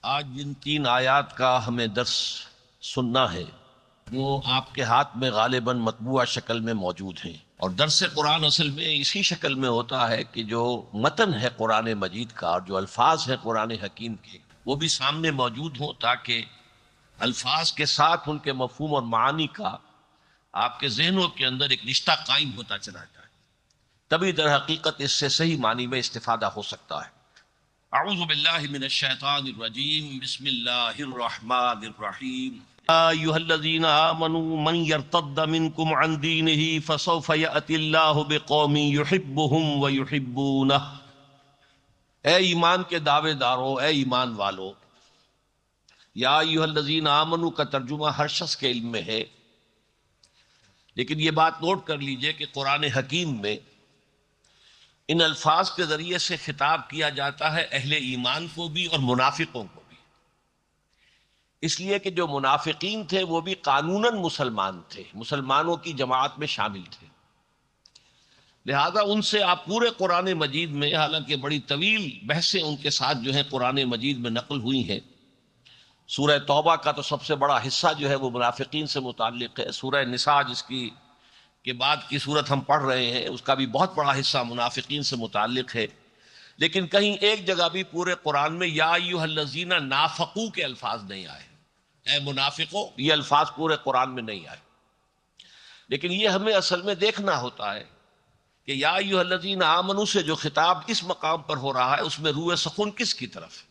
آج جن تین آیات کا ہمیں درس سننا ہے وہ آپ کے ہاتھ میں غالباً مطبوعہ شکل میں موجود ہیں، اور درس قرآن اصل میں اسی شکل میں ہوتا ہے کہ جو متن ہے قرآن مجید کا اور جو الفاظ ہیں قرآن حکیم کے وہ بھی سامنے موجود ہوں، تاکہ الفاظ کے ساتھ ان کے مفہوم اور معانی کا آپ کے ذہنوں کے اندر ایک رشتہ قائم ہوتا چلا جائے، تبھی در حقیقت اس سے صحیح معنی میں استفادہ ہو سکتا ہے۔ اعوذ باللہ من الشیطان الرجیم، بسم اللہ الرحمن الرحیم۔ یا ایھا الذین آمنوا من یرتد منکم عن دینہ فسوف یأتی اللہ بقوم یحبہم ویحبونہ۔ اے ایمان کے دعوے دارو، اے ایمان والو، یا ایھا الذین آمنوا کا ترجمہ ہر شخص کے علم میں ہے، لیکن یہ بات نوٹ کر لیجئے کہ قرآن حکیم میں ان الفاظ کے ذریعے سے خطاب کیا جاتا ہے اہل ایمان کو بھی اور منافقوں کو بھی، اس لیے کہ جو منافقین تھے وہ بھی قانوناً مسلمان تھے، مسلمانوں کی جماعت میں شامل تھے، لہذا ان سے آپ پورے قرآن مجید میں، حالانکہ بڑی طویل بحثیں ان کے ساتھ جو ہے قرآن مجید میں نقل ہوئی ہیں۔ سورہ توبہ کا تو سب سے بڑا حصہ جو ہے وہ منافقین سے متعلق ہے، سورہ نساء جس کی کے بعد کی صورت ہم پڑھ رہے ہیں اس کا بھی بہت بڑا حصہ منافقین سے متعلق ہے، لیکن کہیں ایک جگہ بھی پورے قرآن میں یا ایھا الذین نافقوا کے الفاظ نہیں آئے، اے منافقو، یہ الفاظ پورے قرآن میں نہیں آئے۔ لیکن یہ ہمیں اصل میں دیکھنا ہوتا ہے کہ یا ایھا الذین آمنوا سے جو خطاب اس مقام پر ہو رہا ہے اس میں روح سخن کس کی طرف ہے،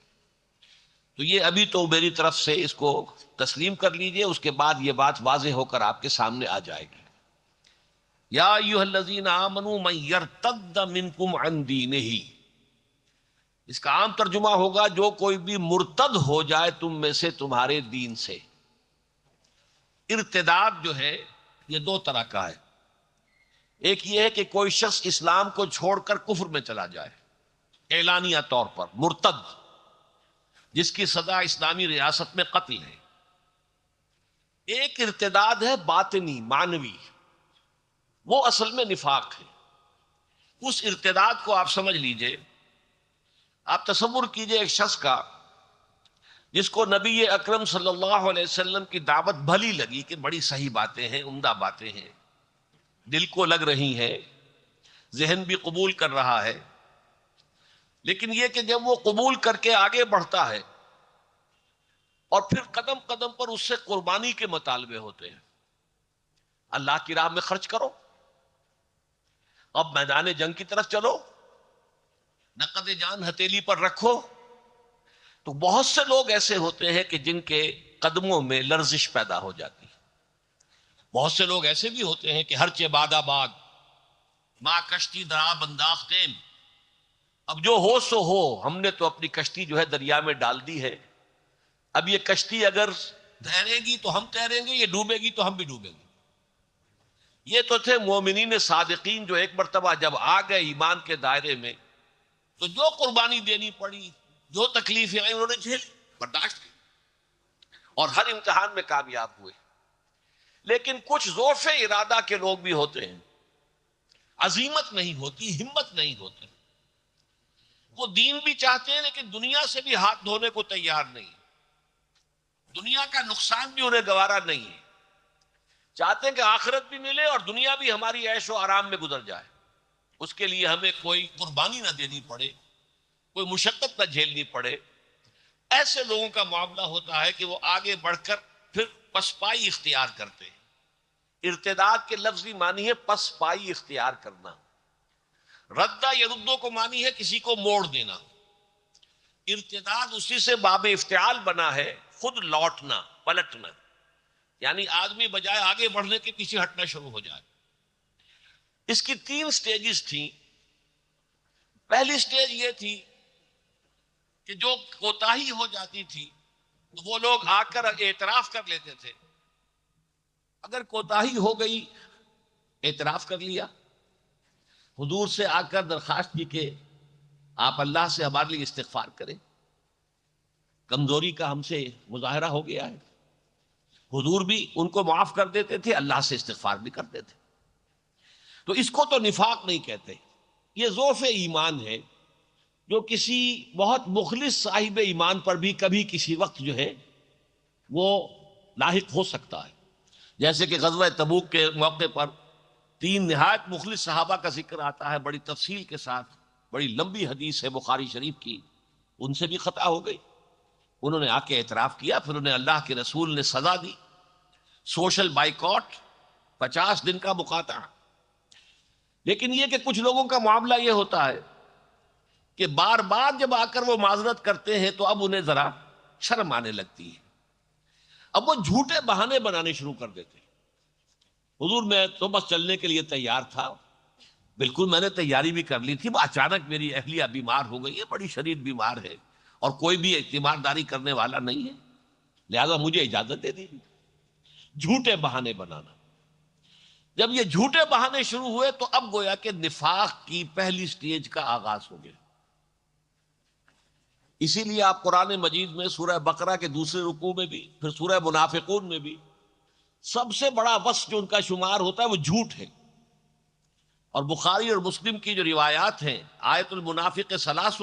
تو یہ ابھی تو میری طرف سے اس کو تسلیم کر لیجئے، اس کے بعد یہ بات واضح ہو کر آپ کے سامنے آ جائے گی۔ یا ایھا الذین آمنوا من یرتد منکم عن دینہ، اس کا عام ترجمہ ہوگا جو کوئی بھی مرتد ہو جائے تم میں سے تمہارے دین سے۔ ارتداد جو ہے یہ دو طرح کا ہے، ایک یہ ہے کہ کوئی شخص اسلام کو چھوڑ کر کفر میں چلا جائے اعلانیہ طور پر، مرتد، جس کی سزا اسلامی ریاست میں قتل ہے۔ ایک ارتداد ہے باطنی، معنوی، وہ اصل میں نفاق ہے۔ اس ارتداد کو آپ سمجھ لیجئے، آپ تصور کیجئے ایک شخص کا جس کو نبی اکرم صلی اللہ علیہ وسلم کی دعوت بھلی لگی کہ بڑی صحیح باتیں ہیں، عمدہ باتیں ہیں، دل کو لگ رہی ہیں، ذہن بھی قبول کر رہا ہے، لیکن یہ کہ جب وہ قبول کر کے آگے بڑھتا ہے اور پھر قدم قدم پر اس سے قربانی کے مطالبے ہوتے ہیں، اللہ کی راہ میں خرچ کرو، اب میدان جنگ کی طرف چلو، نقد جان ہتھیلی پر رکھو، تو بہت سے لوگ ایسے ہوتے ہیں کہ جن کے قدموں میں لرزش پیدا ہو جاتی ہے۔ بہت سے لوگ ایسے بھی ہوتے ہیں کہ ہرچہ باد آباد ماں کشتی درا انداختین، اب جو ہو سو ہو، ہم نے تو اپنی کشتی جو ہے دریا میں ڈال دی ہے، اب یہ کشتی اگر تیرے گی تو ہم تیریں گے، یہ ڈوبے گی تو ہم بھی ڈوبیں گے۔ یہ تو تھے مومنین صادقین جو ایک مرتبہ جب آ گئے ایمان کے دائرے میں تو جو قربانی دینی پڑی، جو تکلیفیں آئیں انہوں نے جھیلی، برداشت کی، اور ہر امتحان میں کامیاب ہوئے۔ لیکن کچھ ضعف ارادہ کے لوگ بھی ہوتے ہیں، عزیمت نہیں ہوتی، ہمت نہیں ہوتی، وہ دین بھی چاہتے ہیں لیکن دنیا سے بھی ہاتھ دھونے کو تیار نہیں، دنیا کا نقصان بھی انہیں گوارا نہیں ہے، چاہتے ہیں کہ آخرت بھی ملے اور دنیا بھی ہماری عیش و آرام میں گزر جائے، اس کے لیے ہمیں کوئی قربانی نہ دینی پڑے، کوئی مشقت نہ جھیلنی پڑے۔ ایسے لوگوں کا معاملہ ہوتا ہے کہ وہ آگے بڑھ کر پھر پسپائی اختیار کرتے ہیں۔ ارتداد کے لفظی معنی ہے پسپائی اختیار کرنا، ردہ یردوں کو معنی ہے کسی کو موڑ دینا۔ ارتداد اسی سے باب افتعال بنا ہے، خود لوٹنا، پلٹنا، یعنی آدمی بجائے آگے بڑھنے کے پیچھے ہٹنا شروع ہو جائے۔ اس کی تین سٹیجز تھیں۔ پہلی سٹیج یہ تھی کہ جو کوتاہی ہو جاتی تھی تو وہ لوگ آ کر اعتراف کر لیتے تھے، اگر کوتاہی ہو گئی اعتراف کر لیا، حضور سے آ کر درخواست کی کہ آپ اللہ سے ہمارے لیے استغفار کریں، کمزوری کا ہم سے مظاہرہ ہو گیا ہے، حضور بھی ان کو معاف کر دیتے تھے، اللہ سے استغفار بھی کرتے تھے۔ تو اس کو تو نفاق نہیں کہتے، یہ ضعف ایمان ہے جو کسی بہت مخلص صاحب ایمان پر بھی کبھی کسی وقت جو ہے وہ لاحق ہو سکتا ہے. جیسے کہ غزوہ تبوک کے موقع پر 3 نہایت مخلص صحابہ کا ذکر آتا ہے بڑی تفصیل کے ساتھ، بڑی لمبی حدیث ہے بخاری شریف کی. ان سے بھی خطا ہو گئی، انہوں نے آ کے اعتراف کیا، پھر انہیں اللہ کے رسول نے سزا دی، سوشل بائیکاٹ، 50 دن کا مقاطعہ. لیکن یہ کہ کچھ لوگوں کا معاملہ یہ ہوتا ہے کہ بار بار جب آ کر وہ معذرت کرتے ہیں تو اب انہیں ذرا شرم آنے لگتی ہے، اب وہ جھوٹے بہانے بنانے شروع کر دیتے ہیں. حضور میں تو بس چلنے کے لیے تیار تھا، بالکل میں نے تیاری بھی کر لی تھی، وہ اچانک میری اہلیہ بیمار ہو گئی ہے، بڑی شدید بیمار ہے، اور کوئی بھی تیمارداری کرنے والا نہیں ہے، لہذا مجھے اجازت دے دی. جھوٹے بہانے بنانا. جب یہ جھوٹے بہانے شروع ہوئے تو اب گویا کہ نفاق کی پہلی سٹیج کا آغاز ہو گیا. اسی لیے آپ قرآن مجید میں سورہ بقرہ کے دوسرے رکوع میں بھی، پھر سورہ منافقون میں بھی سب سے بڑا وصف جو ان کا شمار ہوتا ہے وہ جھوٹ ہے. اور بخاری اور مسلم کی جو روایات ہیں، آیت المنافق ثلاث،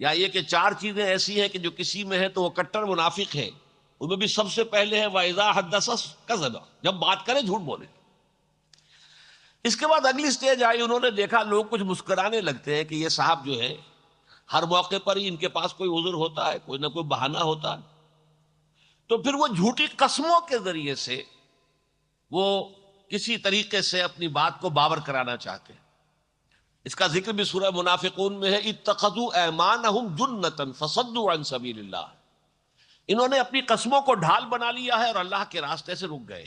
یا یہ کہ 4 چیزیں ایسی ہیں کہ جو کسی میں ہے تو وہ کٹر منافق ہے. ان میں بھی سب سے پہلے ہے وَإِذَا حَدَّثَ كَذَبَ، جب بات کرے جھوٹ بولے. اس کے بعد اگلی سٹیج آئی، انہوں نے دیکھا لوگ کچھ مسکرانے لگتے ہیں کہ یہ صاحب جو ہے ہر موقع پر ہی ان کے پاس کوئی عذر ہوتا ہے، کوئی نہ کوئی بہانہ ہوتا ہے. تو پھر وہ جھوٹی قسموں کے ذریعے سے وہ کسی طریقے سے اپنی بات کو باور کرانا چاہتے ہیں. اس کا ذکر بھی سورہ منافقون میں ہے، اتخذوا ایمانہم جنۃ فصدوا عن سبیل اللہ. انہوں نے اپنی قسموں کو ڈھال بنا لیا ہے اور اللہ کے راستے سے رک گئے.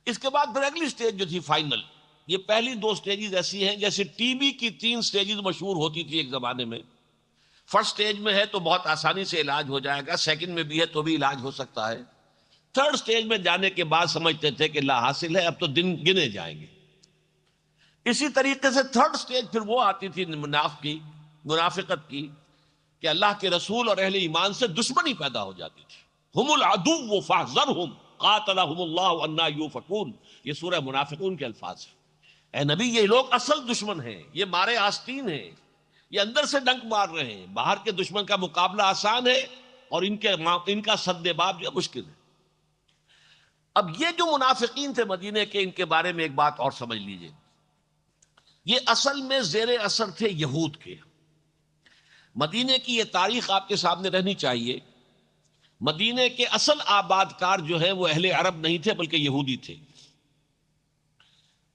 اس کے بعد پھر اگلی سٹیج جو تھی فائنل، یہ پہلی 2 سٹیجز ایسی ہیں جیسے ٹی بی کی 3 سٹیجز مشہور ہوتی تھی ایک زمانے میں. فرسٹ سٹیج میں ہے تو بہت آسانی سے علاج ہو جائے گا، سیکنڈ میں بھی ہے تو بھی علاج ہو سکتا ہے، تھرڈ سٹیج میں جانے کے بعد سمجھتے تھے کہ لا حاصل ہے، اب تو دن گنے جائیں گے. اسی طریقے سے تھرڈ سٹیج پھر وہ آتی تھی منافقت کی کہ اللہ کے رسول اور اہل ایمان سے دشمنی پیدا ہو جاتی تھی. ہم العدو فاحذرہم قاتلہم اللہ انا یوفکون، یہ سورہ منافقون کے الفاظ ہیں. اے نبی یہ لوگ اصل دشمن ہیں، یہ مارے آستین ہیں، یہ اندر سے ڈنک مار رہے ہیں. باہر کے دشمن کا مقابلہ آسان ہے اور ان کا سد باب جو مشکل ہے. اب یہ جو منافقین تھے مدینے کے، ان کے بارے میں ایک بات اور سمجھ لیجئے، یہ اصل میں زیر اثر تھے یہود کے. مدینے کی یہ تاریخ آپ کے سامنے رہنی چاہیے. مدینے کے اصل آباد کار جو ہے وہ اہل عرب نہیں تھے بلکہ یہودی تھے.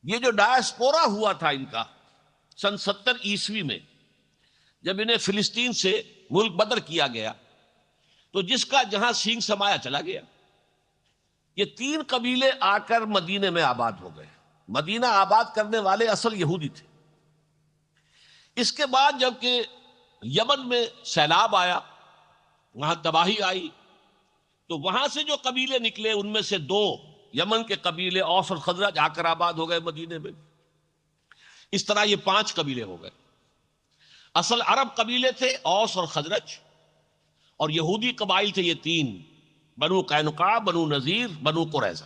یہ جو ڈائسپورا ہوا تھا ان کا سن 70 عیسوی میں، جب انہیں فلسطین سے ملک بدر کیا گیا تو جس کا جہاں سینگ سمایا چلا گیا. یہ 3 قبیلے آ کر مدینے میں آباد ہو گئے. مدینہ آباد کرنے والے اصل یہودی تھے. اس کے بعد جب کہ یمن میں سیلاب آیا، وہاں تباہی آئی، تو وہاں سے جو قبیلے نکلے ان میں سے 2 یمن کے قبیلے اوس اور خزرج آ کر آباد ہو گئے مدینے میں. اس طرح یہ 5 قبیلے ہو گئے. اصل عرب قبیلے تھے اوس اور خزرج، اور یہودی قبائل تھے یہ 3، بنو قینقاع، بنو نذیر، بنو قریظہ.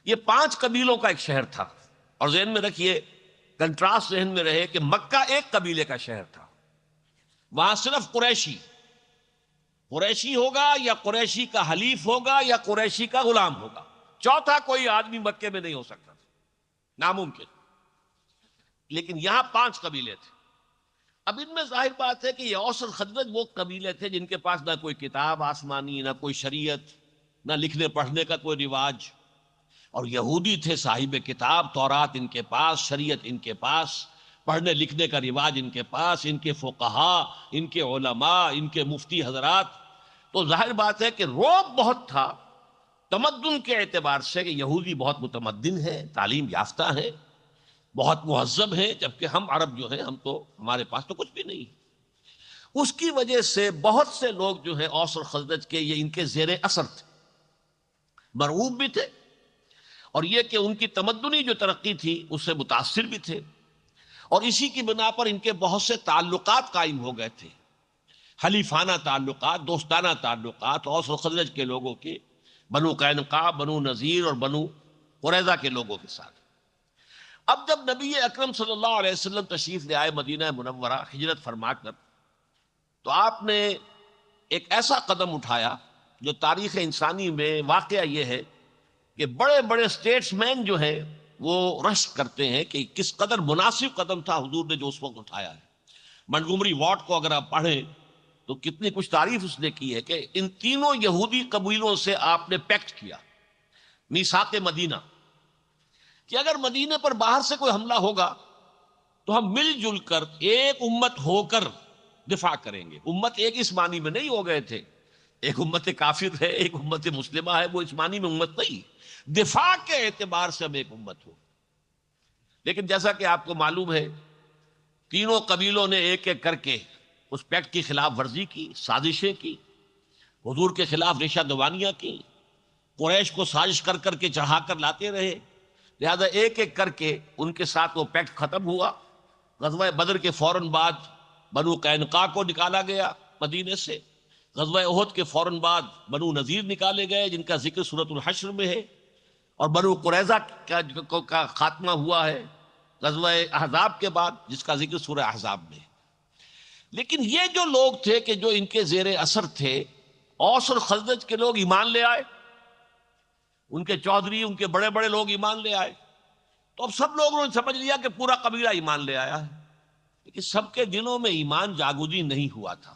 یہ 5 قبیلوں کا ایک شہر تھا. اور ذہن میں رکھیے، کنٹراسٹ ذہن میں رہے کہ مکہ ایک قبیلے کا شہر تھا، وہاں صرف قریشی ہوگا یا قریشی کا حلیف ہوگا یا قریشی کا غلام ہوگا، چوتھا کوئی آدمی مکے میں نہیں ہو سکتا تھا، ناممکن. لیکن یہاں 5 قبیلے تھے. اب ان میں ظاہر بات ہے کہ یہ اوس اور خزرج وہ قبیلے تھے جن کے پاس نہ کوئی کتاب آسمانی، نہ کوئی شریعت، نہ لکھنے پڑھنے کا کوئی رواج. اور یہودی تھے صاحب کتاب، تورات ان کے پاس، شریعت ان کے پاس، پڑھنے لکھنے کا رواج ان کے پاس، ان کے فقہا، ان کے علماء، ان کے مفتی حضرات. تو ظاہر بات ہے کہ رعب بہت تھا تمدن کے اعتبار سے کہ یہودی بہت متمدن ہے، تعلیم یافتہ ہے، بہت مہذب ہیں، جبکہ ہم عرب جو ہیں ہمارے پاس تو کچھ بھی نہیں. اس کی وجہ سے بہت سے لوگ جو ہیں اوس اور خزرج کے، یہ ان کے زیر اثر تھے، مرعوب بھی تھے، اور یہ کہ ان کی تمدنی جو ترقی تھی اس سے متاثر بھی تھے. اور اسی کی بنا پر ان کے بہت سے تعلقات قائم ہو گئے تھے، حلیفانہ تعلقات، دوستانہ تعلقات اوس اور خزرج کے لوگوں کے بنو قینقاع، بنو نذیر اور بنو قریظہ کے لوگوں کے ساتھ. اب جب نبی اکرم صلی اللہ علیہ وسلم تشریف لے آئے مدینہ منورہ ہجرت فرما کر، تو آپ نے ایک ایسا قدم اٹھایا جو تاریخ انسانی میں واقعہ یہ ہے کہ بڑے بڑے اسٹیٹس مین جو ہیں وہ رشک کرتے ہیں کہ کس قدر مناسب قدم تھا حضور نے جو اس وقت اٹھایا ہے۔ منٹگومری واٹ کو اگر آپ پڑھیں تو کتنی کچھ تعریف اس نے کی ہے کہ ان تینوں یہودی قبیلوں سے آپ نے پیکٹ کیا، میثاق مدینہ، کہ اگر مدینے پر باہر سے کوئی حملہ ہوگا تو ہم مل جل کر ایک امت ہو کر دفاع کریں گے۔ امت ایک اس معنی میں نہیں ہو گئے تھے، ایک امت کافر ہے، ایک امت مسلمہ ہے، وہ اس معنی میں امت نہیں، دفاع کے اعتبار سے ہم ایک امت ہو۔ لیکن جیسا کہ آپ کو معلوم ہے تینوں قبیلوں نے ایک ایک کر کے اس پیکٹ کی خلاف ورزی کی، سازشیں کی، حضور کے خلاف ریشہ دوانیاں کی، قریش کو سازش کر کر کے چڑھا کر لاتے رہے، لہذا ایک ایک کر کے ان کے ساتھ وہ پیکٹ ختم ہوا۔ غزوہ بدر کے فوراً بعد بنو قینقاع کو نکالا گیا مدینے سے، غزوہ احد کے فوراً بعد بنو نذیر نکالے گئے جن کا ذکر سورۃ الحشر میں ہے، اور بنو قریظہ کا خاتمہ ہوا ہے غزوہ احزاب کے بعد جس کا ذکر سورہ احزاب میں ہے۔ لیکن یہ جو لوگ تھے کہ جو ان کے زیر اثر تھے، اوس اور خزرج کے لوگ ایمان لے آئے، ان کے چودھری، ان کے بڑے بڑے لوگ ایمان لے آئے، تو اب سب لوگوں نے سمجھ لیا کہ پورا قبیلہ ایمان لے آیا ہے، لیکن سب کے دلوں میں ایمان جاگودی نہیں ہوا تھا،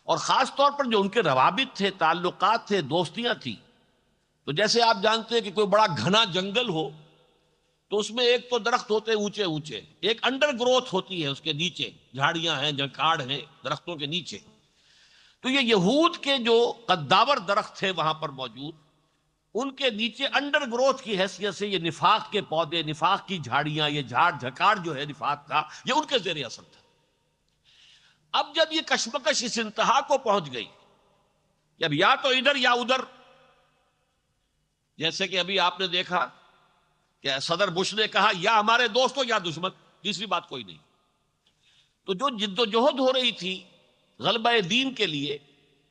اور خاص طور پر جو ان کے روابط تھے، تعلقات تھے، دوستیاں تھیں، تو جیسے آپ جانتے ہیں کہ کوئی بڑا گھنا جنگل ہو تو اس میں ایک تو درخت ہوتے ہیں اونچے اونچے، ایک انڈر گروتھ ہوتی ہے اس کے نیچے، جھاڑیاں ہیں، جھنکاڑ ہیں درختوں کے نیچے، تو یہ یہود کے جو قداور درخت تھے وہاں پر موجود، ان کے نیچے انڈر گروتھ کی حیثیت سے یہ نفاق کے پودے، نفاق کی جھاڑیاں، یہ جھاڑ جھکاڑ جو ہے نفاق کا، یہ ان کے زیر اثر تھا۔ اب جب یہ کشمکش اس انتہا کو پہنچ گئی کہ اب یا تو ادھر یا ادھر، جیسے کہ ابھی آپ نے دیکھا کہ صدر بش نے کہا یا ہمارے دوست ہو یا دشمن، تیسری بات کوئی نہیں، تو جو جد و جہد ہو رہی تھی غلبہ دین کے لیے،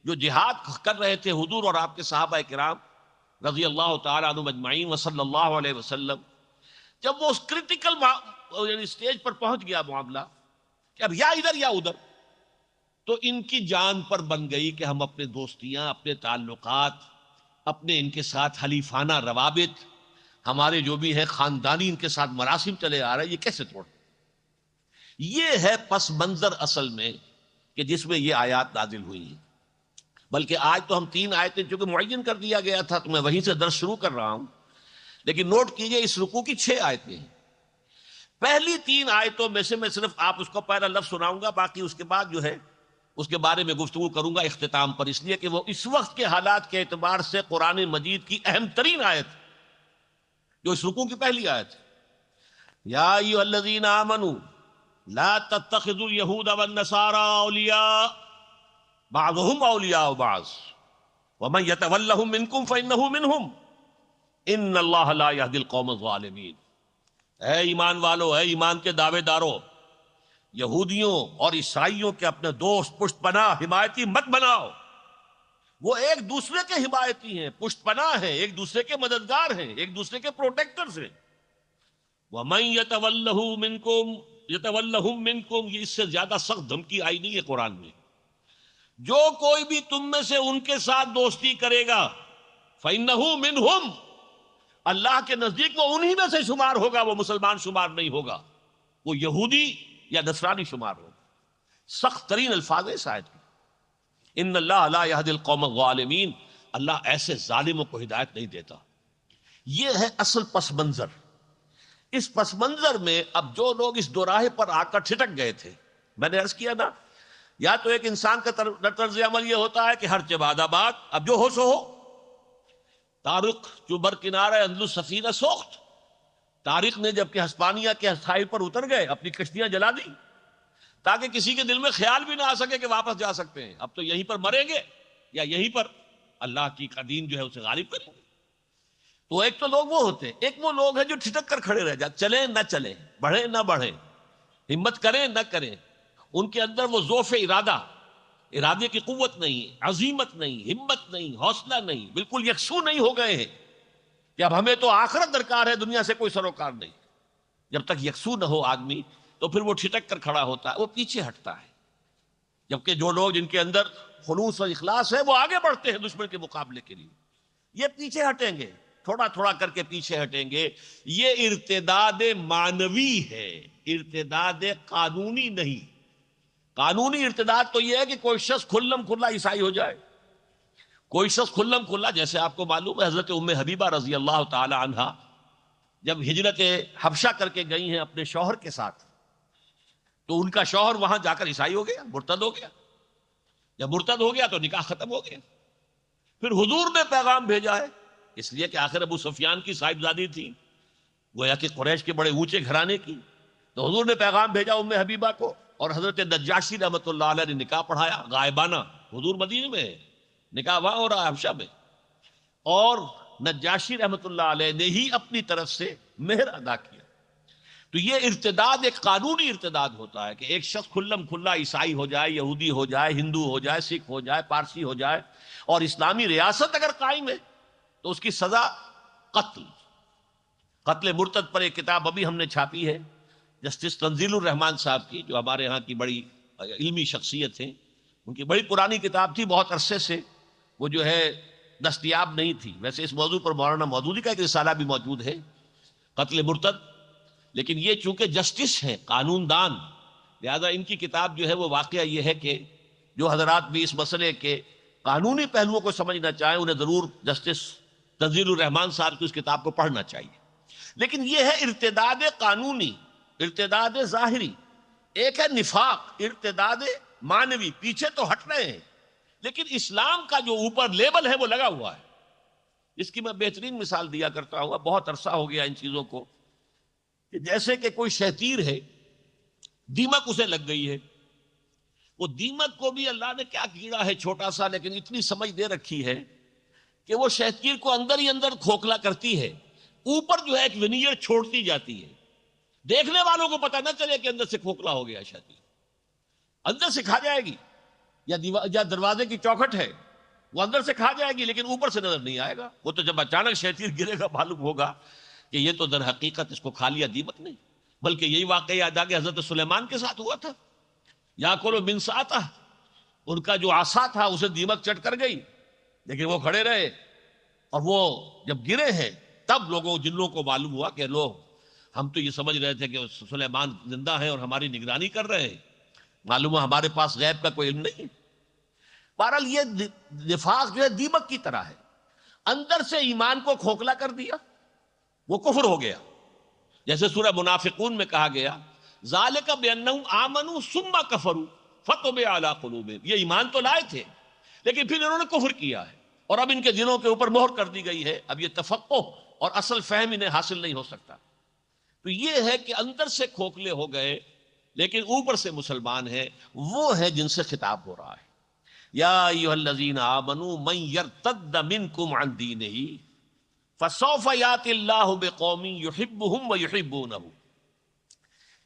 جو جہاد کر رہے تھے حضور اور آپ کے صحابہ کرام رضی اللہ تعالیٰ عنہم اجمعین وصلی اللہ علیہ وسلم، جب وہ اس کرٹیکل یعنی اسٹیج پر پہنچ گیا معاملہ کہ اب یا ادھر یا ادھر، تو ان کی جان پر بن گئی کہ ہم اپنے دوستیاں، اپنے تعلقات، اپنے ان کے ساتھ حلیفانہ روابط، ہمارے جو بھی ہے خاندانی ان کے ساتھ مراسم چلے آ رہے ہیں، یہ کیسے توڑ؟ یہ ہے پس منظر اصل میں کہ جس میں یہ آیات نازل ہوئی ہیں۔ بلکہ آج تو ہم 3 آیتیں چونکہ معین کر دیا گیا تھا تو میں وہیں سے درس شروع کر رہا ہوں، لیکن نوٹ کیجئے اس رکوع کی 6 آیتیں ہیں۔ پہلی 3 آیتوں میں سے میں صرف آپ اس کو پہلا لفظ سناؤں گا، باقی اس کے بعد جو ہے اس کے بارے میں گفتگو کروں گا اختتام پر، اس لیے کہ وہ اس وقت کے حالات کے اعتبار سے قرآن مجید کی اہم ترین آیت جو اس رکوع کی پہلی آیت ہے۔ یا ایھا الذین آمنوا لا تتخذوا اليہود والنصارى اولیاء بعضهم اولیاء بعض ومن يتولهم منکم فانہ منہم ان اللہ لا یہدی القوم الظالمین۔ اے ایمان والو، اے ایمان کے دعوے دارو، یہودیوں اور عیسائیوں کے اپنے دوست، پشت پناہ، حمایتی مت بناؤ۔ وہ ایک دوسرے کے حمایتی ہیں، پشت پناہ ہیں، ایک دوسرے کے مددگار ہیں، ایک دوسرے کے پروٹیکٹرز ہیں۔ وَمَن يَتَوَلَّهُ مِنْكُمْ يَتَوَلَّهُمْ مِنْكُمْ، یہ اس سے زیادہ سخت دھمکی آئی نہیں ہے قرآن میں۔ جو کوئی بھی تم میں سے ان کے ساتھ دوستی کرے گا فَإِنَّهُ مِنْهُمْ، اللہ کے نزدیک وہ انہی میں سے شمار ہوگا، وہ مسلمان شمار نہیں ہوگا، وہ یہودی یا نصرانی شمار ہوگا۔ سخت ترین الفاظ ہے اس آیت کے، ان اللہ لا یہدی القوم الظالمین، اللہ ایسے ظالموں کو ہدایت نہیں دیتا۔ یہ ہے اصل پس منظر۔ اس پس منظر میں اب جو لوگ اس دوراہے پر آ کر ٹھٹک گئے تھے، میں نے عرض کیا نا، یا تو ایک انسان کا طرز عمل یہ ہوتا ہے کہ ہر چباد آباد، اب جو ہو سو ہو۔ طارق جو برکنارہ اندلس سفینہ سوخت، طارق نے جب کہ ہسپانیہ کے ساحل پر اتر گئے اپنی کشتیاں جلا دی تاکہ کسی کے دل میں خیال بھی نہ آ سکے کہ واپس جا سکتے ہیں، اب تو یہیں پر مریں گے یا یہیں پر اللہ کی قدیم جو ہے اسے غالب کریں گے۔ تو ایک تو لوگ وہ ہوتے ہیں، ایک وہ لوگ ہیں جو ٹھٹک کر کھڑے رہ جاتے، چلیں نہ چلیں، بڑھیں نہ بڑھیں، ہمت کریں نہ کریں، ان کے اندر وہ ذوف ارادے کی قوت نہیں، عزیمت نہیں، ہمت نہیں، حوصلہ نہیں، بالکل یکسو نہیں ہو گئے ہیں کہ اب ہمیں تو آخرت درکار ہے، دنیا سے کوئی سروکار نہیں۔ جب تک یکسو نہ ہو آدمی تو پھر وہ ٹھٹک کر کھڑا ہوتا ہے، وہ پیچھے ہٹتا ہے، جبکہ جو لوگ جن کے اندر خلوص اور اخلاص ہے وہ آگے بڑھتے ہیں دشمن کے مقابلے کے لیے، یہ پیچھے ہٹیں گے، تھوڑا تھوڑا کر کے پیچھے ہٹیں گے۔ یہ ارتداد معنوی ہے، ارتداد قانونی نہیں۔ قانونی ارتداد تو یہ ہے کہ کوئی شخص کھلم کھلا عیسائی ہو جائے، کوئی شخص کھلم کھلا، جیسے آپ کو معلوم ہے حضرت ام حبیبہ رضی اللہ تعالی عنہا جب ہجرت حبشہ کر کے گئی ہیں اپنے شوہر کے ساتھ، تو ان کا شوہر وہاں جا کر عیسائی ہو گیا، مرتد ہو گیا۔ جب مرتد ہو گیا تو نکاح ختم ہو گیا۔ پھر حضور نے پیغام بھیجا ہے، اس لیے کہ آخر ابو سفیان کی صاحبزادی تھی، گویا کہ قریش کے بڑے اونچے گھرانے کی، تو حضور نے پیغام بھیجا ام حبیبہ کو، اور حضرت نجاشی رحمۃ اللہ علیہ نے نکاح پڑھایا غائبانہ، حضور مدینے میں ہے، نکاح وہاں ہو رہا ہے حبشہ میں، اور نجاشی رحمۃ اللہ علیہ نے ہی اپنی طرف سے مہر ادا کیا۔ تو یہ ارتداد ایک قانونی ارتداد ہوتا ہے کہ ایک شخص کھلم کھلا عیسائی ہو جائے، یہودی ہو جائے، ہندو ہو جائے، سکھ ہو جائے، پارسی ہو جائے، اور اسلامی ریاست اگر قائم ہے تو اس کی سزا قتل۔ قتل مرتد پر ایک کتاب ابھی ہم نے چھاپی ہے جسٹس تنزیل الرحمان صاحب کی، جو ہمارے ہاں کی بڑی علمی شخصیت ہیں، ان کی بڑی پرانی کتاب تھی، بہت عرصے سے وہ جو ہے دستیاب نہیں تھی۔ ویسے اس موضوع پر مولانا مودودی کا ایک رسالہ بھی موجود ہے، قتل مرتد، لیکن یہ چونکہ جسٹس ہیں، قانون دان، لہذا ان کی کتاب جو ہے وہ واقعہ یہ ہے کہ جو حضرات بھی اس مسئلے کے قانونی پہلوؤں کو سمجھنا چاہیں انہیں ضرور جسٹس تنزیل الرحمان صاحب کی اس کتاب کو پڑھنا چاہیے۔ لیکن یہ ہے ارتداد قانونی، ارتداد ظاہری، ایک ہے نفاق، ارتداد معنوی، پیچھے تو ہٹ رہے ہیں لیکن اسلام کا جو اوپر لیبل ہے وہ لگا ہوا ہے۔ اس کی میں بہترین مثال دیا کرتا ہوں، بہت عرصہ ہو گیا ان چیزوں کو، کہ جیسے کہ کوئی شہتیر ہے، دیمک اسے لگ گئی ہے، وہ دیمک کو بھی اللہ نے کیا کیڑا ہے چھوٹا سا، لیکن اتنی سمجھ دے رکھی ہے کہ وہ شہتیر کو اندر ہی اندر کھوکھلا کرتی ہے، اوپر جو ہے ایک ونیئر چھوڑتی جاتی ہے، دیکھنے والوں کو پتہ نہ چلے کہ اندر سے کھوکھلا ہو گیا شہتیر، اندر سے کھا جائے گی، یا دروازے کی چوکھٹ ہے وہ اندر سے کھا جائے گی لیکن اوپر سے نظر نہیں آئے گا، وہ تو جب اچانک شہتیر گرے گا معلوم ہوگا کہ یہ تو در حقیقت اس کو کھا لیا دیمک نے۔ بلکہ یہی واقعہ یاد آ کہ حضرت سلیمان کے ساتھ ہوا تھا، یا کولو من ساتا، ان کا جو عصا تھا اسے دیمک چٹ کر گئی، لیکن وہ کھڑے رہے، اور وہ جب گرے ہیں تب جنوں کو معلوم ہوا کہ لو، ہم تو یہ سمجھ رہے تھے کہ سلیمان زندہ ہیں اور ہماری نگرانی کر رہے ہیں، معلوم ہے ہمارے پاس غیب کا کوئی علم نہیں۔ بہرحال یہ نفاق جو ہے دیمک کی طرح ہے، اندر سے ایمان کو کھوکھلا کر دیا، وہ کفر ہو گیا۔ جیسے سورہ منافقون میں کہا گیا ذالک بانہم آمنوا ثم کفروا فتطبع علی قلوبہم، یہ ایمان تو لائے تھے لیکن پھر انہوں نے کفر کیا ہے، اور اب ان کے دلوں کے اوپر مہر کر دی گئی ہے، اب یہ تفقہ اور اصل فہم انہیں حاصل نہیں ہو سکتا۔ تو یہ ہے کہ اندر سے کھوکھلے ہو گئے لیکن اوپر سے مسلمان ہیں، وہ ہے جن سے خطاب ہو رہا ہے۔ یا ایھا الذین آمنوا من یرتد منکم عن دینہ فسوف یاتی اللہ بقوم یحبہم ویحبونہ۔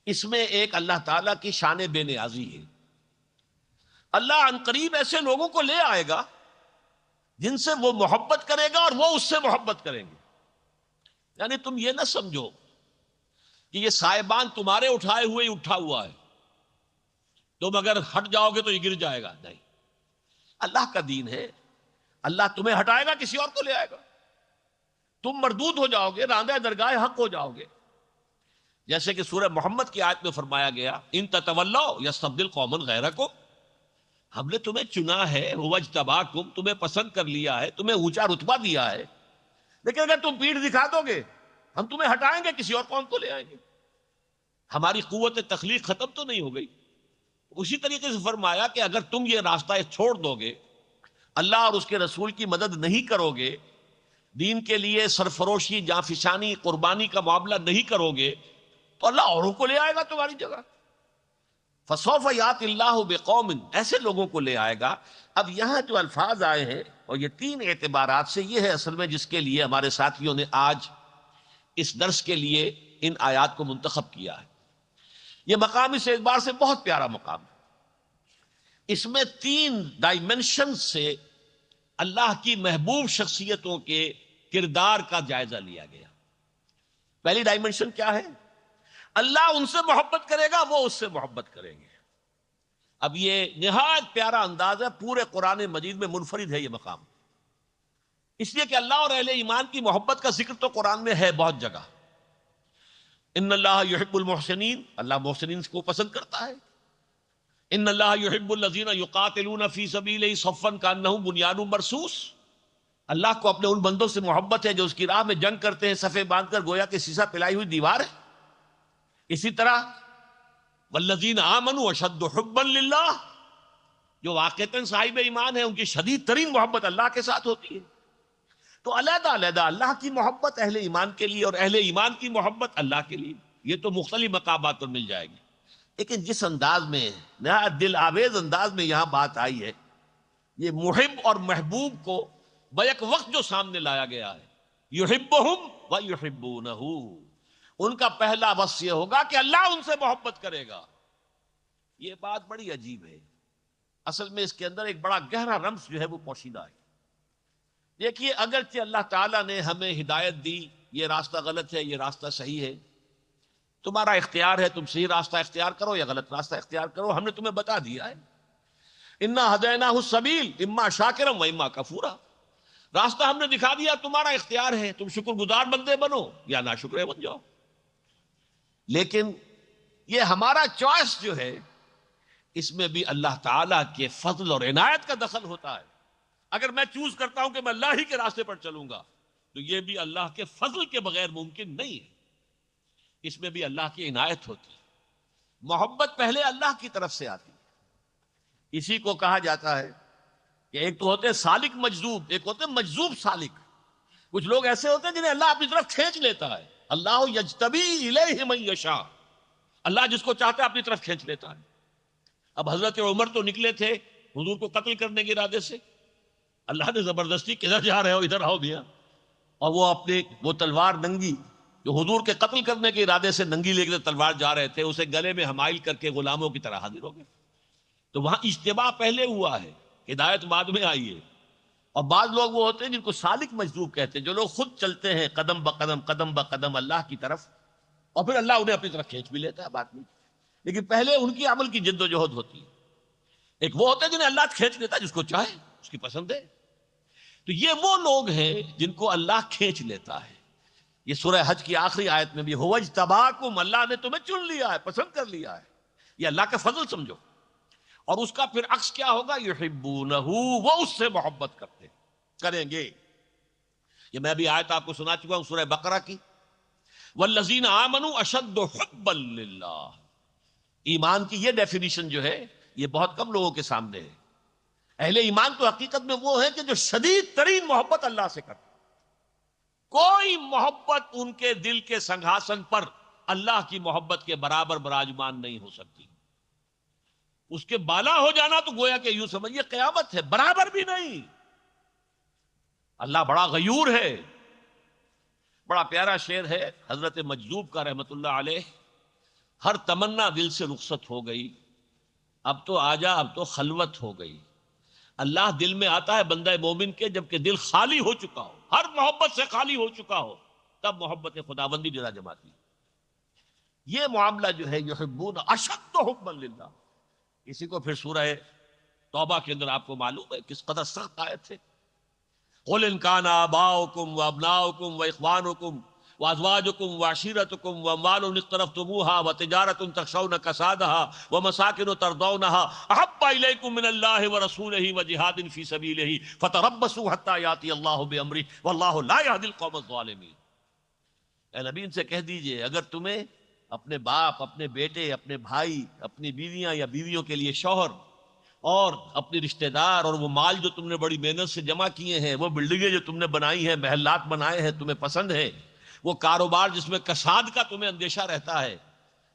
اس میں ایک اللہ تعالیٰ کی شان بے نیازی ہے، اللہ عن قریب ایسے لوگوں کو لے آئے گا جن سے وہ محبت کرے گا اور وہ اس سے محبت کریں گے۔ یعنی تم یہ نہ سمجھو کہ یہ سائبان تمہارے اٹھائے ہوئے ہی اٹھا ہوا ہے، تم اگر ہٹ جاؤ گے تو یہ گر جائے گا، نہیں، اللہ کا دین ہے، اللہ تمہیں ہٹائے گا کسی اور کو لے آئے گا، تم مردود ہو جاؤ گے، راندہ درگاہ حق ہو جاؤ گے۔ جیسے کہ سورہ محمد کی آیت میں فرمایا گیا ان تتولوا یستبدل قوما غیرکم، ہم نے تمہیں چنا ہے، هو اجتباکم، تمہیں پسند کر لیا ہے، تمہیں اونچا رتبہ دیا ہے، لیکن اگر تم پیٹھ دکھا دو گے ہم تمہیں ہٹائیں گے، کسی اور قوم کو لے آئیں گے۔ ہماری قوت تخلیق ختم تو نہیں ہو گئی؟ اسی طریقے سے فرمایا کہ اگر تم یہ راستہ چھوڑ دو گے، اللہ اور اس کے رسول کی مدد نہیں کرو گے، دین کے لیے سرفروشی، جانفشانی، قربانی کا معاملہ نہیں کرو گے، تو اللہ اوروں کو لے آئے گا تمہاری جگہ۔ فسوف یات اللہ بقوم، ایسے لوگوں کو لے آئے گا۔ اب یہاں جو الفاظ آئے ہیں اور یہ تین اعتبارات سے یہ ہے اصل میں جس کے لیے ہمارے ساتھیوں نے آج اس درس کے لیے ان آیات کو منتخب کیا ہے۔ یہ مقام اس اعتبار سے بہت پیارا مقام ہے، اس میں تین ڈائمنشن سے اللہ کی محبوب شخصیتوں کے کردار کا جائزہ لیا گیا۔ پہلی ڈائمنشن کیا ہے؟ اللہ ان سے محبت کرے گا، وہ اس سے محبت کریں گے۔ اب یہ نہایت پیارا انداز ہے، پورے قرآن مجید میں منفرد ہے یہ مقام، اس لیے کہ اللہ اور اہل ایمان کی محبت کا ذکر تو قرآن میں ہے بہت جگہ۔ ان اللہ یحب المحسنین، اللہ محسنین کو پسند کرتا ہے۔ ان اللہ یحب الذین یقاتلون فی سبیلہ صفا کانہم بنیان مرصوص، اللہ کو اپنے ان بندوں سے محبت ہے جو اس کی راہ میں جنگ کرتے ہیں صفے باندھ کر، گویا کہ سیسا پلائی ہوئی دیوار ہے۔ اسی طرح والذین آمنوا اشد حبا للہ، جو واقعتاً صاحب ایمان ہے ان کی شدید ترین محبت اللہ کے ساتھ ہوتی ہے۔ تو علیحدہ علیحدہ اللہ کی محبت اہل ایمان کے لیے اور اہل ایمان کی محبت اللہ کے لیے، یہ تو مختلف مقامات پر مل جائے گی۔ لیکن جس انداز میں نہایت دل آویز انداز میں یہاں بات آئی ہے، یہ محب اور محبوب کو بیک وقت جو سامنے لایا گیا ہے، یحبہم ویحبونہ، ان کا پہلا وصف یہ ہوگا کہ اللہ ان سے محبت کرے گا۔ یہ بات بڑی عجیب ہے، اصل میں اس کے اندر ایک بڑا گہرا رمز جو ہے وہ پوشیدہ ہے۔ دیکھیے، اگرچہ اللہ تعالیٰ نے ہمیں ہدایت دی، یہ راستہ غلط ہے، یہ راستہ صحیح ہے، تمہارا اختیار ہے، تم صحیح راستہ اختیار کرو یا غلط راستہ اختیار کرو، ہم نے تمہیں بتا دیا ہے۔ انا ہدیناہ السبیل اما شاکرا و اما کفورا، راستہ ہم نے دکھا دیا، تمہارا اختیار ہے، تم شکر گزار بندے بنو یا ناشکرے بن جاؤ۔ لیکن یہ ہمارا چوائس جو ہے، اس میں بھی اللہ تعالیٰ کے فضل اور عنایت کا دخل ہوتا ہے۔ اگر میں چوز کرتا ہوں کہ میں اللہ ہی کے راستے پر چلوں گا، تو یہ بھی اللہ کے فضل کے بغیر ممکن نہیں ہے، اس میں بھی اللہ کی عنایت ہوتی ہے۔ محبت پہلے اللہ کی طرف سے آتی ہے، اسی کو کہا جاتا ہے کہ ایک تو ہوتے سالک مجذوب، ایک ہوتے مجذوب سالک۔ کچھ لوگ ایسے ہوتے ہیں جنہیں اللہ اپنی طرف کھینچ لیتا ہے، اللہ یجتبی الیہ من یشاء، اللہ جس کو چاہتا ہے اپنی طرف کھینچ لیتا ہے۔ اب حضرت عمر تو نکلے تھے حضور کو قتل کرنے کے ارادے سے، اللہ نے زبردستی کدھر جا رہے ہو، ادھر آؤ میاں، اور وہ اپنے وہ تلوار ننگی جو حضور کے قتل کرنے کے ارادے سے ننگی لے کے تلوار جا رہے تھے، اسے گلے میں حمائل کر کے غلاموں کی طرح حاضر ہو گئے۔ تو وہاں اجتباع پہلے ہوا ہے، ہدایت بعد میں آئی ہے۔ اور بعض لوگ وہ ہوتے ہیں جن کو سالک مجذوب کہتے ہیں، جو لوگ خود چلتے ہیں قدم بقدم قدم بقدم اللہ کی طرف، اور پھر اللہ انہیں اپنی طرف کھینچ بھی لیتا ہے بعد میں، لیکن پہلے ان کی عمل کی جد و جہد ہوتی ہے۔ ایک وہ ہوتے ہیں جنہیں اللہ کھینچ لیتا ہے، جس کو چاہے اس کی پسند ہے۔ تو یہ وہ لوگ ہیں جن کو اللہ کھینچ لیتا ہے۔ یہ سورہ حج کی آخری آیت میں بھی هو اجتباکم، اللہ نے تمہیں چن لیا ہے، پسند کر لیا ہے، یہ اللہ کا فضل سمجھو۔ اور اس کا پھر عکس کیا ہوگا؟ یحبونہ، وہ اس سے محبت کریں گے۔ یہ میں بھی آیت آپ کو سنا چکا ہوں سورہ بقرہ کی، والذین آمنوا اشد حبا للہ۔ ایمان کی یہ ڈیفینیشن جو ہے یہ بہت کم لوگوں کے سامنے ہے۔ اہل ایمان تو حقیقت میں وہ ہے کہ جو شدید ترین محبت اللہ سے کرتے، کوئی محبت ان کے دل کے سنگھاسن پر اللہ کی محبت کے برابر براجمان نہیں ہو سکتی۔ اس کے بالا ہو جانا تو گویا کہ یوں سمجھیے قیامت ہے، برابر بھی نہیں۔ اللہ بڑا غیور ہے۔ بڑا پیارا شعر ہے حضرت مجذوب کا رحمت اللہ علیہ، ہر تمنا دل سے رخصت ہو گئی، اب تو آجا اب تو خلوت ہو گئی۔ اللہ دل میں آتا ہے بندہ مومن کے جبکہ دل خالی ہو چکا ہو، ہر محبت سے خالی ہو چکا ہو، تب محبت خداوندی ڈرا جماتی۔ یہ معاملہ جو ہے یحبون اشد حبا للہ، اسی کو پھر سورہ توبہ کے اندر آپ کو معلوم ہے کس قدر سخت آیت ہے۔ قل ان کان آباؤکم وابناؤکم واخوانکم وازواجکم وعشیرتکم واموال اقترفتموها وتجارۃ تخشون کسادها ومساکن ترضونها احب الیکم من اللہ ورسولہ وجہاد فی سبیلہ فتربصوا حتی یاتی اللہ بامرہ واللہ لا یہدی القوم الظالمین۔ اے نبی ان سے کہہ دیجئے اگر تمہیں اپنے باپ، اپنے بیٹے، اپنے بھائی، اپنی بیویاں یا بیویوں کے لیے شوہر، اور اپنی رشتہ دار، اور وہ مال جو تم نے بڑی محنت سے جمع کیے ہیں، وہ بلڈنگیں جو تم نے بنائی ہیں، محلات بنائے ہیں، تمہیں پسند ہے، وہ کاروبار جس میں کساد کا تمہیں اندیشہ رہتا ہے،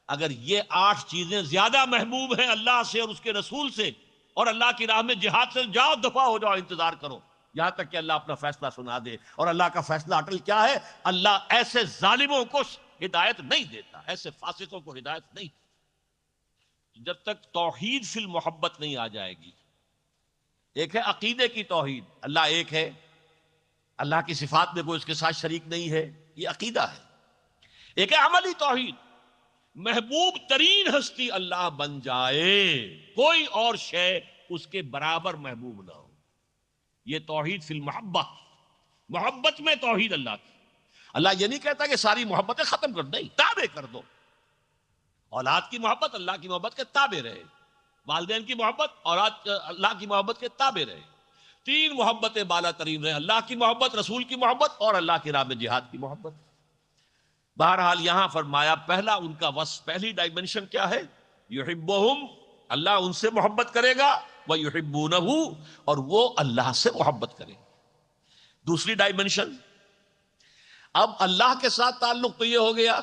اگر یہ 8 چیزیں زیادہ محبوب ہیں اللہ سے اور اس کے رسول سے اور اللہ کی راہ میں جہاد سے، جاؤ دفع ہو جاؤ، انتظار کرو یہاں تک کہ اللہ اپنا فیصلہ سنا دے۔ اور اللہ کا فیصلہ اٹل کیا ہے؟ اللہ ایسے ظالموں کو ہدایت نہیں دیتا، ایسے فاسقوں کو ہدایت نہیں دیتا۔ جب تک توحید فی المحبت نہیں آ جائے گی، ایک ہے عقیدے کی توحید، اللہ ایک ہے، اللہ کی صفات میں کوئی اس کے ساتھ شریک نہیں ہے، یہ عقیدہ ہے۔ ایک ہے عملی توحید، محبوب ترین ہستی اللہ بن جائے، کوئی اور شے اس کے برابر محبوب نہ ہو. یہ توحید فی المحبہ، محبت میں توحید اللہ کی. اللہ یہ نہیں کہتا کہ ساری محبتیں ختم کر دیں، تابع کر دو. اولاد کی محبت اللہ کی محبت کے تابع رہے، والدین کی محبت اولاد اللہ کی محبت کے تابع رہے. تین محبتیں بالا ترین رہے، اللہ کی محبت، رسول کی محبت اور اللہ کی راہ میں جہاد کی محبت. بہرحال یہاں فرمایا پہلا ان کا وصف، پہلی ڈائمنشن کیا ہے؟ یحبہم، اللہ ان سے محبت کرے گا، ویحبونہ، اور وہ اللہ سے محبت کرے گا. دوسری ڈائمنشن، اب اللہ کے ساتھ تعلق تو یہ ہو گیا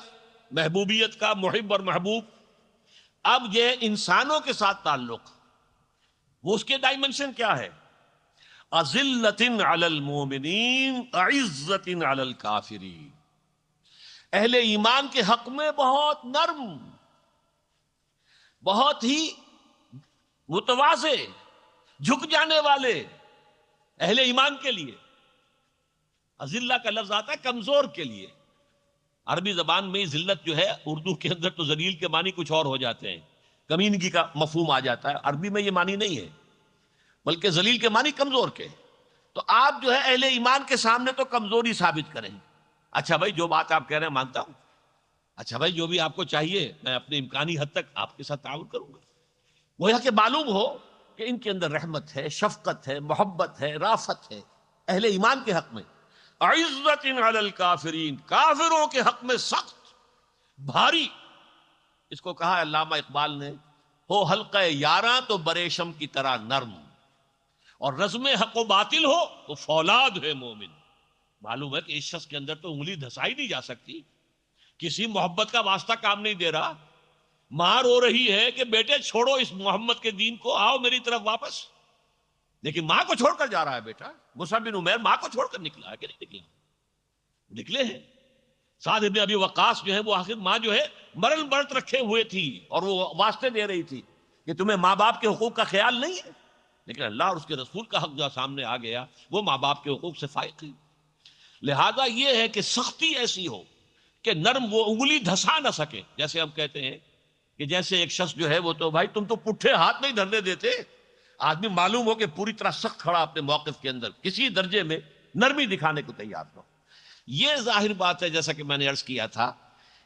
محبوبیت کا، محب اور محبوب. اب یہ انسانوں کے ساتھ تعلق، وہ اس کے ڈائمنشن کیا ہے؟ اذلۃ علی المؤمنین اعزۃ علی الکافرین. اہل ایمان کے حق میں بہت نرم، بہت ہی متواضع، جھک جانے والے اہل ایمان کے لیے. اذلہ کا لفظ آتا ہے کمزور کے لیے. عربی زبان میں ذلت جو ہے، اردو کے اندر تو ذلیل کے معنی کچھ اور ہو جاتے ہیں، کمینگی کا مفہوم آ جاتا ہے. عربی میں یہ معنی نہیں ہے، بلکہ ذلیل کے معنی کمزور کے. تو آپ جو ہے اہل ایمان کے سامنے تو کمزوری ثابت کریں. اچھا بھائی جو بات آپ کہہ رہے ہیں مانتا ہوں، اچھا بھائی جو بھی آپ کو چاہیے میں اپنے امکانی حد تک آپ کے ساتھ تعاون کروں گا. گویا کہ معلوم ہو کہ ان کے اندر رحمت ہے، شفقت ہے، محبت ہے، رافت ہے اہل ایمان کے حق میں. عزت علی الکافرین، کافروں کے حق میں سخت، بھاری. اس کو کہا علامہ اقبال نے، ہو حلقہ یاراں تو بریشم کی طرح نرم، اور رزم حق و باطل ہو تو فولاد ہے مومن. معلوم ہے کہ اس شخص کے اندر تو انگلی دھسائی نہیں جا سکتی، کسی محبت کا واسطہ کام نہیں دے رہا. ماں رو رہی ہے کہ بیٹے چھوڑو اس محمد کے دین کو، آؤ میری طرف واپس. لیکن ماں کو چھوڑ کر جا رہا ہے بیٹا. مصعب بن عمیر ماں کو چھوڑ کر نکلا ہے کہ نہیں نکلا؟ نکلے ہیں. سعد بن ابی وقاص جو ہے وہ آخر ماں جو ہے مرل برت رکھے ہوئے تھی اور وہ واسطے دے رہی تھی کہ تمہیں ماں باپ کے حقوق کا خیال نہیں ہے. لیکن اللہ اور اس کے رسول کا حق جو سامنے آ گیا وہ ماں باپ کے حقوق سے فائق ہے. لہذا یہ ہے کہ سختی ایسی ہو کہ نرم وہ انگلی دھسا نہ سکے. جیسے ہم کہتے ہیں کہ جیسے ایک شخص جو ہے وہ تو بھائی تم تو پٹھے ہاتھ نہیں دھرنے دیتے. آدمی معلوم ہو کہ پوری طرح سخت کھڑا اپنے موقف کے اندر، کسی درجے میں نرمی دکھانے کو تیار نہ ہو. یہ ظاہر بات ہے جیسا کہ میں نے عرض کیا تھا،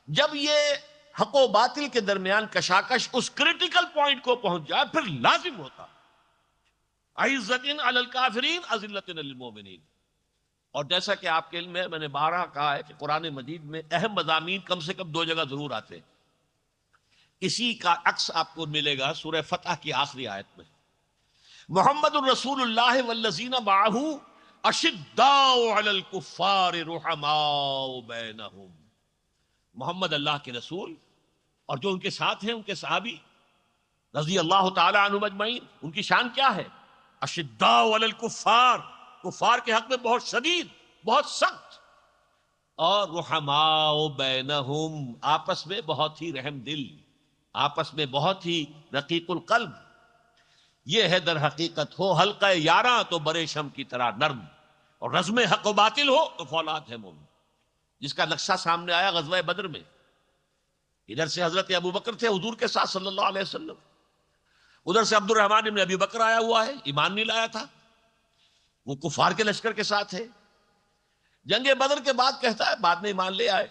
جب یہ حق و باطل کے درمیان کشاکش اس کریٹیکل پوائنٹ کو پہنچ جائے پھر لازم ہوتا عزت علی الکافرین اذلۃ علی المؤمنین. اور جیسا کہ آپ کے علم میں نے بارہا کہا ہے کہ قرآن مجید میں اہم مضامین کم سے کم 2 جگہ ضرور آتے ہیں. اسی کا عکس آپ کو ملے گا سورہ فتح کی آخری آیت میں. محمد الرسول اللہ والذین معہ اشداء علی الکفار رحماء بینہم. محمد اللہ کے رسول اور جو ان کے ساتھ ہیں ان کے صحابی رضی اللہ تعالی عنہم اجمعین، ان کی شان کیا ہے؟ اشداء علی الکفار، کفار کے حق میں بہت شدید، بہت سخت، اور رحماء بینہم، آپس میں بہت ہی رحم دل، آپس میں بہت ہی رقیق القلب. یہ ہے در حقیقت ہو حلقہ یاراں تو بریشم کی طرح نرم، اور رزم حق و باطل ہو تو فولاد ہے مومن. جس کا نقشہ سامنے آیا غزوہ بدر میں. ادھر سے حضرت ابو بکر تھے حضور کے ساتھ صلی اللہ علیہ وسلم، ادھر سے عبد الرحمن بن ابی بکر آیا ہوا ہے، ایمان نہیں لایا تھا، وہ کفار کے لشکر کے ساتھ ہے. جنگ بدر کے بعد کہتا ہے، بعد میں ایمان لے آئے،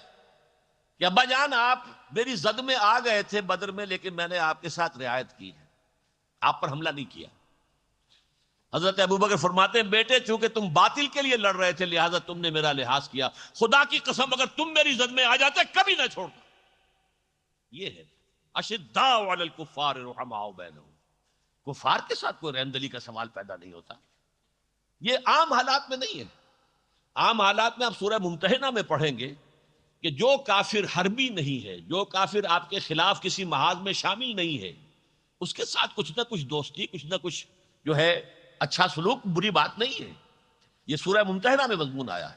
کہ ابا جان آپ میری زد میں آ گئے تھے بدر میں، لیکن میں نے آپ کے ساتھ رعایت کی ہے، آپ پر حملہ نہیں کیا. حضرت ابو بکر فرماتے ہیں بیٹے چونکہ تم باطل کے لیے لڑ رہے تھے لہذا تم نے میرا لحاظ کیا، خدا کی قسم اگر تم میری زد میں آ جاتے کبھی نہ چھوڑتا. یہ ہے اشداء علی الکفار رحماء بینہم، کفار کے ساتھ کوئی رحمدلی کا سوال پیدا نہیں ہوتا. یہ عام حالات میں نہیں ہے. عام حالات میں آپ سورہ ممتحنہ میں پڑھیں گے کہ جو کافر حربی نہیں ہے، جو کافر آپ کے خلاف کسی محاذ میں شامل نہیں ہے، اس کے ساتھ کچھ نہ کچھ دوستی، کچھ نہ کچھ جو ہے اچھا سلوک بری بات نہیں ہے. یہ سورہ ممتحنہ میں مضمون آیا ہے.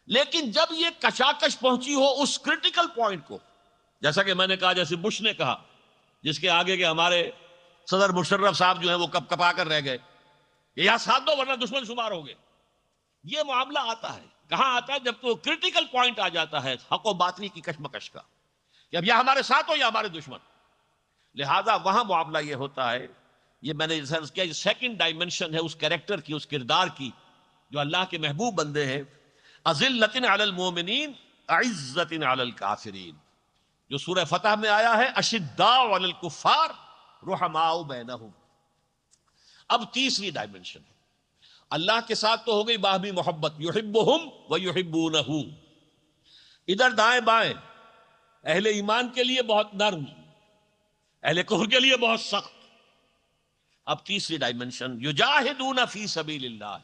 لیکن جب یہ کشاکش پہنچی ہو اس کریٹیکل پوائنٹ کو، جیسا کہ میں نے کہا، جیسے بش نے کہا، جس کے آگے کے ہمارے صدر مشرف صاحب جو ہیں وہ کپ کپا کر رہ گئے کہ یا ساتھ دو ورنہ دشمن شمار ہو گئے. یہ معاملہ آتا ہے، کہاں آتا ہے؟ جب تو کریٹیکل پوائنٹ آ جاتا ہے حق و باطل کی کشمکش کا. کہ اب یا ہمارے ساتھ ہو یا ہمارے دشمن. لہذا وہاں معاملہ یہ ہوتا ہے، یہ میں نے سرچ کیا، سیکنڈ ڈائمنشن ہے اس کیریکٹر کی، اس کردار کی، جو اللہ کے محبوب بندے ہیں. اذلۃ علی المؤمنین اعزۃ علی الکافرین، جو سورہ فتح میں آیا ہے اشداء علی الکفار رحماء بینہم. اب تیسری ڈائمنشن ہے، اللہ کے ساتھ تو ہو گئی باہمی محبت، یحبہم ویحبونہ، ادھر دائیں بائیں اہل ایمان کے لیے بہت نرم، اہل کفر کے لیے بہت سخت. اب تیسری ڈائمنشن، یجاہدون فی سبیل اللہ،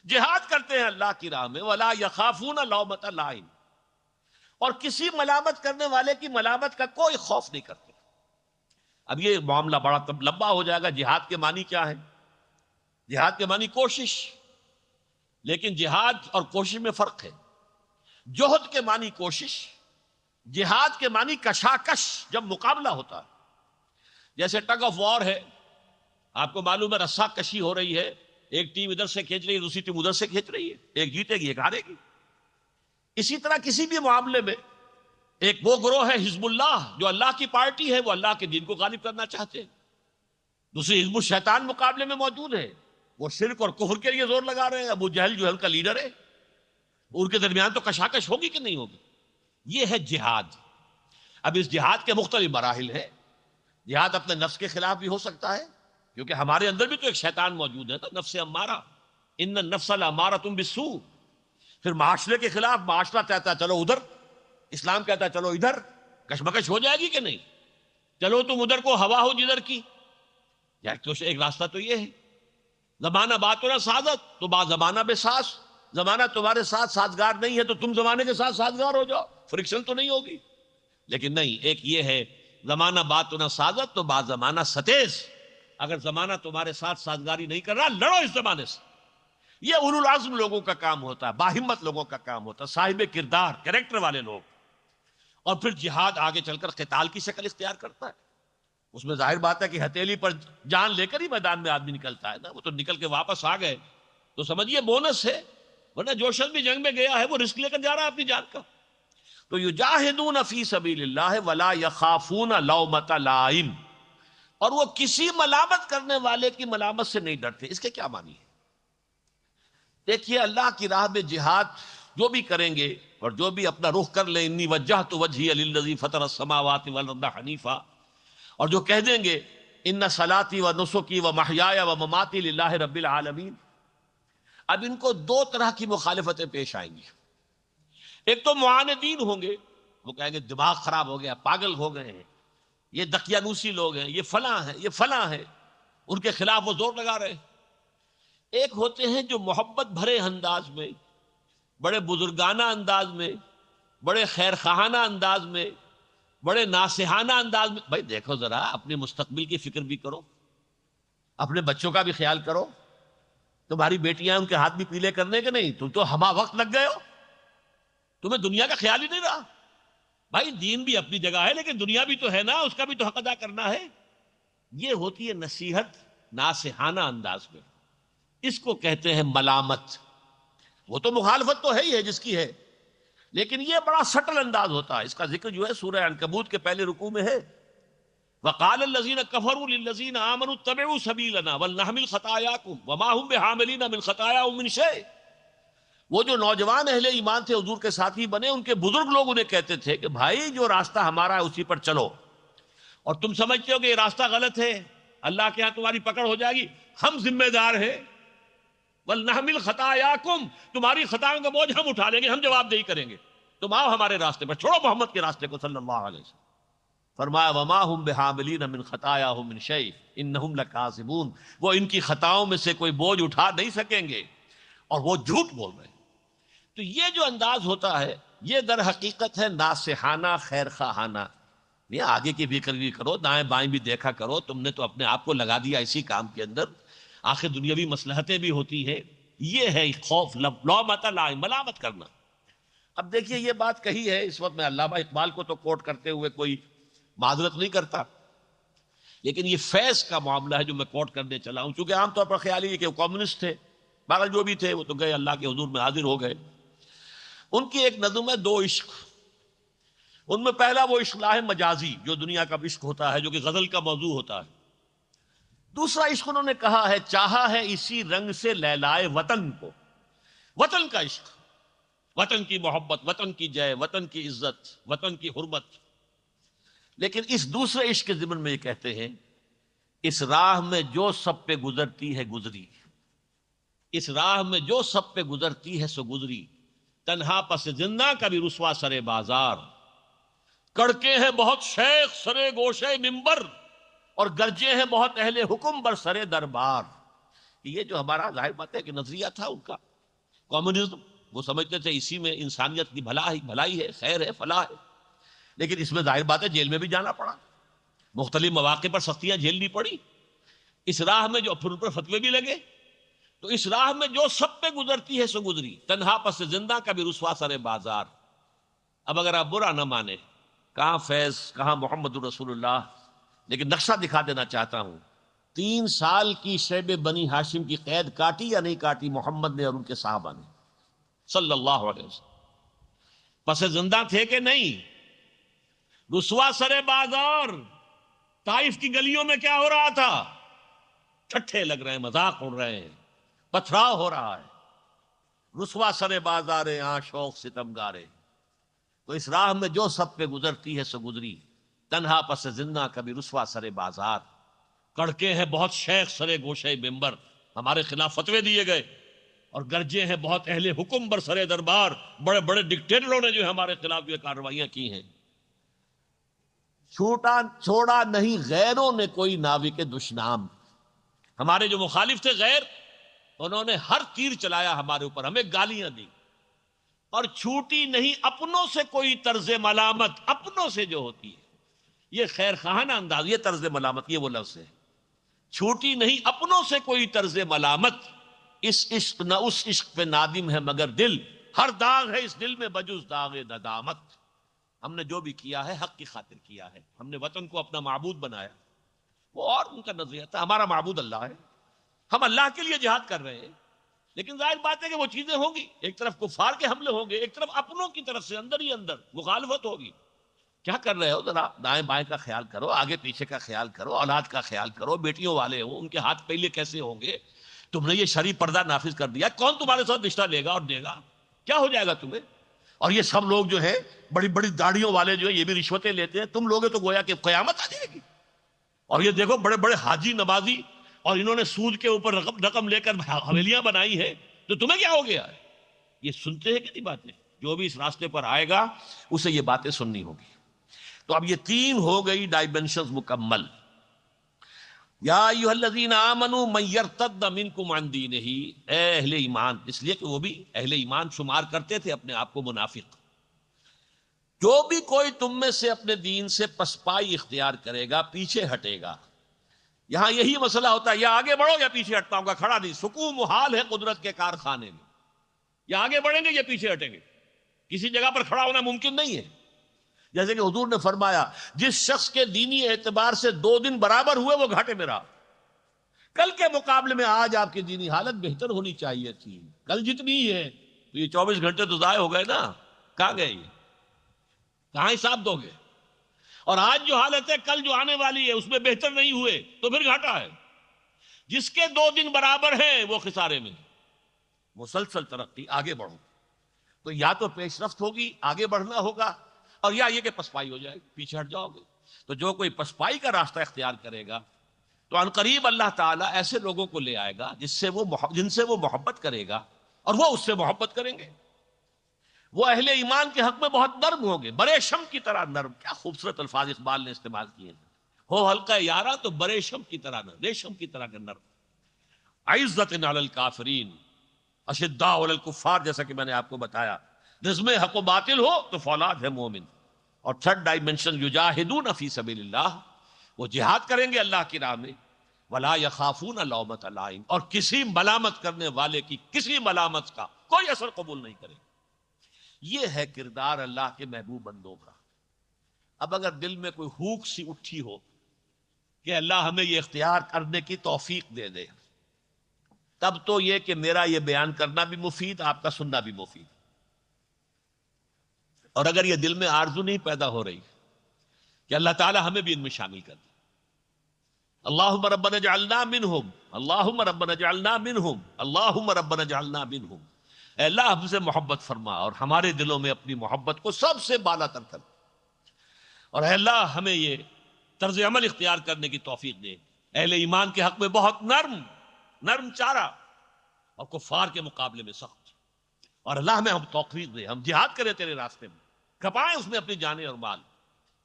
جہاد کرتے ہیں اللہ کی راہ میں، ولا یخافون لومۃ لائم، اور کسی ملامت کرنے والے کی ملامت کا کوئی خوف نہیں کرتے. اب یہ معاملہ بڑا تب لمبا ہو جائے گا. جہاد کے معنی کیا ہے؟ جہاد کے معنی کوشش، لیکن جہاد اور کوشش میں فرق ہے. جوہد کے معنی کوشش، جہاد کے معنی کشاکش، جب مقابلہ ہوتا ہے. جیسے ٹگ آف وار ہے، آپ کو معلوم ہے رسا کشی ہو رہی ہے، ایک ٹیم ادھر سے کھینچ رہی ہے، دوسری ٹیم ادھر سے کھینچ رہی ہے، ایک جیتے گی ایک ہارے گی. اسی طرح کسی بھی معاملے میں ایک وہ گروہ ہے حزب اللہ جو اللہ کی پارٹی ہے، وہ اللہ کے دین کو غالب کرنا چاہتے ہیں. دوسری حزب الشیطان مقابلے میں موجود ہے، وہ شرک اور کفر کے لیے زور لگا رہے ہیں. ابو جہل جو کا لیڈر ہے، ان کے درمیان تو کشاکش ہوگی کہ نہیں ہوگی. یہ ہے جہاد. اب اس جہاد کے مختلف مراحل ہیں. جہاد اپنے نفس کے خلاف بھی ہو سکتا ہے، کیونکہ ہمارے اندر بھی تو ایک شیطان موجود ہے نا، نفس امارہ، ان النفس لامارۃ بالسوء. پھر معاشرے کے خلاف، معاشرہ کہتا ہے چلو ادھر، اسلام کہتا ہے چلو ادھر. کشمکش ہو جائے گی کہ نہیں؟ چلو تم ادھر کو ہوا ہو جدھر کی. یار ایک راستہ تو یہ ہے، زمانہ بات نہ سازت تو با زمانہ بے ساز. زمانہ تمہارے ساتھ سازگار نہیں ہے تو تم زمانے کے ساتھ سازگار ہو جاؤ، فرکشن تو نہیں ہوگی. لیکن نہیں، ایک یہ ہے زمانہ بات نہ سازت تو با زمانہ ستیز. اگر زمانہ تمہارے ساتھ سازگاری نہیں کر رہا، لڑو اس زمانے سے. یہ اولو العزم لوگوں کا کام ہوتا ہے، باہمت لوگوں کا کام ہوتا ہے، صاحب کردار، کریکٹر والے لوگ. اور پھر جہاد آگے چل کر قتال کی شکل اختیار کرتا ہے. اس میں ظاہر بات ہے کہ ہتھیلی پر جان لے کر ہی میدان میں آدمی نکلتا ہے نا. وہ تو نکل کے واپس آ گئے تو سمجھیے بونس ہے، ورنہ جو شخص بھی جنگ میں گیا ہے وہ رسک لے کر جا رہا ہے اپنی جان کا. تو یجاہدون فی سبیل اللہ ولا یخافون لومۃ لائم، اور وہ کسی ملامت کرنے والے کی ملامت سے نہیں ڈرتے. اس کے کیا معنی ہے؟ دیکھیے، اللہ کی راہ میں جہاد جو بھی کریں گے اور جو بھی اپنا رخ کر لیں، انی وجہت وجہی للذی فطر السماوات والارض حنیفا، اور جو کہہ دیں گے ان صلاتی و نسکی و محیای و مماتی للہ رب العالمین. اب ان کو دو طرح کی مخالفتیں پیش آئیں گی. ایک تو معاندین ہوں گے، وہ کہیں گے دماغ خراب ہو گیا، پاگل ہو گئے ہیں، یہ دقیانوسی لوگ ہیں، یہ فلاں ہیں، یہ فلاں ہیں. ان کے خلاف وہ زور لگا رہے ہیں. ایک ہوتے ہیں جو محبت بھرے انداز میں، بڑے بزرگانہ انداز میں، بڑے خیر خواہانہ انداز میں، بڑے ناصحانہ انداز میں. بھائی دیکھو ذرا، اپنے مستقبل کی فکر بھی کرو، اپنے بچوں کا بھی خیال کرو. تمہاری بیٹیاں ان کے ہاتھ بھی پیلے کرنے کے نہیں، تم تو ہما وقت لگ گئے ہو، تمہیں دنیا کا خیال ہی نہیں رہا. بھائی دین بھی اپنی جگہ ہے، لیکن دنیا بھی تو ہے نا، اس کا بھی تو حق ادا کرنا ہے. یہ ہوتی ہے نصیحت ناصحانہ انداز میں. اس کو کہتے ہیں ملامت. وہ تو مخالفت تو ہے ہی ہے جس کی ہے، لیکن یہ بڑا سٹل انداز ہوتا ہے. اس کا ذکر جو ہے سورہ عنکبوت کے پہلے رکوع میں ہے. وقال الذين كفروا للذين آمنوا اتبعوا سبيلنا ولنحمل خطاياكم وما هم بحاملين من خطاياهم من شيء. وہ جو نوجوان اہل ایمان تھے، حضور کے ساتھی بنے، ان کے بزرگ لوگ انہیں کہتے تھے کہ بھائی جو راستہ ہمارا ہے اسی پر چلو، اور تم سمجھتے ہو کہ یہ راستہ غلط ہے، اللہ کے ہاں تمہاری پکڑ ہو جائے گی، ہم ذمہ دار ہیں. وَلْنَحْمِلْ خَطَايَاكُمْ، تمہاری خطاؤں کا بوجھ ہم اٹھا لیں گے، ہم جواب دہی کریں گے. تم آؤ ہمارے راستے پر، چھوڑو محمد کے راستے کو صلی اللہ علیہ وسلم. فرمایا وَمَا هُمْ بِحَامِلِينَ مِنْ خَطَايَاهُمْ مِنْ شَيْءٍ إِنَّهُمْ لَكَاذِبُونَ. وہ ان کی خطاؤں میں سے کوئی بوجھ اٹھا نہیں سکیں گے، اور وہ جھوٹ بول رہے ہیں. تو یہ جو انداز ہوتا ہے، یہ در حقیقت ہے ناصحانہ، خیر خواہانہ. یہ آگے کی فکر بھی کرو، دائیں بائیں بھی دیکھا کرو. تم نے تو اپنے آپ کو لگا دیا اسی کام کے اندر، آخر دنیاوی مصلحتیں بھی ہوتی ہیں. یہ ہے خوف، لومۃ لائم، ملامت کرنا. اب دیکھیے یہ بات کہی ہے، اس وقت میں علامہ اقبال کو تو کوٹ کرتے ہوئے کوئی معذرت نہیں کرتا، لیکن یہ فیض کا معاملہ ہے جو میں کوٹ کرنے چلا ہوں. چونکہ عام طور پر خیال یہ کہ وہ کمیونسٹ تھے، باقی جو بھی تھے وہ تو گئے، اللہ کے حضور میں حاضر ہو گئے. ان کی ایک نظم ہے دو عشق. ان میں پہلا وہ اصلاح مجازی جو دنیا کا عشق ہوتا ہے، جو کہ غزل کا موضوع ہوتا ہے۔ دوسرا عشق انہوں نے کہا ہے چاہا ہے اسی رنگ سے لیلائے وطن کو، وطن کا عشق، وطن کی محبت، وطن کی جے، وطن کی عزت، وطن کی حرمت۔ لیکن اس دوسرے عشق کے ضمن میں یہ کہتے ہیں اس راہ میں جو سب پہ گزرتی ہے گزری، اس راہ میں جو سب پہ گزرتی ہے سو گزری، تنہا پس زندہ کبھی رسوا سرے بازار، کڑکے ہیں بہت شیخ سرے گوشے منبر، اور گرجے ہیں بہت اہل حکم بر سرے دربار۔ یہ جو ہمارا ظاہر بات ہے کہ نظریہ تھا ان کا کمیونزم، وہ سمجھتے تھے اسی میں انسانیت کی بھلائی ہے، خیر ہے، فلاح ہے، لیکن اس میں ظاہر بات ہے جیل میں بھی جانا پڑا، مختلف مواقع پر سختیاں جھیلنی پڑی، اس راہ میں جو پھر ان پر فتوے بھی لگے۔ تو اس راہ میں جو سب پہ گزرتی ہے سو گزری، تنہا پس زندہ کبھی رسوا سر بازار۔ اب اگر آپ برا نہ مانے، کہاں فیض، کہاں محمد الرسول اللہ، لیکن نقشہ دکھا دینا چاہتا ہوں، 3 سال کی شیب بنی ہاشم کی قید کاٹی یا نہیں کاٹی محمد نے اور ان کے صحابہ نے صلی اللہ علیہ وسلم؟ پس زندہ تھے کہ نہیں؟ رسوا سر بازار، طائف کی گلیوں میں کیا ہو رہا تھا؟ ٹھٹھے لگ رہے ہیں، مذاق اڑ رہے ہیں، پتھراؤ ہو رہا ہے، رسوا سر بازارے آں شوق ستم گارے۔ تو اس راہ میں جو سب پہ گزرتی ہے سو گزری، تنہا پس زندہ کبھی رسوا سر بازار، کڑکے ہیں بہت شیخ سرے گوشے منبر، ہمارے خلاف فتوے دیے گئے، اور گرجے ہیں بہت اہل حکم بر سرے دربار، بڑے بڑے ڈکٹیٹروں نے جو ہے ہمارے خلاف یہ کارروائیاں کی ہیں۔ چھوڑا نہیں غیروں نے کوئی ناوک دشنام، ہمارے جو مخالف تھے غیر، انہوں نے ہر تیر چلایا ہمارے اوپر، ہمیں گالیاں دی، اور چھوٹی نہیں اپنوں سے کوئی طرز ملامت، اپنوں سے جو ہوتی ہے یہ خیر خواہانہ انداز، یہ طرز ملامت، یہ وہ لفظ ہے، چھوٹی نہیں اپنوں سے کوئی طرز ملامت، اس عشق نہ اس عشق پہ نادم ہے مگر دل، ہر داغ ہے اس دل میں بجز داغ ندامت۔ ہم نے جو بھی کیا ہے حق کی خاطر کیا ہے، ہم نے وطن کو اپنا معبود بنایا، وہ اور ان کا نظریہ تھا، ہمارا معبود اللہ ہے، ہم اللہ کے لیے جہاد کر رہے ہیں، لیکن ظاہر بات ہے کہ وہ چیزیں ہوں گی، ایک طرف کفار کے حملے ہوں گے، ایک طرف اپنوں کی طرف سے اندر ہی اندر مخالفت ہوگی۔ کیا کر رہے ہو؟ ذرا دائیں بائیں کا خیال کرو، آگے پیچھے کا خیال کرو، اولاد کا خیال کرو، بیٹیوں والے ہوں ان کے ہاتھ پہلے کیسے ہوں گے، تم نے یہ شرعی پردہ نافذ کر دیا، کون تمہارے ساتھ رشتہ لے گا اور دے گا؟ کیا ہو جائے گا تمہیں؟ اور یہ سب لوگ جو ہیں بڑی بڑی داڑھیوں والے جو ہیں یہ بھی رشوتیں لیتے ہیں، تم لوگے تو گویا کہ قیامت آ جائے گی۔ اور یہ دیکھو بڑے بڑے حاجی نمازی، اور انہوں نے سود کے اوپر رقم لے کر حویلیاں بنائی ہے، تو تمہیں کیا ہو گیا ہے؟ یہ سنتے ہیں کتنی باتیں، جو بھی اس راستے پر آئے گا اسے یہ باتیں سننی ہوگی۔ تو اب یہ 3 ہو گئی ڈائمینشنز مکمل۔ یا ایھا الذین آمنوا من یرتد منکم عن دینہ، اے اہل ایمان، اس لیے کہ وہ بھی اہل ایمان شمار کرتے تھے اپنے آپ کو منافق، جو بھی کوئی تم میں سے اپنے دین سے پسپائی اختیار کرے گا، پیچھے ہٹے گا۔ یہاں یہی مسئلہ ہوتا ہے، یا آگے بڑھو یا پیچھے ہٹتا ہوں گا، کھڑا نہیں، سکون محال ہے قدرت کے کارخانے میں، یا آگے بڑھیں گے یا پیچھے ہٹیں گے، کسی جگہ پر کھڑا ہونا ممکن نہیں ہے۔ جیسے کہ حضور نے فرمایا جس شخص کے دینی اعتبار سے 2 دن برابر ہوئے وہ گھاٹے میں رہا، کل کے مقابلے میں آج آپ کی دینی حالت بہتر ہونی چاہیے تھی، کل جتنی ہی ہے تو یہ 24 گھنٹے تو ضائع ہو گئے نا، کہاں گئے یہ، کہاں حساب دو گے؟ اور آج جو حالت ہے کل جو آنے والی ہے اس میں بہتر نہیں ہوئے تو پھر گھاٹا ہے۔ جس کے 2 دن برابر ہیں وہ خسارے میں، مسلسل ترقی، آگے بڑھو، تو یا تو پیش رفت ہوگی، آگے بڑھنا ہوگا، اور یا یہ کہ پسپائی ہو جائے گی، پیچھے ہٹ جاؤ گے۔ تو جو کوئی پسپائی کا راستہ اختیار کرے گا تو عن قریب اللہ تعالیٰ ایسے لوگوں کو لے آئے گا جن سے وہ محبت کرے گا اور وہ اس سے محبت کریں گے۔ وہ اہل ایمان کے حق میں بہت نرم ہوں گے، برے شم کی طرح نرم۔ کیا خوبصورت الفاظ اقبال نے استعمال کیے ہیں، ہو حلقہ یارا تو برے شم کی طرح نرم، ریشم کی طرح نرم۔ عزت علی الکافرین اشداء علی الکفار، جیسا کہ میں نے آپ کو بتایا، رزم حق و باطل ہو تو فولاد ہے مومن۔ اور 3rd ڈائمنشن یجاہدون فی سبیل اللہ، وہ جہاد کریں گے اللہ کی راہ میں، ولا یخافون لومۃ لائم، اور کسی ملامت کرنے والے کی کسی ملامت کا کوئی اثر قبول نہیں کریں گے۔ یہ ہے کردار اللہ کے محبوب بندوں کا۔ اب اگر دل میں کوئی ہوک سی اٹھی ہو کہ اللہ ہمیں یہ اختیار کرنے کی توفیق دے دے، تب تو یہ کہ میرا یہ بیان کرنا بھی مفید، آپ کا سننا بھی مفید، اور اگر یہ دل میں آرزو نہیں پیدا ہو رہی کہ اللہ تعالی ہمیں بھی ان میں شامل کر دے، اللہم ربنا اجعلنا منہم، اللہم ربنا اجعلنا منہم، اللہم ربنا اجعلنا منہم، اے اللہ ہم سے محبت فرما اور ہمارے دلوں میں اپنی محبت کو سب سے بالا تر کر، اور اے اللہ ہمیں یہ طرز عمل اختیار کرنے کی توفیق دے اہل ایمان کے حق میں بہت نرم چارہ اور کفار کے مقابلے میں سخت، اور اللہ ہمیں ہم توفیق دے ہم جہاد کریں تیرے راستے میں، کھپائیں اس میں اپنی جانیں اور مال،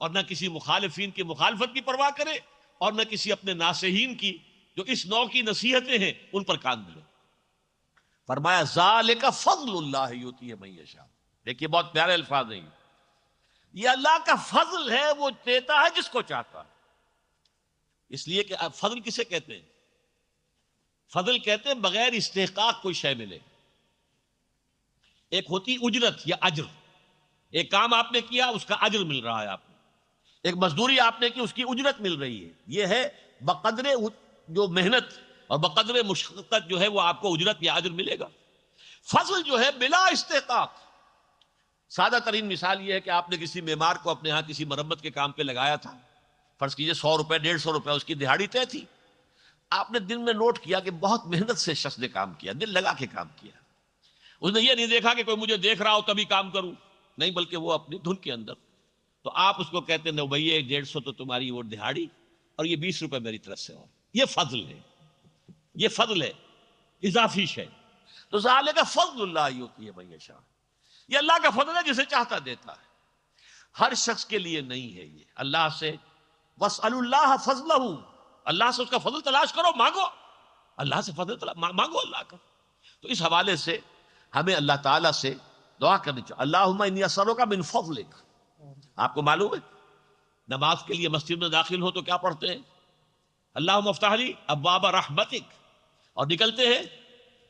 اور نہ کسی مخالفین کی مخالفت کی پرواہ کرے اور نہ کسی اپنے ناصحین کی جو اس نوع کی نصیحتیں ہیں ان پر کان دھرے۔ فرمایا ذالک فضل اللہ یؤتیہ من یشاء، دیکھیے بہت پیارے الفاظ ہیں، یہ اللہ کا فضل ہے، وہ دیتا ہے جس کو چاہتا ہے۔ اس لیے کہ فضل کسے کہتے ہیں؟ فضل کہتے ہیں بغیر استحقاق کوئی شے ملے۔ ایک ہوتی اجرت یا اجر، ایک کام آپ نے کیا اس کا اجر مل رہا ہے آپ کو، ایک مزدوری آپ نے کی اس کی اجرت مل رہی ہے، یہ ہے بقدر جو محنت اور بقدر مشقت جو ہے وہ آپ کو اجرت یا اجر ملے گا۔ فضل جو ہے بلا استحقاق، سادہ ترین مثال یہ ہے کہ آپ نے کسی معمار کو اپنے ہاں کسی مرمت کے کام پہ لگایا تھا، فرض کیجئے 100 روپے 150 روپے اس کی دہاڑی طے تھی، آپ نے دن میں نوٹ کیا کہ بہت محنت سے شخص نے کام کیا، دل لگا کے کام کیا، اس نے یہ نہیں دیکھا کہ کوئی مجھے دیکھ رہا ہو تبھی کام کروں، نہیں بلکہ وہ اپنی دھن کے اندر، تو آپ اس کو کہتے ہیں بھائی 150 تو تمہاری وہ دہاڑی اور یہ 20 روپے میری طرف سے، اور یہ فضل ہے، یہ فضل ہے اضافی شے۔ تو ذالک فضل اللہ یؤتیہ من یشاء، یہ اللہ کا فضل ہے جسے چاہتا دیتا ہے، ہر شخص کے لیے نہیں ہے یہ۔ اللہ سے واسألوا اللہ فضلہ، اللہ سے اس کا فضل تلاش کرو، مانگو اللہ سے فضل مانگو اللہ کا۔ تو اس حوالے سے ہمیں اللہ تعالیٰ سے دعا کرنی چاہیے، اللہم انی اسألک من فضلک۔ آپ کو معلوم ہے نماز کے لیے مسجد میں داخل ہو تو کیا پڑھتے ہیں؟ اللہم افتح لی ابواب رحمتک، اور نکلتے ہیں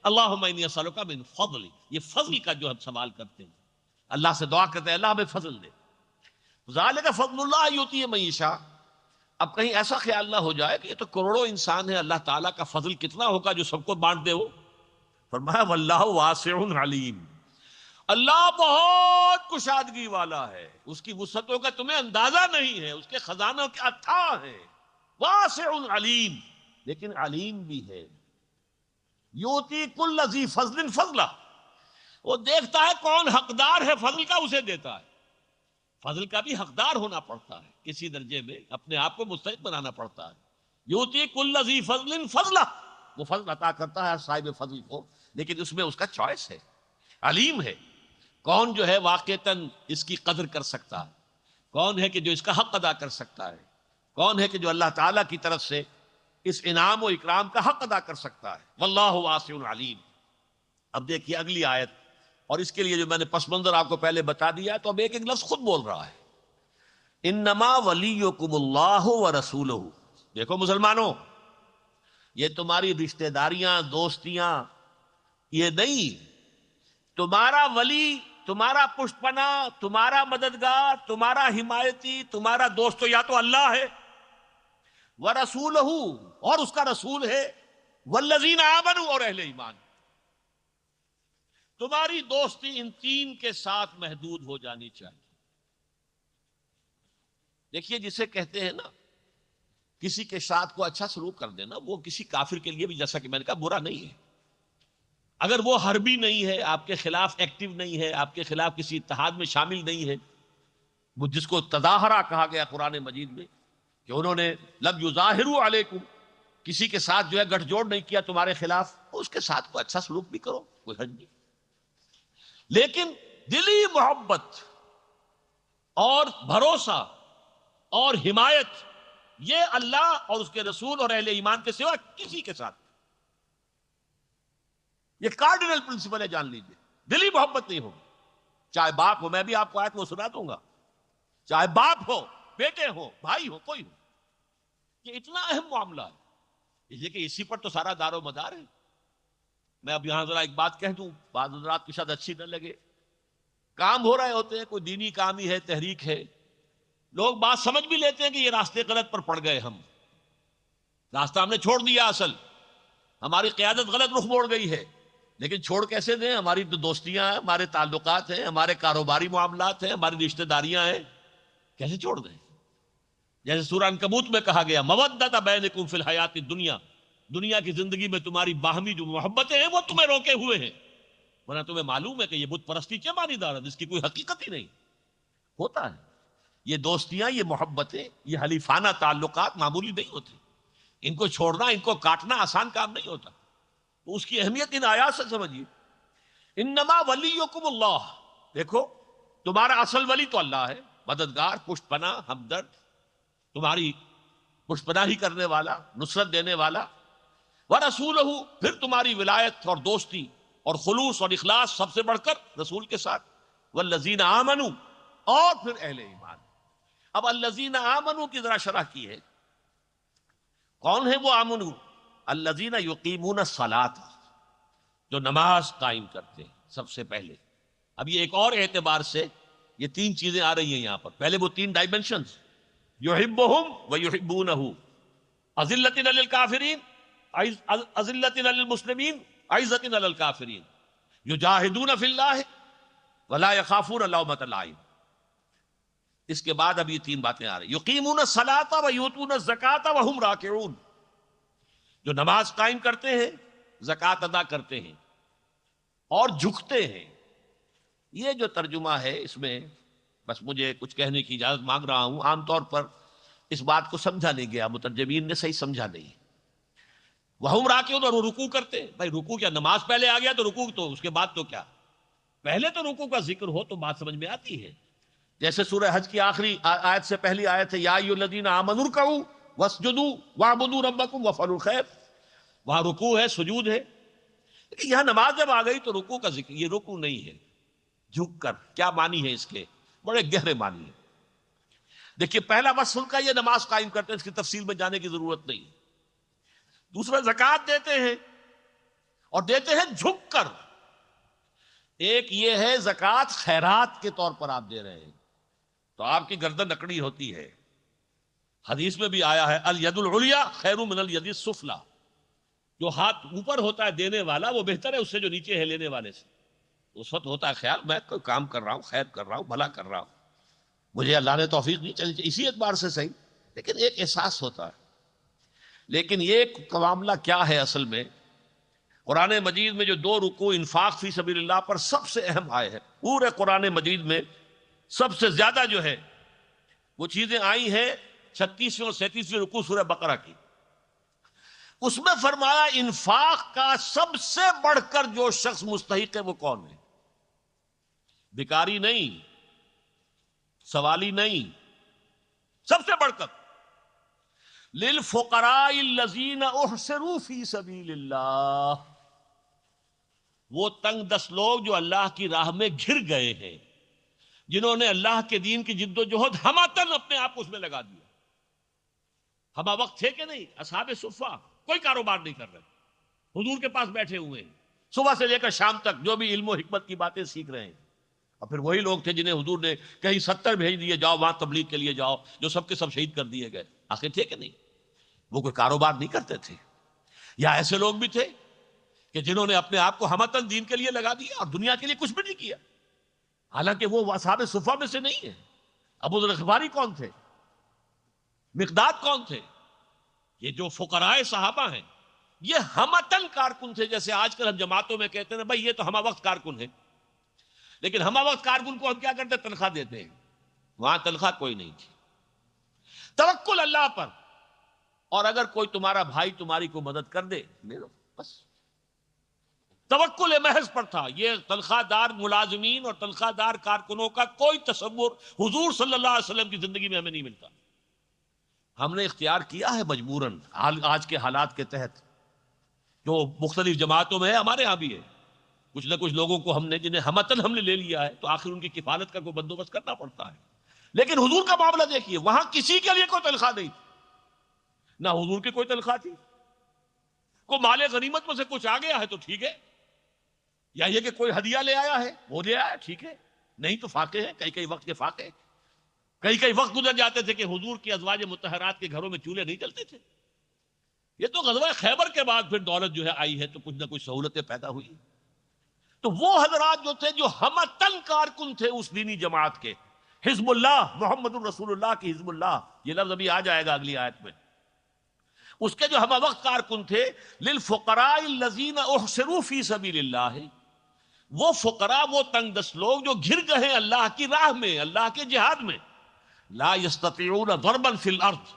اللہم انی اسألک من فضلک، یہ فضل کا جو ہم سوال کرتے ہیں، اللہ سے دعا کرتے ہیں اللہ ہمیں فضل دے۔ ذالک فضل اللہ یؤتیہ من یشاء۔ اب کہیں ایسا خیال نہ ہو جائے کہ یہ تو کروڑوں انسان ہیں، اللہ تعالیٰ کا فضل کتنا ہوگا جو سب کو بانٹ دے وہ؟ فرمایا واللہ واسع علیم، اللہ بہت کشادگی والا ہے، اس کی وسعتوں کا تمہیں اندازہ نہیں ہے، اس کے خزانوں کے اتھاہ ہیں، واسع علیم، لیکن علیم بھی ہے۔ یؤتی کل ذی فضل فضلہ، وہ دیکھتا ہے کون حقدار ہے فضل کا، اسے دیتا ہے۔ فضل کا بھی حقدار ہونا پڑتا ہے، کسی درجے میں اپنے آپ کو مستحق بنانا پڑتا ہے۔ یؤتی کل ذی فضل فضلہ، وہ فضل عطا کرتا ہے صاحب فضل کو، لیکن اس میں اس کا چوائس ہے، علیم ہے، کون جو ہے واقعتاً اس کی قدر کر سکتا ہے، کون ہے کہ جو اس کا حق ادا کر سکتا ہے، کون ہے کہ جو اللہ تعالیٰ کی طرف سے اس انعام و اکرام کا حق ادا کر سکتا ہے۔ واللہ واسع علیم۔ اب دیکھیے اگلی آیت، اور اس کے لیے جو میں نے پس منظر آپ کو پہلے بتا دیا، تو اب ایک ایک لفظ خود بول رہا ہے، انما ولیکم اللہ ورسولہ۔ دیکھو مسلمانوں، یہ تمہاری رشتہ داریاں دوستیاں یہ نہیں، تمہارا ولی، تمہارا پشتپنا، تمہارا مددگار، تمہارا حمایتی، تمہارا دوست تو یا تو اللہ ہے، ورسولہ، اور اس کا رسول ہے، والذین آمنوا، اور اہل ایمان۔ تمہاری دوستی ان تین کے ساتھ محدود ہو جانی چاہیے۔ دیکھیے جسے کہتے ہیں نا کسی کے ساتھ کو اچھا سلوک کر دینا، وہ کسی کافر کے لیے بھی جیسا کہ میں نے کہا برا نہیں ہے، اگر وہ حربی نہیں ہے، آپ کے خلاف ایکٹیو نہیں ہے، آپ کے خلاف کسی اتحاد میں شامل نہیں ہے، وہ جس کو تظاہرہ کہا گیا قرآن مجید میں کہ انہوں نے لم یظاہروا علیکم، کسی کے ساتھ جو ہے گٹھ جوڑ نہیں کیا تمہارے خلاف، اس کے ساتھ کو اچھا سلوک بھی کرو، کوئی حرج نہیں، لیکن دلی محبت اور بھروسہ اور حمایت یہ اللہ اور اس کے رسول اور اہل ایمان کے سوا کسی کے ساتھ، یہ کارڈینل پرنسپل ہے، جان لیجیے، دلی محبت نہیں ہوگی، چاہے باپ ہو، میں بھی آپ کو آیت وہ سنا دوں گا، چاہے باپ ہو، بیٹے ہو، بھائی ہو، کوئی ہو، یہ اتنا اہم معاملہ ہے، اس لیے کہ اسی پر تو سارا دار و مدار ہے۔ میں اب یہاں ذرا ایک بات کہہ دوں، بعض حضرات کی شاید اچھی نہ لگے، کام ہو رہے ہوتے ہیں، کوئی دینی کام ہی ہے، تحریک ہے، لوگ بات سمجھ بھی لیتے ہیں کہ یہ راستے غلط پر پڑ گئے، ہم راستہ ہم نے چھوڑ دیا، اصل ہماری قیادت غلط رخ موڑ گئی ہے، لیکن چھوڑ کیسے دیں؟ ہماری تو دوستیاں ہیں، ہمارے تعلقات ہیں، ہمارے کاروباری معاملات ہیں، ہماری رشتہ داریاں ہیں، کیسے چھوڑ دیں؟ جیسے سورہ عنکبوت میں کہا گیا مودۃ بینکم فی الحیات الدنیا، دنیا کی زندگی میں تمہاری باہمی جو محبتیں ہیں وہ تمہیں روکے ہوئے ہیں، ورنہ تمہیں معلوم ہے کہ یہ بت پرستی کیا مانی دار ہے جس کی کوئی حقیقت ہی نہیں ہوتا ہے۔ یہ دوستیاں، یہ محبتیں، یہ حلیفانہ تعلقات معمولی نہیں ہوتے، ان کو چھوڑنا، ان کو کاٹنا آسان کام نہیں ہوتا۔ تو اس کی اہمیت ان آیات سے سمجھیے۔ انما ولیکم اللہ، دیکھو تمہارا اصل ولی تو اللہ ہے، مددگار، پشت پناہ، ہمدرد، تمہاری پشت پناہی کرنے والا، نصرت دینے والا، ورسولہ، پھر تمہاری ولایت اور دوستی اور خلوص اور اخلاص سب سے بڑھ کر رسول کے ساتھ، والذین آمنوا، اور پھر اہل ایمان۔ اب الذین آمنوا کی ذرا شرح کی ہے، کون ہے وہ آمنو؟ الذین یقیمون الصلاۃ، جو نماز قائم کرتے ہیں سب سے پہلے۔ اب یہ ایک اور اعتبار سے یہ تین چیزیں آ رہی ہیں یہاں پر، پہلے وہ تین ڈائمنشنز، یحبہم ویحبونہ، اذلۃ علی الکافرین، اذلۃ علی المسلمین، عزۃ علی الکافرین، یجاہدون فی اللہ ولا یخافون لومۃ لائم۔ اس کے بعد اب یہ تین باتیں آ رہی، یقیمون الصلاۃ ویؤتون الزکاۃ وہم راکعون، جو نماز قائم کرتے ہیں، زکوٰۃ ادا کرتے ہیں اور جھکتے ہیں۔ یہ جو ترجمہ ہے اس میں بس مجھے کچھ کہنے کی اجازت مانگ رہا ہوں، عام طور پر اس بات کو سمجھا نہیں گیا، مترجمین نے صحیح سمجھا نہیں۔ وہم راکعون، اور وہ رکوع کرتے ہیں۔ بھائی رکوع کیا نماز پہلے آ گیا تو رکوع تو اس کے بعد تو کیا؟ پہلے تو رکوع کا ذکر ہو تو بات سمجھ میں آتی ہے۔ جیسے سورہ حج کی آخری آیت سے پہلی آیت ہے یا ایھا الذین آمنوا ارکعوا واسجدوا واعبدوا ربکم وافعلوا الخیر، وہاں رکوع ہے، سجود ہے، لیکن یہاں نماز جب آ گئی تو رکوع کا ذکر، یہ رکوع نہیں ہے، جھک کر۔ کیا معنی ہے اس کے؟ بڑے گہرے معنی ہیں۔ دیکھیے پہلا وصف ان کا یہ نماز قائم کرتے ہیں، اس کی تفصیل میں جانے کی ضرورت نہیں۔ دوسرا زکوٰۃ دیتے ہیں، اور دیتے ہیں جھک کر۔ ایک یہ ہے زکوٰۃ خیرات کے طور پر آپ دے رہے ہیں تو آپ کی گردن اکڑی ہوتی ہے، حدیث میں بھی آیا ہے الید العلیٰ خیر من الید السفلیٰ، جو ہاتھ اوپر ہوتا ہے دینے والا وہ بہتر ہے اس سے جو نیچے ہے لینے والے سے۔ اس وقت ہوتا ہے خیال میں کوئی کام کر رہا ہوں، خیر کر رہا ہوں، بھلا کر رہا ہوں، مجھے اللہ نے توفیق نہیں چلی اسی اعتبار سے صحیح، لیکن ایک احساس ہوتا ہے۔ لیکن یہ معاملہ کیا ہے اصل میں؟ قرآن مجید میں جو دو رکوع انفاق فی سبیل اللہ پر سب سے اہم آئے ہیں، پورے قرآن مجید میں سب سے زیادہ جو ہے وہ چیزیں آئی ہیں 36ویں اور 37ویں رکوع سورہ بقرہ کی۔ اس میں فرمایا انفاق کا سب سے بڑھ کر جو شخص مستحق ہے وہ کون ہے؟ بھکاری نہیں، سوالی نہیں، سب سے بڑھ کر للفقراء الذین احصروا فی سبیل اللہ، وہ تنگ دست لوگ جو اللہ کی راہ میں گھر گئے ہیں، جنہوں نے اللہ کے دین کی جد و جہد ہماتن اپنے آپ کو اس میں لگا دیا۔ ہما وقت تھے کہ نہیں اصحاب صفہ، کوئی کاروبار نہیں کر رہے، حضور کے پاس بیٹھے ہوئے ہیں، صبح سے لے کر شام تک جو بھی علم و حکمت کی باتیں سیکھ رہے ہیں۔ اور پھر وہی لوگ تھے جنہیں حضور نے کہیں 70 بھیج دیے، جاؤ وہاں تبلیغ کے لیے جاؤ، جو سب کے سب شہید کر دیے گئے۔ آخر تھے کہ نہیں؟ وہ کوئی کاروبار نہیں کرتے تھے۔ یا ایسے لوگ بھی تھے کہ جنہوں نے اپنے آپ کو ہمتن دین کے لیے لگا دیا اور دنیا کے لیے کچھ بھی نہیں کیا، حالانکہ وہ اصحاب صفہ میں سے نہیں ہے۔ ابو ذر غفاری کون تھے؟ مقداد کون تھے؟ یہ جو فقراء صحابہ ہیں یہ ہمتن کارکن تھے، جیسے آج کل ہم جماعتوں میں کہتے ہیں بھائی یہ تو ہمہ وقت کارکن ہے، لیکن ہمہ وقت کارکن کو ہم کیا کرتے ہیں؟ تنخواہ دیتے ہیں۔ وہاں تنخواہ کوئی نہیں تھی، توکل اللہ پر، اور اگر کوئی تمہارا بھائی تمہاری کو مدد کر دے لے لو، بس توکل محض پر تھا۔ یہ تنخواہ دار ملازمین اور تنخواہ دار کارکنوں کا کوئی تصور حضور صلی اللہ علیہ وسلم کی زندگی میں ہمیں نہیں ملتا۔ ہم نے اختیار کیا ہے مجبوراً آج کے حالات کے تحت، جو مختلف جماعتوں میں ہے، ہمارے ہاں بھی ہے، کچھ نہ کچھ لوگوں کو ہم نے جنہیں ہمتن ہم نے لے لیا ہے تو آخر ان کی کفالت کا کوئی بندوبست کرنا پڑتا ہے۔ لیکن حضور کا معاملہ دیکھیے، وہاں کسی کے لیے کوئی تنخواہ نہیں تھی، نہ حضور کی کوئی تنخواہ تھی۔ کوئی مال غنیمت میں سے کچھ آ گیا ہے تو ٹھیک ہے، یا یہ کہ کوئی ہدیہ لے آیا ہے وہ لے آیا ٹھیک ہے، نہیں تو فاقے ہیں، کئی وقت کے فاقے، کئی وقت گزر جاتے تھے کہ حضور کی ازواج مطہرات کے گھروں میں چولہے نہیں جلتے تھے۔ یہ تو غزوہ خیبر کے بعد پھر دولت جو ہے آئی ہے تو کچھ نہ کچھ سہولتیں پیدا ہوئی، تو وہ حضرات جو تھے جو ہمتن کارکن تھے اس دینی جماعت کے، حزب اللہ محمد الرسول اللہ کی حزب اللہ، یہ لفظ ابھی آ جائے گا اگلی آیت میں، اس کے جو ہمہ وقت کارکن تھے، للفقراء الذین احصروا فی سبیل اللہ، وہ فقراء، وہ تنگ دست لوگ جو گھر گئے اللہ کی راہ میں، اللہ کے جہاد میں، لا یستطیعون ضربا فی الارض،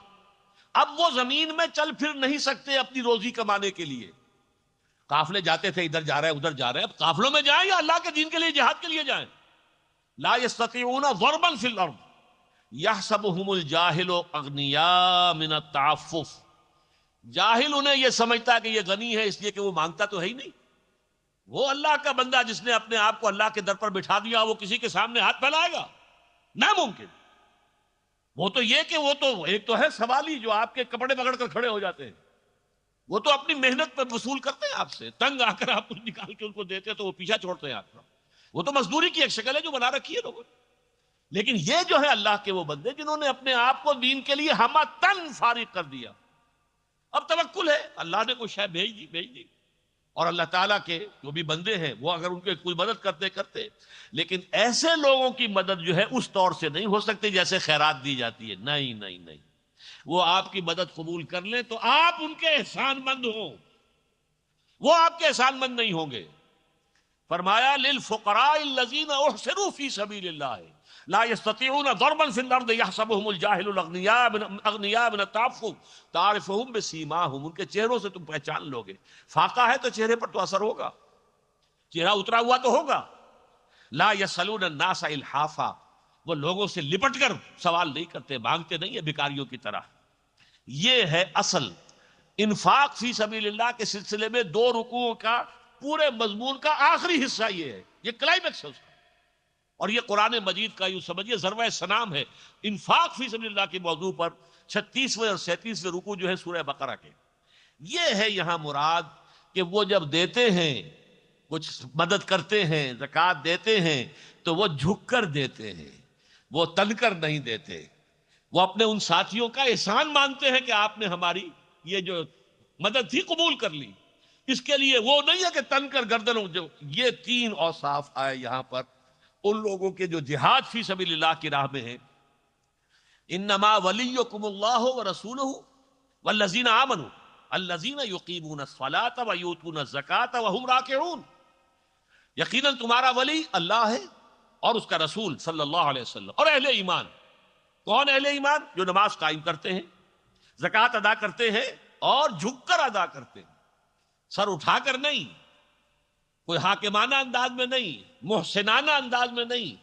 اب وہ زمین میں چل پھر نہیں سکتے اپنی روزی کمانے کے لیے۔ قافلے جاتے تھے، ادھر جا رہے ہیں ادھر جا رہے ہیں، اب قافلوں میں جائیں یا اللہ کے دین کے لیے جہاد کے لیے جائیں؟ لا یستطیعون ضربا فی الارض یحسبهم الجاہل اغنیاء من التعفف، جاہل انہیں یہ سمجھتا ہے کہ یہ غنی ہے اس لیے کہ وہ مانگتا تو ہے ہی نہیں۔ وہ اللہ کا بندہ جس نے اپنے آپ کو اللہ کے در پر بٹھا دیا، وہ کسی کے سامنے ہاتھ پھیلائے گا؟ ناممکن۔ وہ تو یہ کہ وہ تو ایک تو ہے سوالی جو آپ کے کپڑے پکڑ کر کھڑے ہو جاتے ہیں، وہ تو اپنی محنت پہ وصول کرتے ہیں آپ سے، تنگ آ کر آپ کچھ نکال کے ان کو دیتے تو وہ پیچھا چھوڑتے ہیں آپ کا، وہ تو مزدوری کی ایک شکل ہے جو بنا رکھی ہے لوگوں نے۔ لیکن یہ جو ہے اللہ کے وہ بندے جنہوں نے اپنے آپ کو دین کے لیے ہمتن فارغ کر دیا، اب توکل ہے، اللہ نے کوئی شے بھیج دی، اور اللہ تعالیٰ کے جو بھی بندے ہیں وہ اگر ان کے کوئی مدد کرتے، لیکن ایسے لوگوں کی مدد جو ہے اس طور سے نہیں ہو سکتی جیسے خیرات دی جاتی ہے، نہیں، وہ آپ کی مدد قبول کر لیں تو آپ ان کے احسان مند ہوں، وہ آپ کے احسان مند نہیں ہوں گے۔ فرمایا للفقراء الذین احصروا فی سبیل اللہ لا یستطیعون ضربا فی الارض یحسبهم الجاہل اغنیاء من التعفف تعرفهم بسیماہم، ان کے چہروں سے تم پہچان لو گے، فاقہ ہے تو چہرے پر تو اثر ہوگا، چہرہ اترا ہوا تو ہوگا۔ لا یسألون الناس الحافا، وہ لوگوں سے لپٹ کر سوال نہیں کرتے، مانگتے نہیں ہیں بھکاریوں کی طرح۔ یہ ہے اصل انفاق فی سبیل اللہ کے سلسلے میں دو رکوعوں کا پورے مضمون کا آخری حصہ یہ ہے، یہ کلائمیکس ہے اس کا، اور یہ قرآن مجید کا یوں سمجھیے ذروہ سنام ہے انفاق فی سبیل اللہ کے موضوع پر 36ویں اور 37ویں رکوع جو ہے سورہ بقرہ کے۔ یہ ہے یہاں مراد کہ وہ جب دیتے ہیں، کچھ مدد کرتے ہیں، زکوٰۃ دیتے ہیں تو وہ جھک کر دیتے ہیں، وہ تن کر نہیں دیتے، وہ اپنے ان ساتھیوں کا احسان مانتے ہیں کہ آپ نے ہماری یہ جو مدد تھی قبول کر لی، اس کے لیے وہ نہیں ہے کہ تن کر گردنوں جو یہ تین اوصاف آئے یہاں پر ان لوگوں کے جو جہاد فی سبیل اللہ کی راہ میں ہیں۔ انما ولیکم اللہ ورسولہ والذین آمنوا الذین یقیمون الصلاۃ ویؤتون الزکاۃ وہم راکعون، یقیناً تمہارا ولی اللہ ہے اور اس کا رسول صلی اللہ علیہ وسلم، اور اہل ایمان۔ کون اہل ایمان؟ جو نماز قائم کرتے ہیں، زکوٰۃ ادا کرتے ہیں اور جھک کر ادا کرتے ہیں، سر اٹھا کر نہیں، کوئی حاکمانہ انداز میں نہیں، محسنانہ انداز میں نہیں،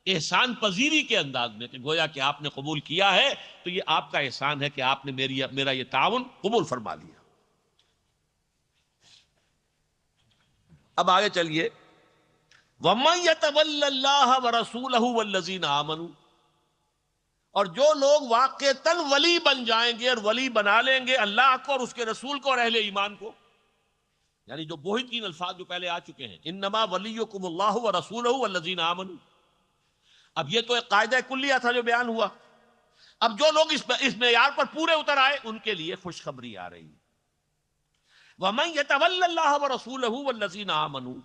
احسان پذیری کے انداز میں، کہ گویا کہ آپ نے قبول کیا ہے تو یہ آپ کا احسان ہے کہ آپ نے میرا یہ تعاون قبول فرما لیا۔ اب آگے چلیے، وَمَن يَتَوَلَّ اللَّهَ وَرَسُولَهُ وَالَّذِينَ آمَنُوا، اور جو لوگ واقعتاً ولی بن جائیں گے اور ولی بنا لیں گے اللہ کو اور اس کے رسول کو اور اہل ایمان کو، یعنی جو وہی تین الفاظ جو پہلے آ چکے ہیں، انما ولیکم اللہ ورسولہ والذین آمنوا، اب یہ تو ایک قاعدہ کلیہ تھا جو بیان ہوا، اب جو لوگ اس معیار پر پورے اتر آئے ان کے لیے خوشخبری آ رہی ہے۔ وَمَن يَتَوَلَّ اللَّهَ وَرَسُولَهُ وَالَّذِينَ آمَنُوا،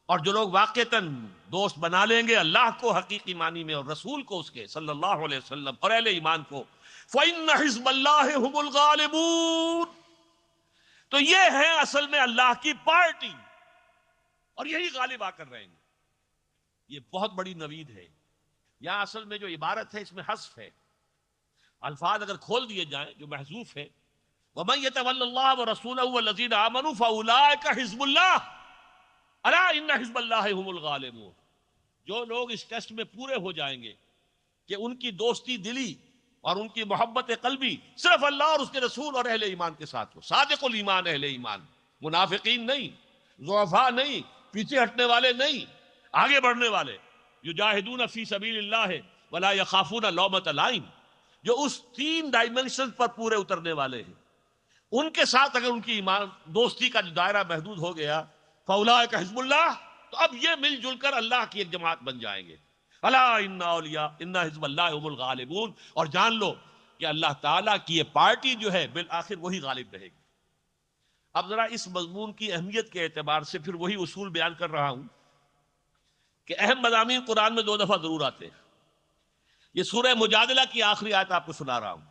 اور جو لوگ واقعتاً دوست بنا لیں گے اللہ کو حقیقی معنی میں اور رسول کو اس کے صلی اللہ علیہ وسلم اور اہل ایمان کو، فَإِنَّ حِزْبَ اللَّهِ هُمُ الْغَالِبُونَ، تو یہ ہے اصل میں اللہ کی پارٹی اور یہی غالب آ کر رہیں گے۔ یہ بہت بڑی نوید ہے، یہاں اصل میں جو عبارت ہے اس میں حذف ہے، الفاظ اگر کھول دیے جائیں جو محذوف ہے، وَمَن يَتَوَلَّ اللَّهَ وَرَسُولَهُ وَالَّذِينَ آمَنُوا فَأُولَٰئِكَ حِزْبُ اللَّهِ أَلَا إِنَّ حِزْبَ اللَّهِ هُمُ الْغَالِبُونَ، جو لوگ اس ٹیسٹ میں پورے ہو جائیں گے کہ ان کی دوستی دلی اور ان کی محبت قلبی صرف اللہ اور اس کے رسول اور اہل ایمان کے ساتھ ہو، صادق الایمان اہل ایمان، منافقین نہیں، ضعفاء نہیں، پیچھے ہٹنے والے نہیں، آگے بڑھنے والے، یجاہدون فی سبیل اللہ ولا یخافون لومۃ لائم، جو اس تین ڈائمنشن پر پورے اترنے والے ہیں، ان کے ساتھ اگر ان کی ایمان دوستی کا جو دائرہ محدود ہو گیا، فاولئک حزب اللہ، تو اب یہ مل جل کر اللہ کی ایک جماعت بن جائیں گے۔ الا ان اولیاء ان حزب اللہ هم الغالبون، اور جان لو کہ اللہ تعالیٰ کی یہ پارٹی جو ہے بالآخر وہی غالب رہے گی۔ اب ذرا اس مضمون کی اہمیت کے اعتبار سے پھر وہی اصول بیان کر رہا ہوں کہ اہم مضامین قرآن میں 2 دفعہ ضرور آتے ہیں. یہ سورہ مجادلہ کی آخری آیت آپ کو سنا رہا ہوں.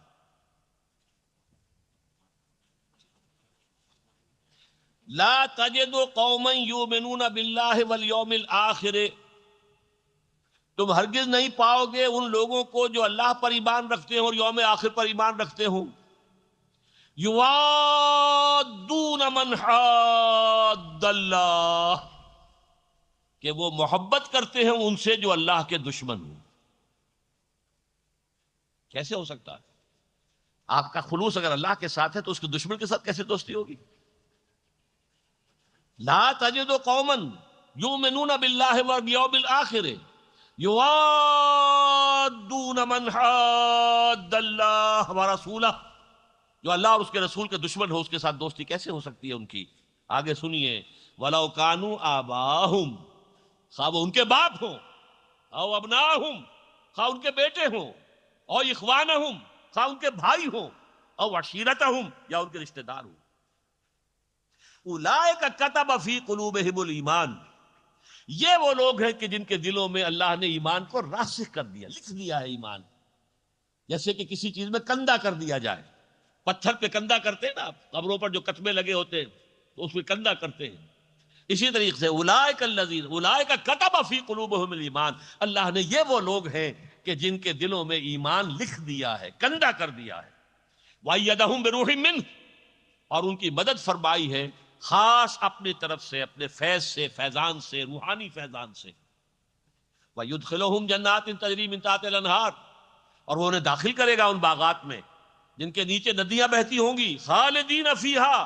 لا تجد قوما یؤمنون باللہ والیوم الآخر، تم ہرگز نہیں پاؤ گے ان لوگوں کو جو اللہ پر ایمان رکھتے ہوں اور یوم آخر پر ایمان رکھتے ہوں، یوادون من حاد اللہ، کہ وہ محبت کرتے ہیں ان سے جو اللہ کے دشمن ہوں. کیسے ہو سکتا ہے؟ آپ کا خلوص اگر اللہ کے ساتھ ہے تو اس کے دشمن کے ساتھ کیسے دوستی ہوگی؟ لا تجد قوما یؤمنون باللہ والیوم الآخر یوادون من حاد اللہ ورسولہ، جو اللہ اور اس کے رسول کے دشمن ہو اس کے ساتھ دوستی کیسے ہو سکتی ہے ان کی؟ آگے سنیے، وَلَوْ كَانُوا آبَاءَهُمْ، خواہ وہ ان کے باپ ہوں، او ابناءہم، خواہ ان کے بیٹے ہوں، او اخوانہم، خواہ ان کے بھائی ہوں، او عشیرتہم، یا ان کے رشتہ دار ہوں. اولئک کتب فی قلوبہم الایمان، یہ وہ لوگ ہیں کہ جن کے دلوں میں اللہ نے ایمان کو راسخ کر دیا، لکھ دیا ہے ایمان. جیسے کہ کسی چیز میں کندہ کر دیا جائے، پتھر پہ کندہ کرتے ہیں نا، قبروں پر جو کتبے لگے ہوتے ہیں تو اس پہ کندہ کرتے ہیں. اسی طریقے سے اولئک الذین، اولئک کتب فی قلوبہم الایمان، اللہ نے یہ وہ لوگ ہیں کہ جن کے دلوں میں ایمان لکھ دیا ہے، کندہ کر دیا ہے. وَأَيَّدَهُم بِرُوحٍ مِّنْهُ، اور ان کی مدد فرمائی ہے خاص اپنی طرف سے، اپنے فیض سے، فیضان سے، روحانی فیضان سے. وَيُدْخِلُهُمْ جَنَّاتٍ تَجْرِي مِن تَحْتِهَا الْأَنْهَارُ، اور وہ انہیں داخل کرے گا ان باغات میں جن کے نیچے ندیاں بہتی ہوں گی، خالدین فیہا،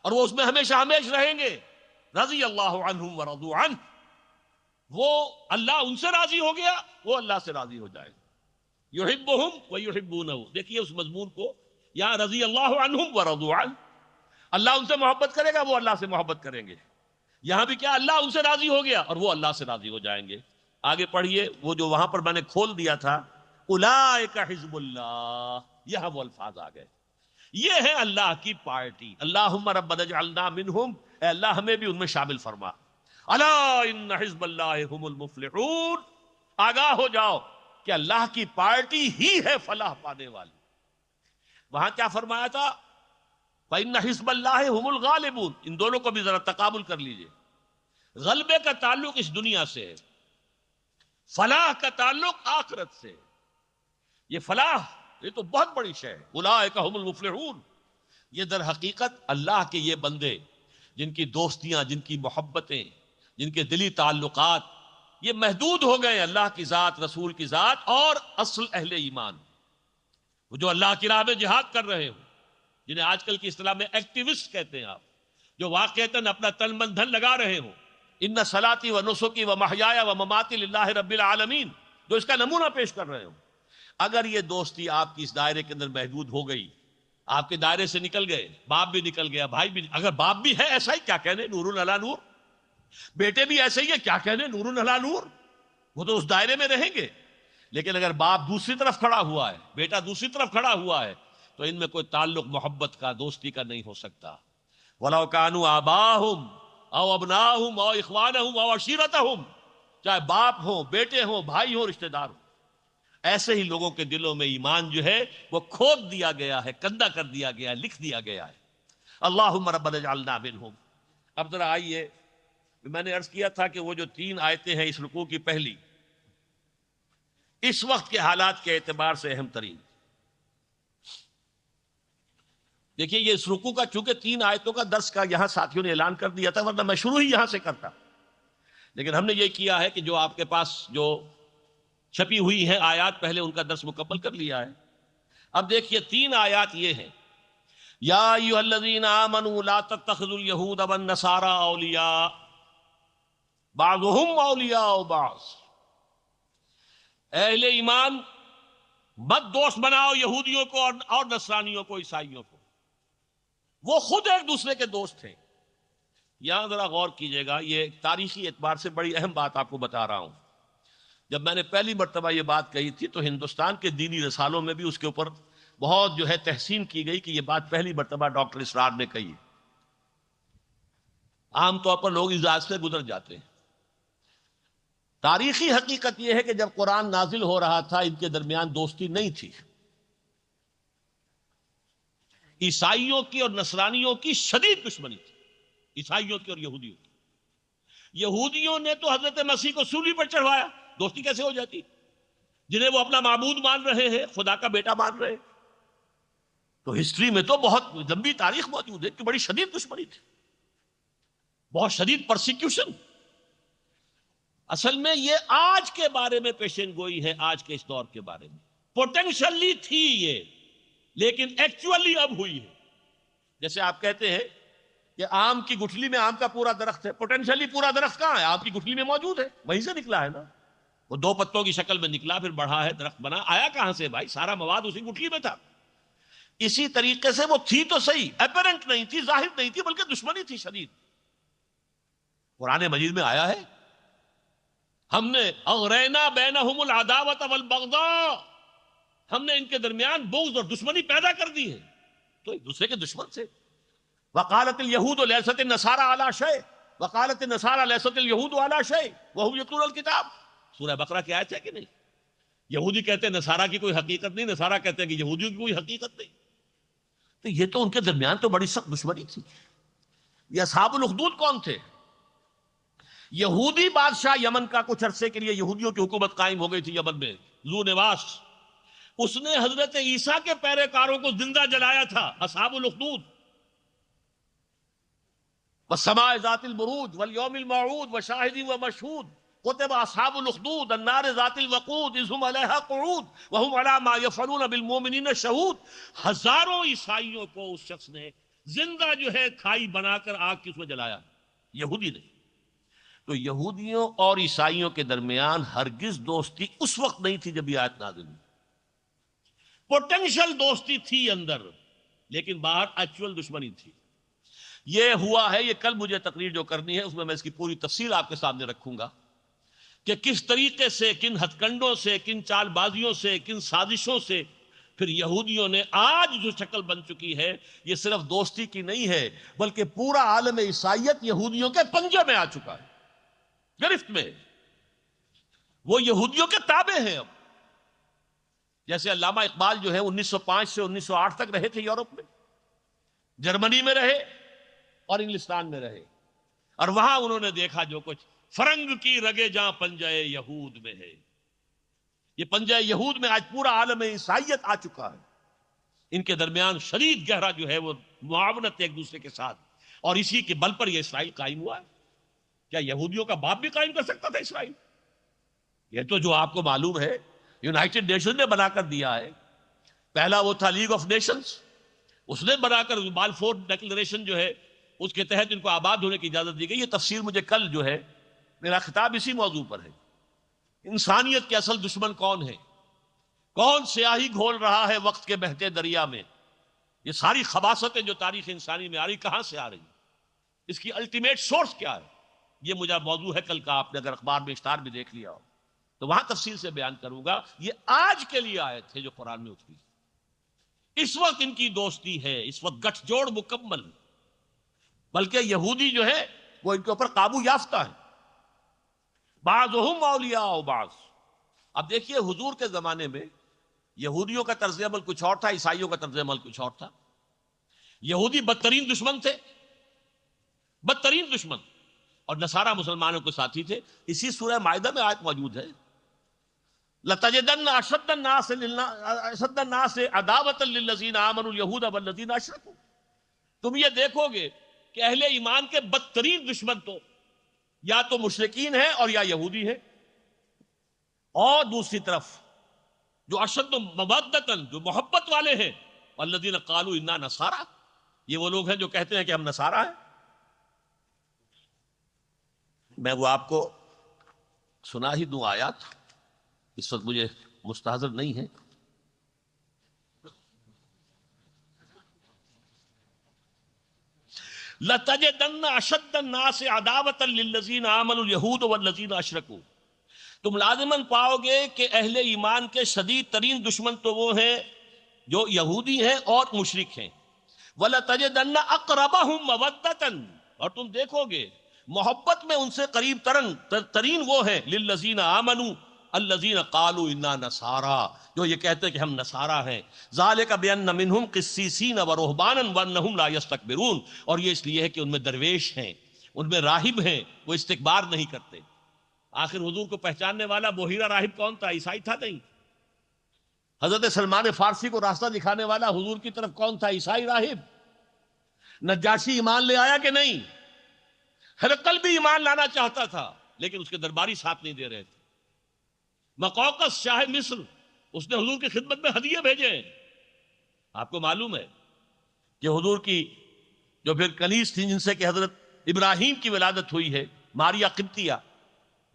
اور وہ اس میں ہمیشہ ہمیش رہیں گے. رضی اللہ عنہم ورضوا عنہ، وہ اللہ ان سے راضی ہو گیا، وہ اللہ سے راضی ہو جائے گا. یحبہم ویحبونہ، دیکھیے اس مضمون کو، یہاں رضی اللہ عنہم ورضوا عنہ، اللہ ان سے محبت کرے گا، وہ اللہ سے محبت کریں گے. یہاں بھی کیا، اللہ ان سے راضی ہو گیا اور وہ اللہ سے راضی ہو جائیں گے. آگے پڑھیے، وہ جو وہاں پر میں نے کھول دیا تھا، اولئک حزب اللہ، یہاں وہ الفاظ آ گئے، یہ ہے اللہ کی پارٹی. اللہم ربنا اجعلنا منہم، اے اللہ ہمیں بھی ان میں شامل فرما. الا ان حزب اللہ هم المفلحون، آگاہ ہو جاؤ کہ اللہ کی پارٹی ہی ہے فلاح پانے والی. وہاں کیا فرمایا تھا؟ فإن حزب اللہ هم الغالبون. ان دونوں کو بھی ذرا تقابل کر لیجئے. غلبے کا تعلق اس دنیا سے ہے، فلاح کا تعلق آخرت سے. یہ فلاح، یہ تو بہت بڑی شے ہے. اولئک هم المفلحون، یہ در حقیقت اللہ کے یہ بندے جن کی دوستیاں، جن کی محبتیں، جن کے دلی تعلقات یہ محدود ہو گئے اللہ کی ذات، رسول کی ذات اور اصل اہل ایمان، وہ جو اللہ کی راہ میں جہاد کر رہے ہوں، جنہیں آج کل کی اصطلاح میں ایکٹیوسٹ کہتے ہیں آپ، جو واقعتاً اپنا تن من دھن لگا رہے ہوں. ان صلاتی و نسکی و محیایا و مماتی للہ رب العالمین، جو اس کا نمونہ پیش کر رہے ہوں. اگر یہ دوستی آپ کی اس دائرے کے اندر محدود ہو گئی، آپ کے دائرے سے نکل گئے، باپ بھی نکل گیا، بھائی بھی، اگر باپ بھی ہے ایسا ہی کیا کہنے، نور علی نور، بیٹے بھی ایسے ہی ہے کیا کہنے، نور علی نور، وہ تو اس دائرے میں رہیں گے. لیکن اگر باپ دوسری طرف کھڑا ہوا ہے، بیٹا دوسری طرف کھڑا ہوا ہے، تو ان میں کوئی تعلق محبت کا، دوستی کا نہیں ہو سکتا. وَلَوْ كَانُوا آبَاءَهُمْ او ابناءہم او اخوانہم او عشیرتہم، چاہے باپ ہوں، بیٹے ہوں، بھائی ہوں، رشتہ دار ہوں، ایسے ہی لوگوں کے دلوں میں ایمان جو ہے وہ کھود دیا گیا ہے، کندہ کر دیا گیا ہے، لکھ دیا گیا ہے. اللہم ربنا اجعلنا منہم. اب ذرا آئیے، میں نے عرض کیا تھا کہ وہ جو 3 آیتیں ہیں اس رکوع کی پہلی، اس وقت کے حالات کے اعتبار سے اہم ترین. دیکھیے یہ اس رکوع کا چونکہ 3 آیتوں کا درس کا یہاں ساتھیوں نے اعلان کر دیا تھا، ورنہ میں شروع ہی یہاں سے کرتا، لیکن ہم نے یہ کیا ہے کہ جو آپ کے پاس جو چھپی ہوئی ہیں آیات، پہلے ان کا درس مکمل کر لیا ہے. اب دیکھیے 3 آیات یہ ہیں، یا ایھا الذین آمنوا لا تتخذوا اليہود والنصارى اولیاء بعضهم اولیاء بعض. اہل ایمان مت دوست بناؤ یہودیوں کو اور نصرانیوں کو، عیسائیوں کو، وہ خود ایک دوسرے کے دوست ہیں. یہاں ذرا غور کیجئے گا، یہ تاریخی اعتبار سے بڑی اہم بات آپ کو بتا رہا ہوں. جب میں نے پہلی مرتبہ یہ بات کہی تھی تو ہندوستان کے دینی رسالوں میں بھی اس کے اوپر بہت جو ہے تحسین کی گئی کہ یہ بات پہلی مرتبہ ڈاکٹر اسرار نے کہی. عام طور پر لوگ اجازت سے گزر جاتے ہیں. تاریخی حقیقت یہ ہے کہ جب قرآن نازل ہو رہا تھا ان کے درمیان دوستی نہیں تھی. عیسائیوں کی اور نصرانیوں کی شدید دشمنی تھی، عیسائیوں کی اور یہودیوں کی. یہودیوں نے تو حضرت مسیح کو سولی پر چڑھوایا، دوستی کیسے ہو جاتی؟ جنہیں وہ اپنا معبود مان رہے ہیں، خدا کا بیٹا مان رہے ہیں. تو ہسٹری میں تو بہت لمبی تاریخ موجود ہے کہ بڑی شدید دشمنی تھی، بہت شدید پرسیکیوشن. اصل میں یہ آج کے بارے میں پیشن گوئی ہے، آج کے اس دور کے بارے میں. پوٹینشلی تھی یہ، لیکن ایکچولی اب ہوئی ہے. جیسے آپ کہتے ہیں کہ آم کی گٹھلی میں آم کا پورا درخت ہے، پوٹینشلی پورا درخت کہاں ہے؟ آم کی گٹھلی میں موجود ہے، وہیں سے نکلا ہے نا. وہ 2 پتوں کی شکل میں نکلا، پھر بڑھا ہے، درخت بنا. آیا کہاں سے بھائی؟ سارا مواد اسی گٹھلی میں تھا. اسی طریقے سے وہ تھی تو صحیح، اپیرنٹ نہیں تھی، ظاہر نہیں تھی، بلکہ دشمنی تھی شدید. قرآن مجید میں آیا ہے ہم نے اغرینا بینہم العداوۃ والبغضاء، ہم نے ان کے درمیان بغض اور دشمنی پیدا کر دی ہے. تو ایک دوسرے کے دشمن سے. وقالت الیہود لیست النصارى علی شیء وقالت النصارى لیست الیہود علی شیء وهم یتلون الکتاب. سورہ بقرہ کی آیت ہے کہ نہیں؟ یہودی کہتے ہیں نصارہ کی کوئی حقیقت نہیں، نصارہ کہتے ہیں کہ یہودیوں کی کوئی حقیقت نہیں. تو یہ تو ان کے درمیان تو بڑی سخت دشمنی تھی. یہ اصحاب الاخدود کون تھے؟ یہودی بادشاہ یمن کا، کچھ عرصے کے لیے یہودیوں کی حکومت قائم ہو گئی تھی یمن میں، ذو نواس. اس نے حضرت عیسیٰ کے پیروکاروں کو زندہ جلایا تھا. اصحاب الاخدود. والسماء ذات البروج والیوم الموعود وشاہد ومشہود کتب اصحاب الاخدود النار ذات الوقود اذ هم علیہا قعود وهم علی ما یفعلون بالمؤمنین شہود. ہزاروں عیسائیوں کو اس شخص نے زندہ جو ہے کھائی بنا کر آگ کی اس میں جلایا، یہودی نے. تو یہودیوں اور عیسائیوں کے درمیان ہرگز دوستی اس وقت نہیں تھی جب یہ آیت نازل ہوئی. پوٹینشل دوستی تھی اندر، لیکن باہر ایکچوئل دشمنی تھی. یہ ہوا ہے. یہ کل مجھے تقریر جو کرنی ہے اس میں اس کی پوری تفصیل آپ کے سامنے رکھوں گا کہ کس طریقے سے، کن ہتھ کنڈوں سے، کن چال بازیوں سے، کن سازشوں سے پھر یہودیوں نے آج جو شکل بن چکی ہے، یہ صرف دوستی کی نہیں ہے، بلکہ پورا عالم عیسائیت یہودیوں کے پنجے میں آ چکا ہے، گرفت میں. وہ یہودیوں کے تابع ہیں اب. جیسے علامہ اقبال جو ہے 1905 سے 1908 تک رہے تھے یورپ میں، جرمنی میں رہے اور انگلستان میں رہے، اور وہاں انہوں نے دیکھا جو کچھ. فرنگ کی رگے جاں پنجہ یہود میں ہے. یہ پنجہ یہود میں آج پورا عالم عیسائیت آ چکا ہے. ان کے درمیان شدید گہرا جو ہے وہ معاونت ایک دوسرے کے ساتھ، اور اسی کے بل پر یہ اسرائیل قائم ہوا ہے. کیا یہودیوں کا باپ بھی قائم کر سکتا تھا اسرائیل؟ یہ تو جو آپ کو معلوم ہے یونائٹڈ نیشن نے بنا کر دیا ہے. پہلا وہ تھا لیگ آف نیشنز، اس نے بنا کر بالفور ڈیکلریشن جو ہے اس کے تحت ان کو آباد ہونے کی اجازت دی گئی. یہ تفسیر مجھے کل جو ہے، میرا خطاب اسی موضوع پر ہے. انسانیت کے اصل دشمن کون ہے؟ کون سیاہی گھول رہا ہے وقت کے بہتے دریا میں؟ یہ ساری خباثتیں جو تاریخ انسانی میں آ رہی، کہاں سے آ رہی؟ اس کی الٹیمیٹ سورس کیا ہے؟ یہ مجھے موضوع ہے کل کا. آپ نے اگر اخبار میں اشتہار بھی دیکھ لیا ہو تو وہاں تفصیل سے بیان کروں گا. یہ آج کے لیے آئے تھے جو قرآن میں اتری. اس وقت ان کی دوستی ہے، اس وقت گٹھ جوڑ مکمل، بلکہ یہودی جو ہے وہ ان کے اوپر قابو یافتہ ہے. بعضهم اولیاء بعض. اب دیکھیے حضور کے زمانے میں یہودیوں کا طرز عمل کچھ اور تھا، عیسائیوں کا طرز عمل کچھ اور تھا. یہودی بدترین دشمن تھے، بدترین دشمن، اور نصارہ مسلمانوں کے ساتھی تھے. اسی سورہ مائدہ میں آیت موجود ہے، لَتَجِدَنَّ أَشَدَّ النَّاسِ عَدَاوَةً لِلَّذِينَ آمَنُوا الْيَهُودَ وَالَّذِينَ أَشْرَكُوا. تم یہ دیکھو گے کہ اہل ایمان کے بدترین دشمن تو یا تو مشرکین ہیں اور یا یہودی ہیں، اور دوسری طرف جو اشد مودۃً، جو محبت والے ہیں، والذین قالوا انا نصارى، یہ وہ لوگ ہیں جو کہتے ہیں کہ ہم نصارہ ہیں. میں وہ آپ کو سنا ہی دوں آیات، اس وقت مجھے مستحضر نہیں ہے. لَتَجِدَنَّ أَشَدَّ النَّاسِ عَدَاوَةً لِلَّذِينَ آمَنُوا الْيَهُودُ وَالَّذِينَ أَشْرَكُوا. تم لازماً پاؤ گے کہ اہل ایمان کے شدید ترین دشمن تو وہ ہیں جو یہودی ہیں اور مشرک ہیں. وَلَتَجِدَنَّ أَقْرَبَهُمْ مَوَدَّةً. اور تم دیکھو گے محبت میں ان سے قریب ترین وہ ہیں للذین آمنوا الذین قالوا انا نصارا، جو یہ کہتے ہیں کہ ہم نصارا ہیں، ذالک بان منہم قسیسین ورہبانا وانہم لا یستکبرون، اور یہ اس لیے ہے کہ ان میں درویش ہیں، ان میں راہب ہیں، وہ استکبار نہیں کرتے۔ آخر حضور کو پہچاننے والا بحیرہ راہب کون تھا؟ عیسائی تھا نہیں؟ حضرت سلمان فارسی کو راستہ دکھانے والا حضور کی طرف کون تھا؟ عیسائی راہب۔ نجاشی ایمان لے آیا کہ نہیں؟ ہرقل بھی ایمان لانا چاہتا تھا لیکن اس کے درباری ساتھ نہیں دے رہے تھے۔ مقوقس شاہ مصر، اس نے حضور کی خدمت میں ہدیے بھیجے ہیں۔ آپ کو معلوم ہے کہ حضور کی جو پھر کنیز تھی جن سے کہ حضرت ابراہیم کی ولادت ہوئی ہے، ماریا قبطیہ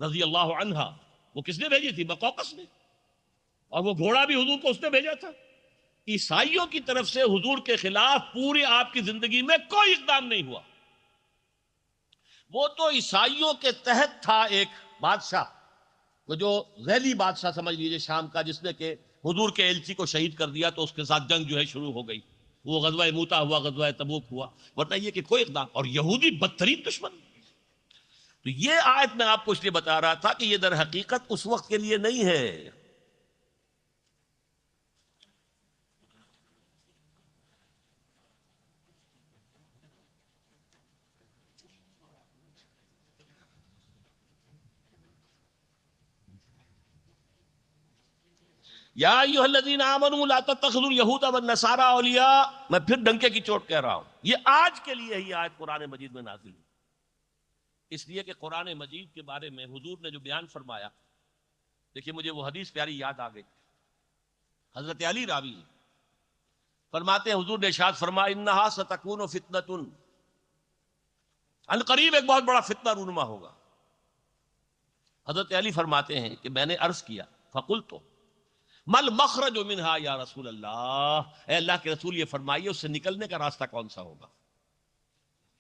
رضی اللہ عنہا، وہ کس نے بھیجی تھی؟ مقوقس نے، اور وہ گھوڑا بھی حضور کو اس نے بھیجا تھا۔ عیسائیوں کی طرف سے حضور کے خلاف پوری آپ کی زندگی میں کوئی اقدام نہیں ہوا۔ وہ تو عیسائیوں کے تحت تھا ایک بادشاہ، وہ جو ذیلی بادشاہ سمجھ لیجئے شام کا، جس نے کہ حضور کے ایلچی کو شہید کر دیا، تو اس کے ساتھ جنگ جو ہے شروع ہو گئی، وہ غزوہ موتا ہوا، غزوہ تبوک ہوا، ورنہ یہ کہ کوئی اقدام، اور یہودی بدترین دشمن۔ تو یہ آیت میں آپ کو اس لیے بتا رہا تھا کہ یہ در حقیقت اس وقت کے لیے نہیں ہے۔ یا ایھا الذین آمنوا لا تتخذوا اليہود والنصارى اولیاء، میں پھر ڈنکے کی چوٹ کہہ رہا ہوں، یہ آج کے لیے ہی آیت قرآن مجید میں نازل ہوئی، اس لیے کہ قرآن مجید کے بارے میں حضور نے جو بیان فرمایا، دیکھیے مجھے وہ حدیث پیاری یاد آ گئی۔ حضرت علی راوی فرماتے ہیں حضور نے ارشاد فرمایا انہا ستکون فتنۃ، ان قریب ایک بہت بڑا فتنہ رونما ہوگا۔ حضرت علی فرماتے ہیں کہ میں نے عرض کیا فقلت مل مخرج منہا یا رسول اللہ، اے اللہ کے رسول یہ فرمائیے اس سے نکلنے کا راستہ کون سا ہوگا؟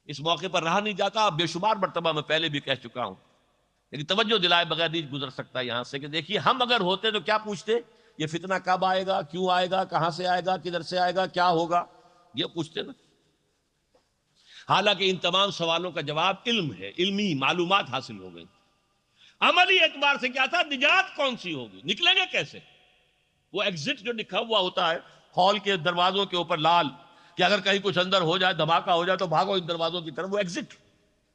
اس موقع پر رہا نہیں جاتا، بے شمار مرتبہ میں پہلے بھی کہہ چکا ہوں، لیکن توجہ دلائے بغیر نہیں گزر سکتا یہاں سے کہ دیکھیے ہم اگر ہوتے تو کیا پوچھتے؟ یہ فتنہ کب آئے گا، کیوں آئے گا، کہاں سے آئے گا، کدھر سے آئے گا، کیا ہوگا، یہ پوچھتے نا۔ حالانکہ ان تمام سوالوں کا جواب علم ہے، علمی معلومات حاصل ہو گئی۔ عملی اعتبار سے کیا تھا؟ نجات کون سی ہوگی، نکلیں گے کیسے؟ وہ ایگزٹ جو لکھا ہوا ہوتا ہے ہال کے دروازوں کے اوپر لال، کہ اگر کہیں کچھ اندر ہو جائے، دھماکہ ہو جائے تو بھاگو ان دروازوں کی طرف، وہ ایگزٹ،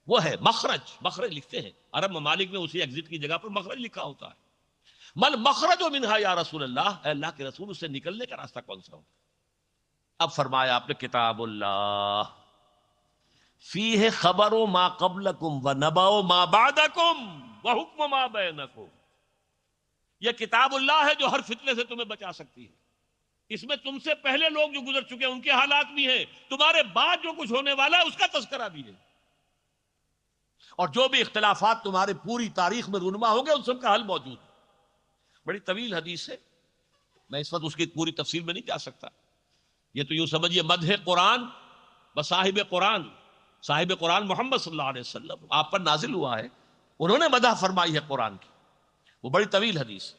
وہ ہے مخرج۔ مخرج لکھتے ہیں عرب ممالک میں، اسی ایگزٹ کی جگہ پر مخرج لکھا ہوتا ہے۔ مل مخرج منہا یا رسول اللہ، اے اللہ کے رسول اس سے نکلنے کا راستہ کون سا ہوگا؟ اب فرمایا آپ نے کتاب اللہ فیہ خبر ما قبلکم ونبأ ما بعدکم وحکم ما بینکم، یہ کتاب اللہ ہے جو ہر فتنے سے تمہیں بچا سکتی ہے۔ اس میں تم سے پہلے لوگ جو گزر چکے ہیں ان کے حالات بھی ہیں، تمہارے بعد جو کچھ ہونے والا ہے اس کا تذکرہ بھی ہے، اور جو بھی اختلافات تمہارے پوری تاریخ میں رونما ہو گئے ان سب کا حل موجود ہے۔ بڑی طویل حدیث ہے، میں اس وقت اس کی پوری تفصیل میں نہیں جا سکتا۔ یہ تو یوں سمجھیے مدح قرآن بصاحب قرآن، صاحب قرآن محمد صلی اللہ علیہ وسلم آپ پر نازل ہوا ہے، انہوں نے مدح فرمائی ہے قرآن کی، وہ بڑی طویل حدیث۔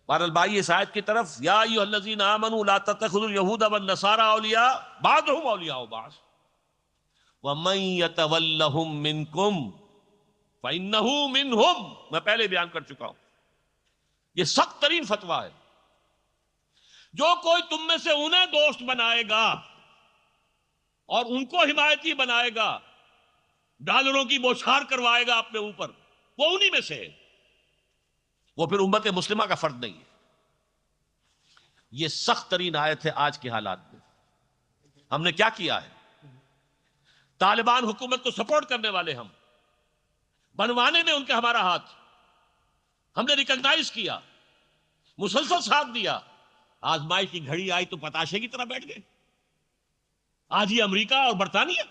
بہرحال بھائی اس آیت کی طرف، یا ایھا الذین آمنوا لا تتخذوا اليہود والنصارى اولیاء بعضهم اولیاء بعض ومن یتولہم منکم فانہ منہم، میں پہلے بیان کر چکا ہوں، یہ سخت ترین فتویٰ ہے۔ جو کوئی تم میں سے انہیں دوست بنائے گا اور ان کو حمایتی بنائے گا، ڈالروں کی بوچھار کروائے گا اپنے اوپر، وہ انہی میں سے ہے، وہ پھر امت مسلمہ کا فرد نہیں ہے۔ یہ سخت ترین آیت ہے آج کے حالات میں۔ ہم نے کیا کیا ہے؟ طالبان حکومت کو سپورٹ کرنے والے ہم، بنوانے میں ان کا ہمارا ہاتھ، ہم نے ریکگنائز کیا، مسلسل ساتھ دیا۔ آزمائش کی گھڑی آئی تو پتاشے کی طرح بیٹھ گئے۔ آج یہ امریکہ اور برطانیہ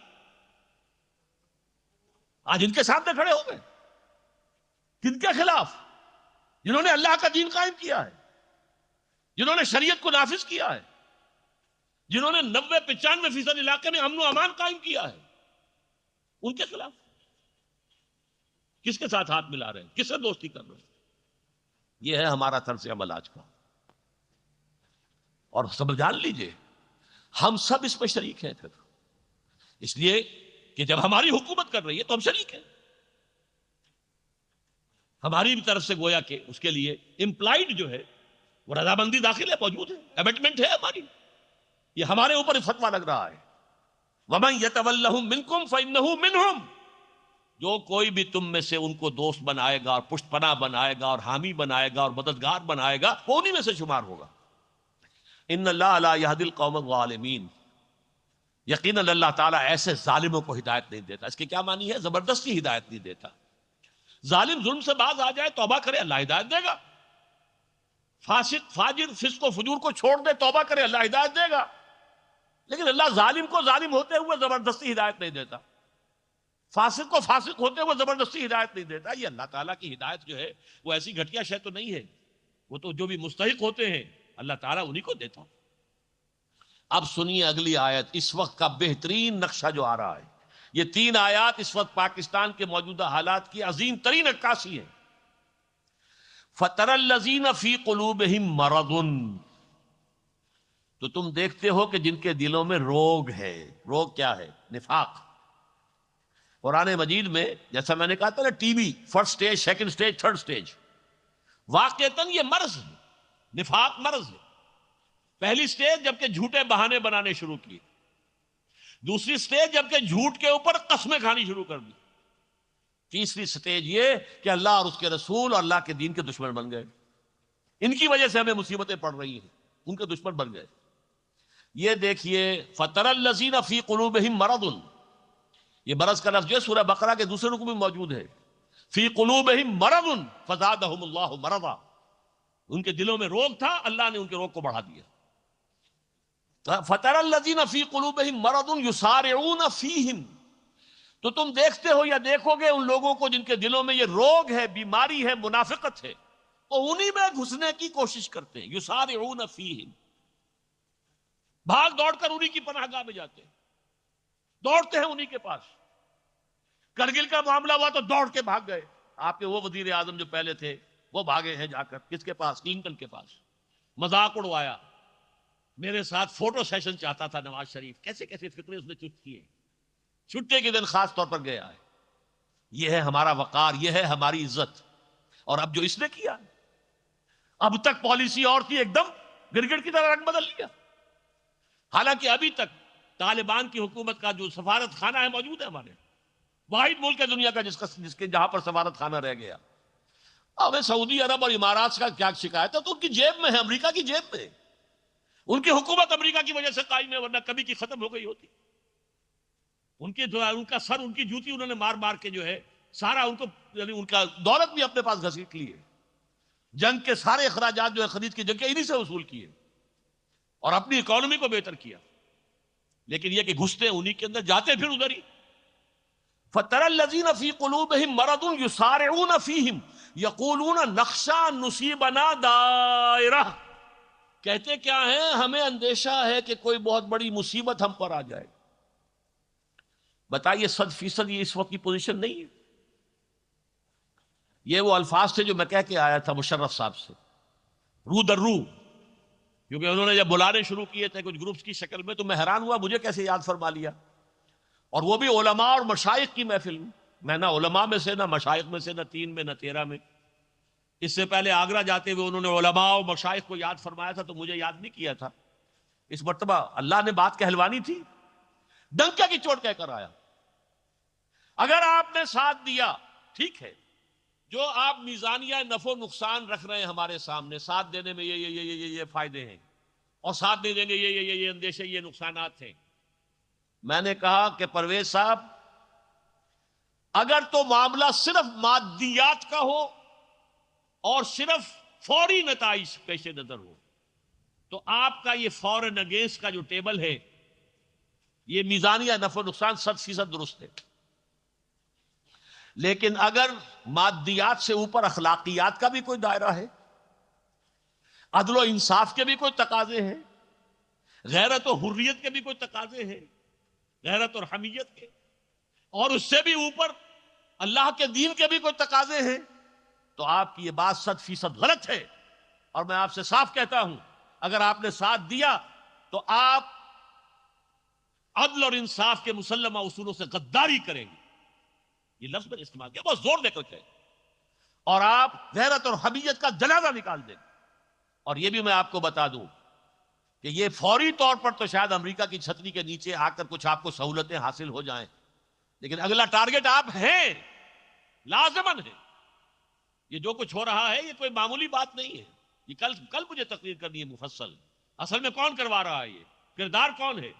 آج ان کے سامنے کھڑے ہو گئے، کن کے خلاف؟ جنہوں نے اللہ کا دین قائم کیا ہے، جنہوں نے شریعت کو نافذ کیا ہے، جنہوں نے 90-95% علاقے میں امن و امان قائم کیا ہے، ان کے خلاف کس کے ساتھ ہاتھ ملا رہے ہیں، کس سے دوستی کر رہے ہیں؟ یہ ہے ہمارا طرز عمل آج کا، اور سب جان لیجئے ہم سب اس میں شریک ہیں پھر، اس لیے کہ جب ہماری حکومت کر رہی ہے تو ہم شریک ہیں۔ ہماری بھی طرف سے گویا کہ اس کے لیے امپلائڈ جو ہے وہ رضامندی داخل ہے، موجود ہے، کمٹمنٹ ہے ہماری، یہ ہمارے اوپر فتویٰ لگ رہا ہے۔ وَمَن يَتَوَلَّهُم مِّنكُمْ فَإِنَّهُ مِنْهُمْ، جو کوئی بھی تم میں سے ان کو دوست بنائے گا اور پشت پناہ بنائے گا اور حامی بنائے گا اور مددگار بنائے گا، وہ انہی میں سے شمار ہوگا۔ ان اللہ لا يهدي القوم الظالمین، یقیناً اللہ تعالیٰ ایسے ظالموں کو ہدایت نہیں دیتا۔ اس کی کیا معنی ہے؟ زبردستی ہدایت نہیں دیتا۔ ظالم ظلم سے باز آ جائے، توبہ کرے، اللہ ہدایت دے گا۔ فاسق فاجر فسق و فجور کو چھوڑ دے، توبہ کرے، اللہ ہدایت دے گا۔ لیکن اللہ ظالم کو ظالم ہوتے ہوئے زبردستی ہدایت نہیں دیتا، فاسق کو فاسق ہوتے ہوئے زبردستی ہدایت نہیں دیتا۔ یہ اللہ تعالیٰ کی ہدایت جو ہے وہ ایسی گھٹیا شے تو نہیں ہے، وہ تو جو بھی مستحق ہوتے ہیں اللہ تعالیٰ انہی کو دیتا۔ اب سنیے اگلی آیت، اس وقت کا بہترین نقشہ جو آ رہا ہے۔ یہ 3 آیات اس وقت پاکستان کے موجودہ حالات کی عظیم ترین عکاسی ہے۔ فَتَرَى الَّذِينَ فِي قُلُوبِهِم مَّرَضٌ، تو تم دیکھتے ہو کہ جن کے دلوں میں روگ ہے۔ روگ کیا ہے؟ نفاق۔ قرآن مجید میں جیسا میں نے کہا تھا نا، T B, first stage, second stage, third stage, واقعتاً یہ مرض ہے، نفاق مرض ہے۔ پہلی سٹیج جب کہ جھوٹے بہانے بنانے شروع کیے، دوسری سٹیج جب کہ جھوٹ کے اوپر قسمیں کھانی شروع کر دی، تیسری سٹیج یہ کہ اللہ اور اس کے رسول اور اللہ کے دین کے دشمن بن گئے۔ ان کی وجہ سے ہمیں مصیبتیں پڑ رہی ہیں، ان کے دشمن بن گئے۔ یہ دیکھیے، فَتَرَى الَّذِينَ فِي قُلُوبِهِم مَّرَضٌ، یہ مرض کا لفظ جو ہے سورہ بقرہ کے دوسرے رکوع میں موجود ہے۔ فِي قُلُوبِهِم مَّرَضٌ فَزَادَهُمُ اللَّهُ مَرَضًا، ان کے دلوں میں روگ تھا، اللہ نے ان کے روگ کو بڑھا دیا۔ فَتَرَى الَّذِينَ فِي قُلُوبِهِم مَّرَضٌ يُسَارِعُونَ فِيهِمْ، تو تم دیکھتے ہو یا دیکھو گے ان لوگوں کو جن کے دلوں میں یہ روگ ہے، بیماری ہے، منافقت ہے، وہ انہی میں گھسنے کی کوشش کرتے ہیں۔ یسارعون فیہم، بھاگ دوڑ کر انہی کی پناہ گاہ میں جاتے ہیں، دوڑتے ہیں انہی کے پاس۔ کرگل کا معاملہ ہوا تو دوڑ کے بھاگ گئے۔ آپ کے وہ وزیر اعظم جو پہلے تھے وہ بھاگے ہیں جا کر کس کے پاس؟ کلنٹن کے پاس۔ مذاق اڑوایا، میرے ساتھ فوٹو سیشن چاہتا تھا نواز شریف، کیسے کیسے فکرے اس نے چٹ کیے۔ چھٹے کے دن خاص طور پر گیا ہے۔ یہ ہے ہمارا وقار، یہ ہے ہماری عزت۔ اور اب جو اس نے کیا، اب تک پالیسی اور تھی، ایک دم گرگٹ کی طرح رنگ بدل لیا۔ حالانکہ ابھی تک طالبان کی حکومت کا جو سفارت خانہ ہے موجود ہے ہمارے، واحد ملک ہے دنیا کا جس کے جہاں پر سفارت خانہ رہ گیا۔ اب سعودی عرب اور امارات کا کیا شکایت ہے؟ تو ان کی جیب میں ہے، امریکہ کی جیب میں۔ ان کی حکومت امریکہ کی وجہ سے قائم ہے، ورنہ کبھی کی ختم ہو گئی ہوتی۔ ان کا سر، ان کی جوتی انہوں نے مار مار کے جو ہے سارا ان کو، یعنی ان کا دولت بھی اپنے پاس گھسیٹ لی ہے۔ جنگ کے سارے اخراجات جو ہے خرید کی جنگ کے انہی سے وصول کیے اور اپنی اکانومی کو بہتر کیا۔ لیکن یہ کہ گھستے انہی کے اندر، جاتے پھر ادھر ہی۔ فَتَرَى الَّذِينَ فِي قُلُوبِهِم مَّرَضٌ يُسَارِعُونَ فِيهِمْ يَقُولُونَ نَخْشَىٰ أَن نُّصِيبَنَا دَائِرَةٌ، کہتے کیا ہیں؟ ہمیں اندیشہ ہے کہ کوئی بہت بڑی مصیبت ہم پر آ جائے۔ بتائیے 100% یہ اس وقت کی پوزیشن نہیں ہے۔ یہ وہ الفاظ تھے جو میں کہہ کے آیا تھا مشرف صاحب سے، رو در رو، کیونکہ انہوں نے جب بلانے شروع کیے تھے کچھ گروپس کی شکل میں تو میں حیران ہوا، مجھے کیسے یاد فرما لیا، اور وہ بھی علماء اور مشائخ کی محفل میں۔ میں نہ علماء میں سے، نہ مشائخ میں سے، نہ 3 میں، نہ 13 میں۔ اس سے پہلے آگرہ جاتے ہوئے انہوں نے علماء اور مشائخ کو یاد فرمایا تھا تو مجھے یاد نہیں کیا تھا۔ اس مرتبہ اللہ نے بات کہلوانی تھی، ڈنکے کی چوٹ کہہ کر آیا۔ اگر آپ نے ساتھ دیا ٹھیک ہے، جو آپ میزانیہ نفع و نقصان رکھ رہے ہیں ہمارے سامنے، ساتھ دینے میں یہ فائدے ہیں، اور ساتھ نہیں دیں گے یہ اندیشے، یہ نقصانات ہیں۔ میں نے کہا کہ پرویز صاحب، اگر تو معاملہ صرف مادیات کا ہو اور صرف فوری نتائج پیش نظر ہو تو آپ کا یہ فورن اگینسٹ کا جو ٹیبل ہے، یہ میزانیہ نفع و نقصان 100% درست ہے۔ لیکن اگر مادیات سے اوپر اخلاقیات کا بھی کوئی دائرہ ہے، عدل و انصاف کے بھی کوئی تقاضے ہیں، غیرت و حریت کے بھی کوئی تقاضے ہیں، غیرت اور حمیت کے، اور اس سے بھی اوپر اللہ کے دین کے بھی کوئی تقاضے ہیں، تو آپ کی یہ بات 100% غلط ہے۔ اور میں آپ سے صاف کہتا ہوں، اگر آپ نے ساتھ دیا تو آپ عدل اور انصاف کے مسلمہ اصولوں سے غداری کریں گے۔ یہ لفظ میں نے استعمال کیا، بہت زور دے کر کہے، اور آپ غیرت اور حمیت کا جنازہ نکال دیں. اور یہ بھی میں آپ کو بتا دوں کہ یہ فوری طور پر تو شاید امریکہ کی چھتری کے نیچے آ کر کچھ آپ کو سہولتیں حاصل ہو جائیں، لیکن اگلا ٹارگٹ آپ ہیں، لازمن ہے. یہ جو کچھ ہو رہا ہے یہ کوئی معمولی بات نہیں ہے. یہ کل مجھے تقریر کرنی ہے مفصل. اصل میں کون کروا رہا ہے، یہ کردار کون ہے،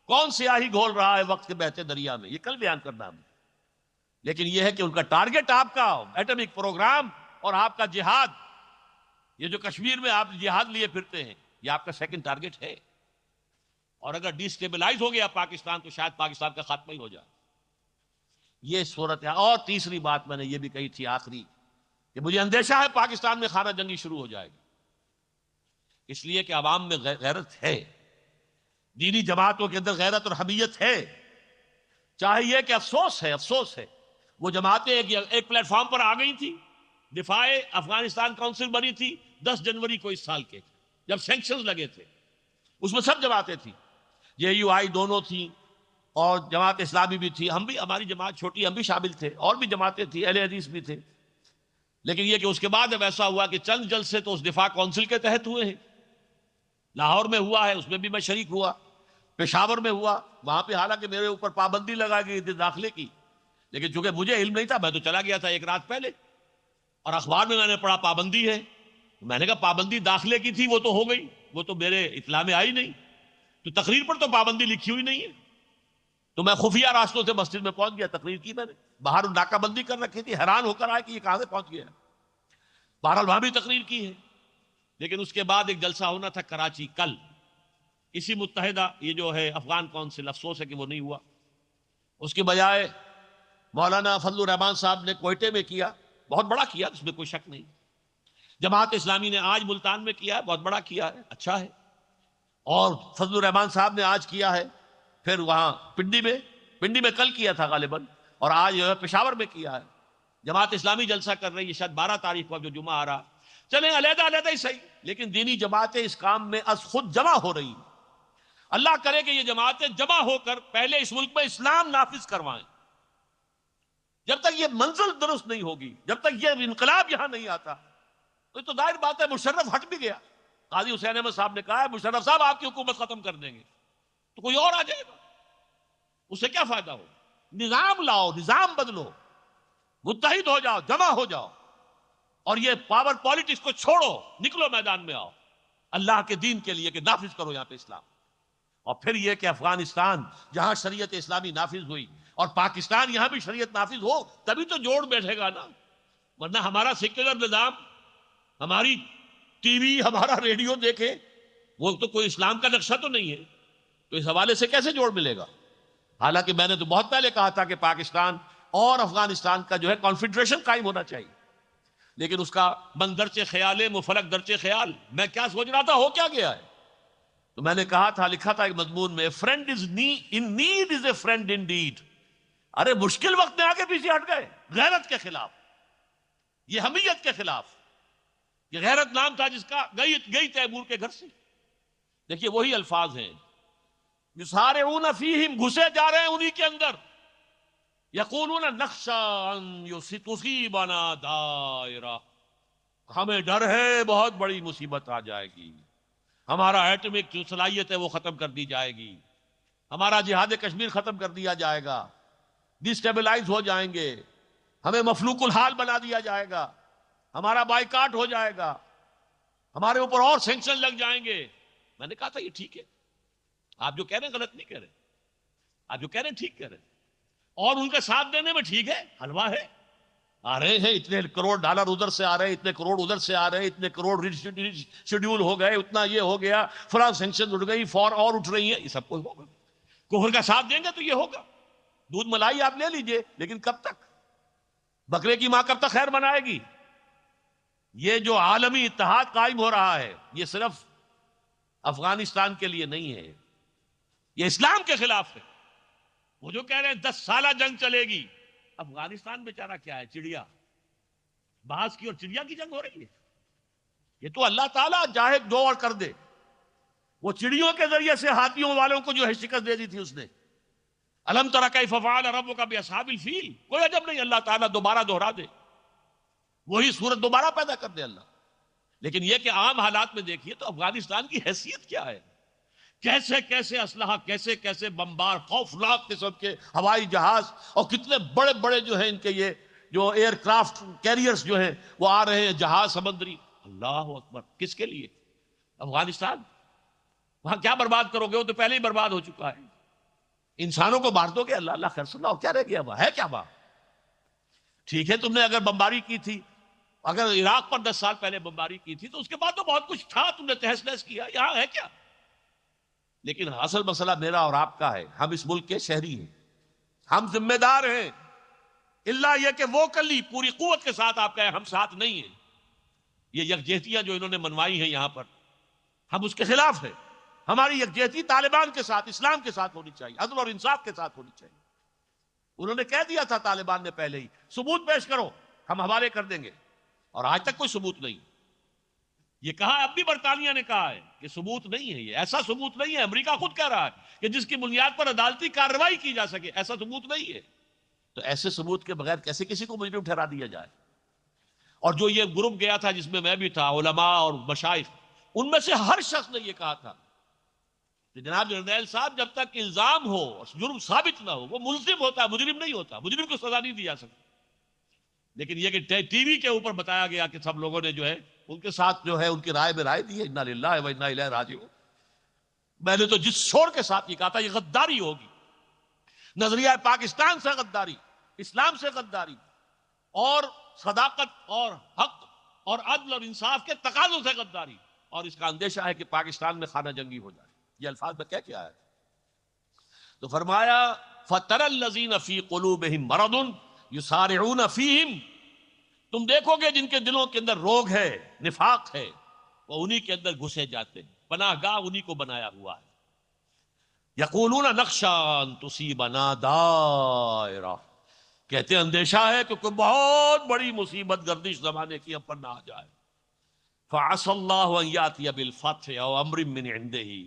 کون سیاہی گھول رہا ہے وقت کے بہتے دریا میں، یہ کل بیان کرنا ہے. لیکن یہ ہے کہ ان کا ٹارگٹ آپ کا ایٹمک پروگرام اور آپ کا جہاد، یہ جو کشمیر میں آپ جہاد لیے پھرتے ہیں، یہ آپ کا سیکنڈ ٹارگٹ ہے. اور اگر ڈی سٹیبلائز ہو گیا پاکستان تو شاید پاکستان کا خاتمہ ہی ہو جائے. یہ صورت ہے. اور تیسری بات میں نے یہ بھی کہی تھی آخری، کہ مجھے اندیشہ ہے پاکستان میں خانہ جنگی شروع ہو جائے گی، اس لیے کہ عوام میں غیرت ہے، دینی جماعتوں کے اندر غیرت اور حمیت ہے. چاہے یہ کہ افسوس ہے وہ جماعتیں ایک پلیٹ فارم پر آ گئی تھی. دفاع افغانستان کونسل بنی تھی 10 جنوری کو اس سال کے، جب سینکشنز لگے تھے، اس میں سب جماعتیں تھیں، JUI دونوں تھیں اور جماعت اسلامی بھی تھی. ہم بھی، ہماری جماعت چھوٹی، ہم بھی شامل تھے، اور بھی جماعتیں تھیں، اہل حدیث بھی تھے. لیکن یہ کہ اس کے بعد اب ایسا ہوا کہ چند جلسے تو اس دفاع کونسل کے تحت ہوئے ہیں. لاہور میں ہوا ہے، اس میں بھی میں شریک ہوا. پشاور میں ہوا، وہاں پہ حالانکہ میرے اوپر پابندی لگائی گئی تھی داخلے کی، لیکن چونکہ مجھے علم نہیں تھا، میں تو چلا گیا تھا ایک رات پہلے، اور اخبار میں نے پڑھا پابندی ہے. میں نے کہا پابندی داخلے کی تھی، وہ تو ہو گئی، وہ تو میرے اطلاع میں آئی نہیں. تو تقریر پر تو پابندی لکھی ہوئی نہیں ہے. تو میں خفیہ راستوں سے مسجد میں پہنچ گیا، تقریر کی میں نے، باہر ناکہ بندی کر رکھی تھی. حیران ہو کر آئے کہ یہ کہاں سے پہنچ گیا. بہرحال وہاں بھی تقریر کی ہے. لیکن اس کے بعد ایک جلسہ ہونا تھا کراچی کل، اسی متحدہ یہ جو ہے افغان کونسل، افسوس ہے کہ وہ نہیں ہوا. اس کے بجائے مولانا فضل الرحمان صاحب نے کوئٹے میں کیا، بہت بڑا کیا، اس میں کوئی شک نہیں. جماعت اسلامی نے آج ملتان میں کیا ہے، بہت بڑا کیا ہے، اچھا ہے. اور فضل الرحمان صاحب نے آج کیا ہے، پھر وہاں پنڈی میں کل کیا تھا غالباً، اور آج پشاور میں کیا ہے. جماعت اسلامی جلسہ کر رہی ہے، شاید 12 تاریخ کو جو جمعہ آ رہا. چلیں علیحدہ ہی صحیح، لیکن دینی جماعتیں اس کام میں از خود جمع ہو رہی ہیں. اللہ کرے کہ یہ جماعتیں جمع ہو کر پہلے اس ملک میں اسلام نافذ کروائیں. جب تک یہ منزل درست نہیں ہوگی، جب تک یہ انقلاب یہاں نہیں آتا، تو ظاہر بات ہے مشرف ہٹ بھی گیا. قاضی حسین احمد صاحب نے کہا ہے مشرف صاحب آپ کی حکومت ختم کر دیں گے تو کوئی اور آ جائے گا، اس سے کیا فائدہ ہو. نظام لاؤ، نظام بدلو، متحد ہو جاؤ، جمع ہو جاؤ، اور یہ پاور پالیٹکس کو چھوڑو، نکلو میدان میں آؤ اللہ کے دین کے لیے کہ نافذ کرو یہاں پہ اسلام. اور پھر یہ کہ افغانستان جہاں شریعت اسلامی نافذ ہوئی اور پاکستان یہاں بھی شریعت نافذ ہو، تبھی تو جوڑ بیٹھے گا نا. ورنہ ہمارا سیکولر نظام، ہماری ٹی وی، ہمارا ریڈیو دیکھیں، وہ تو کوئی اسلام کا نقشہ تو نہیں ہے، تو اس حوالے سے کیسے جوڑ ملے گا. حالانکہ میں نے تو بہت پہلے کہا تھا کہ پاکستان اور افغانستان کا جو ہے کانفیڈریشن قائم ہونا چاہیے، لیکن اس کا من درچے خیال ہے، مفلک درچے خیال. میں کیا سوچ رہا تھا، ہو کیا گیا ہے. تو میں نے کہا تھا، لکھا تھا ایک مضمون میں، friend is in need is a friend indeed. ارے مشکل وقت میں آگے پیچھے ہٹ گئے، غیرت کے خلاف، یہ حمیت کے خلاف. یہ غیرت نام تھا جس کا، گئی تیمور کے گھر سے. دیکھیے وہی الفاظ ہیں، یسارعون فیہم، گھسے جا رہے ہیں انہی کے اندر. یقولون نخشی ان تصیبنا دائرہ، ہمیں ڈر ہے بہت بڑی مصیبت آ جائے گی، ہمارا ایٹمک جو صلاحیت ہے وہ ختم کر دی جائے گی، ہمارا جہاد کشمیر ختم کر دیا جائے گا، ڈسٹیبلائز ہو جائیں گے، ہمیں مفلوق الحال بنا دیا جائے گا، ہمارا بائیکاٹ ہو جائے گا، ہمارے اوپر اور سینکشن لگ جائیں گے. میں نے کہا تھا یہ ٹھیک ہے، آپ جو کہہ رہے ہیں غلط نہیں کہہ رہے، آپ جو کہہ رہے ہیں ٹھیک کہہ رہے ہیں، اور ان کا ساتھ دینے میں ٹھیک ہے، حلوہ ہے. آ رہے ہیں اتنے کروڑ ڈالر ادھر سے آ رہے ہیں، اتنے کروڑ ادھر سے آ رہے ہیں، اتنے کروڑ شیڈیول ہو گئے، اتنا یہ ہو گیا، فلاں سینکشن اٹھ گئی، فور اور اٹھ رہی ہیں، یہ سب کچھ ہوگا. کفر کا ساتھ دیں گے تو یہ ہوگا. دودھ ملائی آپ لے لیجئے، لیکن کب تک؟ بکرے کی ماں کب تک خیر منائے گی؟ یہ جو عالمی اتحاد قائم ہو رہا ہے، یہ صرف افغانستان کے لیے نہیں ہے، یہ اسلام کے خلاف ہے. وہ جو کہہ رہے ہیں 10 سالہ جنگ چلے گی، افغانستان بیچارہ کیا ہے، چڑیا، باز کی اور چڑیا کی جنگ ہو رہی ہے. یہ تو اللہ تعالیٰ چاہے جو اور کر دے. وہ چڑیوں کے ذریعے سے ہاتھیوں والوں کو جو ہے شکست دے دی تھی اس نے. الم تر کیف فعل ربک باصحاب الفیل، کوئی عجب نہیں اللہ تعالیٰ دوبارہ دہرا دے. وہی صورت دوبارہ پیدا کر دے اللہ. لیکن یہ کہ عام حالات میں دیکھیے تو افغانستان کی حیثیت کیا ہے، کیسے کیسے اسلحہ، کیسے کیسے بمبار، خوفناک قسم کے ہوائی جہاز، اور کتنے بڑے بڑے جو ہیں ان کے یہ جو ایئر کرافٹ کیریئرز جو ہیں وہ آ رہے ہیں، جہاز سمندری. اللہ اکبر. کس کے لیے؟ افغانستان. وہاں کیا برباد کرو گے؟ وہ تو پہلے ہی برباد ہو چکا ہے. انسانوں کو مار دو گے؟ اللہ اللہ خیر سننا. کیا رہ گیا وہاں؟ ہے کیا وہاں؟ ٹھیک ہے تم نے اگر بمباری کی تھی، اگر عراق پر 10 سال پہلے بمباری کی تھی تو اس کے بعد تو بہت کچھ تھا، تم نے تہس نہس کیا. یہاں ہے کیا؟ لیکن اصل مسئلہ میرا اور آپ کا ہے، ہم اس ملک کے شہری ہیں، ہم ذمہ دار ہیں. اللہ یہ کہ وہ کلی پوری قوت کے ساتھ آپ کہیں ہم ساتھ نہیں ہیں. یہ یکجہتیاں جو انہوں نے منوائی ہیں یہاں پر، ہم اس کے خلاف ہیں. ہماری یکجہتی طالبان کے ساتھ، اسلام کے ساتھ ہونی چاہیے، عدل اور انصاف کے ساتھ ہونی چاہیے. انہوں نے کہہ دیا تھا طالبان نے پہلے ہی، ثبوت پیش کرو ہم حوالے کر دیں گے، اور آج تک کوئی ثبوت نہیں. یہ کہا اب بھی برطانیہ نے کہا ہے کہ ثبوت نہیں ہے، یہ ایسا ثبوت نہیں ہے. امریکہ خود کہہ رہا ہے کہ جس کی بنیاد پر عدالتی کارروائی کی جا سکے، ایسا ثبوت نہیں ہے. تو ایسے ثبوت کے بغیر کیسے کسی کو مجرم ٹھہرا دیا جائے؟ اور جو یہ گروپ گیا تھا جس میں میں بھی تھا، علماء اور مشائخ، ان میں سے ہر شخص نے یہ کہا تھا کہ جناب جرنیل صاحب جب تک الزام ہو اور جرم ثابت نہ ہو وہ ملزم ہوتا ہے، مجرم نہیں ہوتا. مجرم کو سزا نہیں دی جا سکتی. لیکن یہ کہ ٹی وی کے اوپر بتایا گیا کہ سب لوگوں نے جو ہے ان کے ساتھ جو ہے ان کی رائے میں رائے دی ہے. انا للہ و انا الیہ راجعون. میں نے تو جس شور کے ساتھ یہ کہا تھا یہ غداری ہوگی، نظریہ پاکستان سے غداری، اسلام سے غداری، اور صداقت اور حق اور عدل اور انصاف کے تقاضوں سے غداری، اور اس کا اندیشہ ہے کہ پاکستان میں خانہ جنگی ہو جائے. یہ الفاظ میں کیا ہے؟ تو فرمایا فَتَرَى الَّذِينَ فِي قُلُوبِهِم مَرَضٌ يُسَارِعُونَ فِيهِمْ. تم دیکھو گے جن کے دلوں کے اندر روگ ہے، نفاق ہے، وہ انہی کے اندر گھسے جاتے ہیں. پناہ گاہ انہی کو بنایا ہوا ہے. یقولون نخشى ان تصیبنا دائرہ، کہتے ہیں اندیشہ ہے کہ کوئی بہت بڑی مصیبت گردش زمانے کی ہم پر نہ آ جائے. فعسى اللہ ان یاتی بالفتح او امر من عنده.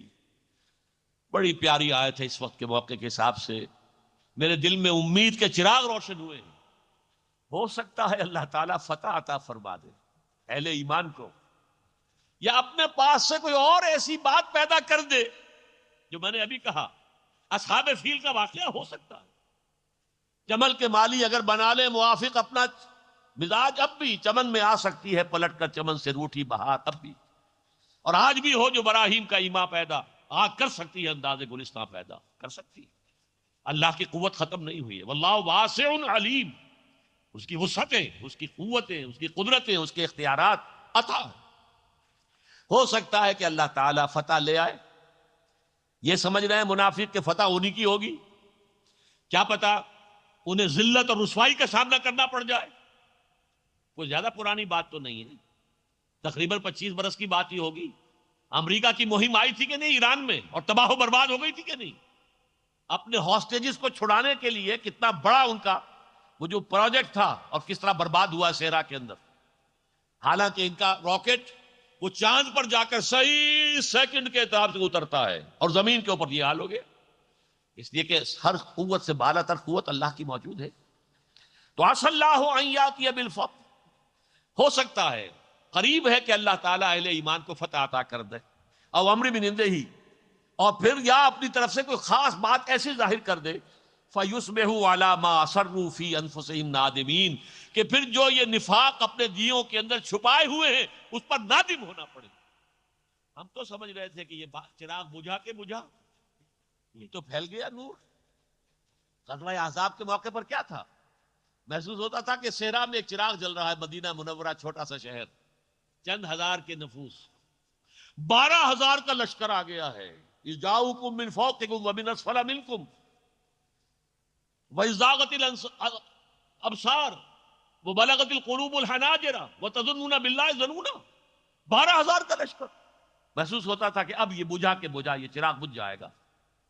بڑی پیاری آیت ہے اس وقت کے موقع کے حساب سے. میرے دل میں امید کے چراغ روشن ہوئے ہیں. ہو سکتا ہے اللہ تعالیٰ فتح عطا فرما دے اہل ایمان کو، یا اپنے پاس سے کوئی اور ایسی بات پیدا کر دے جو میں نے ابھی کہا. اصحاب فیل کا واقعہ ہو سکتا ہے. جمل کے مالی اگر بنا لے موافق اپنا مزاج، اب بھی چمن میں آ سکتی ہے پلٹ کر چمن سے روٹھی بہار. اب بھی اور آج بھی ہو جو براہیم کا ایما پیدا، آگ کر سکتی ہے انداز گلستاں پیدا کر سکتی ہے. اللہ کی قوت ختم نہیں ہوئی ہے. واللہ واسع علیم. اس کی وسعتیں، اس کی قوتیں، اس کی قدرتیں، اس کے اختیارات عطا. ہو سکتا ہے کہ اللہ تعالیٰ فتح لے آئے. یہ سمجھ رہے ہیں منافق کہ فتح انہی کی ہوگی. کیا پتا انہیں ذلت اور رسوائی کا سامنا کرنا پڑ جائے. کوئی زیادہ پرانی بات تو نہیں ہے، تقریباً 25 برس کی بات ہی ہوگی. امریکہ کی مہم آئی تھی کہ نہیں ایران میں، اور تباہ و برباد ہو گئی تھی کہ نہیں. اپنے ہاسٹیجز کو چھڑانے کے لیے کتنا بڑا ان کا وہ جو پروجیکٹ تھا، اور کس طرح برباد ہوا صحرا کے اندر. حالانکہ ان کا راکٹ وہ چاند پر جا کر صحیح سیکنڈ کے اعتبار سے اترتا ہے، اور زمین کے اوپر یہ حال ہو گیا. اس لیے کہ ہر قوت سے بالا تر قوت اللہ کی موجود ہے. تو عسى الله ان ياتي بالفتح. ہو سکتا ہے، قریب ہے کہ اللہ تعالیٰ اہل ایمان کو فتح عطا کر دے، او امر من عنده، اور پھر یا اپنی طرف سے کوئی خاص بات ایسی ظاہر کر دے، فَيُصْبِحُوا عَلَى مَا أَصَرُّوا فِي أَنفُسِهِمْ نَادِمِينَ، کہ پھر جو یہ نفاق اپنے دیوں کے اندر چھپائے ہوئے ہیں اس پر نادم ہونا پڑے. ہم تو سمجھ رہے تھے کہ یہ چراغ بجھا کے بجھا، یہ تو پھیل گیا نور. غزوہ احزاب کے موقع پر کیا تھا؟ محسوس ہوتا تھا کہ صحرا میں ایک چراغ جل رہا ہے. مدینہ منورہ چھوٹا سا شہر، چند ہزار کے نفوس، 12,000 کا لشکر آ گیا ہے. اذ جاؤکم من فوقکم ومن اسفل منکم وَإِذْ زَاغَتِ الْأَبْصَارُ وَبَلَغَتِ الْقُلُوبُ الْحَنَاجِرَ وَتَظُنُّونَ بِاللَّهِ الظُّنُونَ. 12,000 کا لشکر. محسوس ہوتا تھا کہ اب یہ بجھا کے بجھا، یہ چراغ بجھ جائے گا.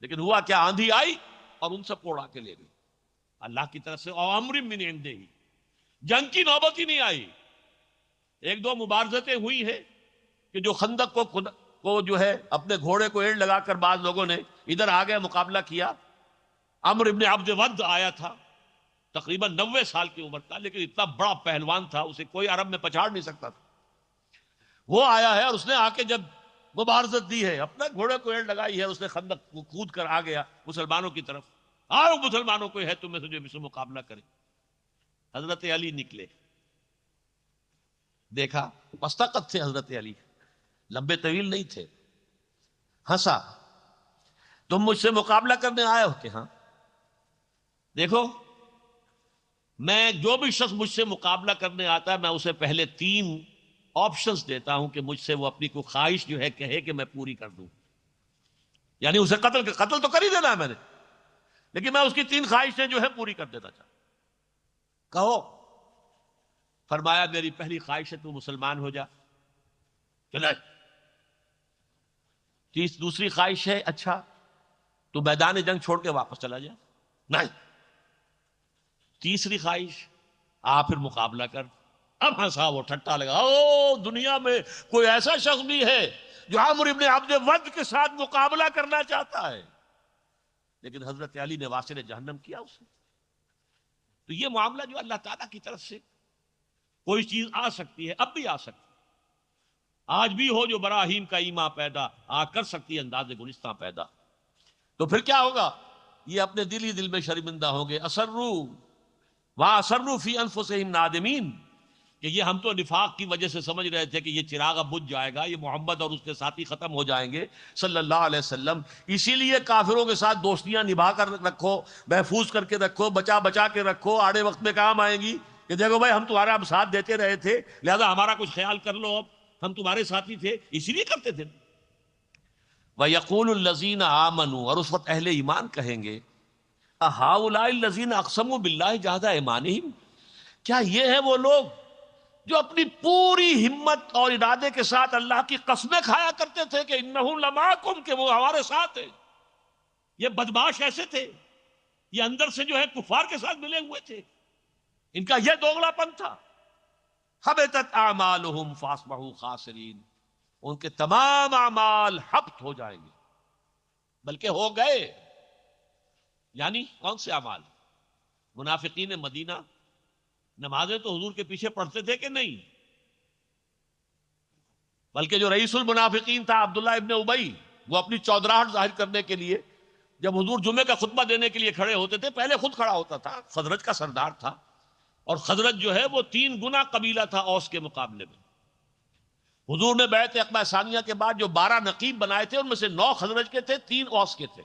لیکن ہوا کیا؟ آندھی آئی اور ان سب کو اڑا کے لے گئی اللہ کی طرف سے. او امر من عنده، جنگ کی نوبت ہی نہیں آئی. ایک دو مبارزتیں ہوئی ہیں کہ جو خندق کو جو ہے اپنے گھوڑے کو ایڑ لگا کر بعض لوگوں نے ادھر آ گئے، مقابلہ کیا. عمرو ابن عبد ود آیا تھا، تقریباً 90 سال کی عمر تھا، لیکن اتنا بڑا پہلوان تھا، اسے کوئی عرب میں پچھاڑ نہیں سکتا تھا. وہ آیا ہے اور اس نے آ کے جب مبارزت دی ہے، اپنا گھوڑے کو ایڑ لگائی ہے، اس نے خندق کود کر آ گیا مسلمانوں کی طرف. آؤ مسلمانوں کو ہے تم میں سے جو سے مقابلہ کرے. حضرت علی نکلے، دیکھا پستہ قد تھے حضرت علی، لمبے طویل نہیں تھے. ہنسا، تم مجھ سے مقابلہ کرنے آئے ہو؟ کہ ہاں. دیکھو میں جو بھی شخص مجھ سے مقابلہ کرنے آتا ہے میں اسے پہلے 3 آپشنز دیتا ہوں کہ مجھ سے وہ اپنی کوئی خواہش جو ہے کہے کہ میں پوری کر دوں. یعنی اسے قتل تو کر ہی دینا ہے میں نے، لیکن میں اس کی 3 خواہشیں جو ہے پوری کر دینا چاہتا. کہو. فرمایا میری پہلی خواہش ہے تو مسلمان ہو جا. چلے. دوسری خواہش ہے اچھا تو میدان جنگ چھوڑ کے واپس چلا جا. نہیں. تیسری خواہش آ پھر مقابلہ کر. اب ہنسا، وہ ٹھٹا لگا، او دنیا میں کوئی ایسا شخص بھی ہے جو عمرو ابن عبد ود کے ساتھ مقابلہ کرنا چاہتا ہے؟ لیکن حضرت علی نے واسل جہنم کیا اسے. تو یہ معاملہ جو اللہ تعالیٰ کی طرف سے کوئی چیز آ سکتی ہے، اب بھی آ سکتی ہے، آج بھی ہو جو براہیم کا ایما پیدا آ کر سکتی ہے انداز گلستہ پیدا. تو پھر کیا ہوگا؟ یہ اپنے دل ہی دل میں شرمندہ ہوں گے. وَأَسَرُّوا فِي أَنفُسِهِمْ نَادِمِينَ، کہ یہ ہم تو نفاق کی وجہ سے سمجھ رہے تھے کہ یہ چراغ اب بجھ جائے گا، یہ محمد اور اس کے ساتھی ختم ہو جائیں گے صلی اللہ علیہ وسلم، اسی لیے کافروں کے ساتھ دوستیاں نبھا کر رکھو، محفوظ کر کے رکھو، بچا بچا کے رکھو، آڑے وقت میں کام آئیں گی کہ دیکھو بھائی ہم تمہارا اب ساتھ دیتے رہے تھے لہذا ہمارا کچھ خیال کر لو، اب ہم تمہارے ساتھی تھے اسی لیے کرتے تھے. وَيَقُولُ الَّذِينَ آمَنُوا، اور اس وقت اہل ایمان کہیں گے، أَهَٰؤُلَاءِ الَّذِينَ أَقْسَمُوا بِاللَّهِ جَهْدَ أَيْمَانِهِمْ، کیا یہ ہے وہ لوگ جو اپنی پوری ہمت اور ارادے کے ساتھ اللہ کی قسمیں کھایا کرتے تھے کہ انہم لمعکم، کہ وہ ہمارے ساتھ ہیں. یہ بدماش ایسے تھے، یہ اندر سے جو ہے کفار کے ساتھ ملے ہوئے تھے، ان کا یہ دوغلا پن تھا. حبطت اعمالہم فاصبحوا خاسرین، ان کے تمام اعمال حبط ہو جائیں گے، بلکہ ہو گئے. یعنی کون سے اعمال؟ منافقین مدینہ نمازیں تو حضور کے پیچھے پڑھتے تھے کہ نہیں، بلکہ جو رئیس المنافقین تھا عبداللہ ابن ابی، وہ اپنی چودراہٹ ظاہر کرنے کے لیے جب حضور جمعے کا خطبہ دینے کے لیے کھڑے ہوتے تھے پہلے خود کھڑا ہوتا تھا، خزرج کا سردار تھا، اور خزرج جو ہے وہ 3 گنا قبیلہ تھا اوس کے مقابلے میں. حضور نے بیعت عقبہ ثانیہ کے بعد جو 12 نقیب بنائے تھے ان میں سے 9 خزرج کے تھے، 3 اوس کے تھے،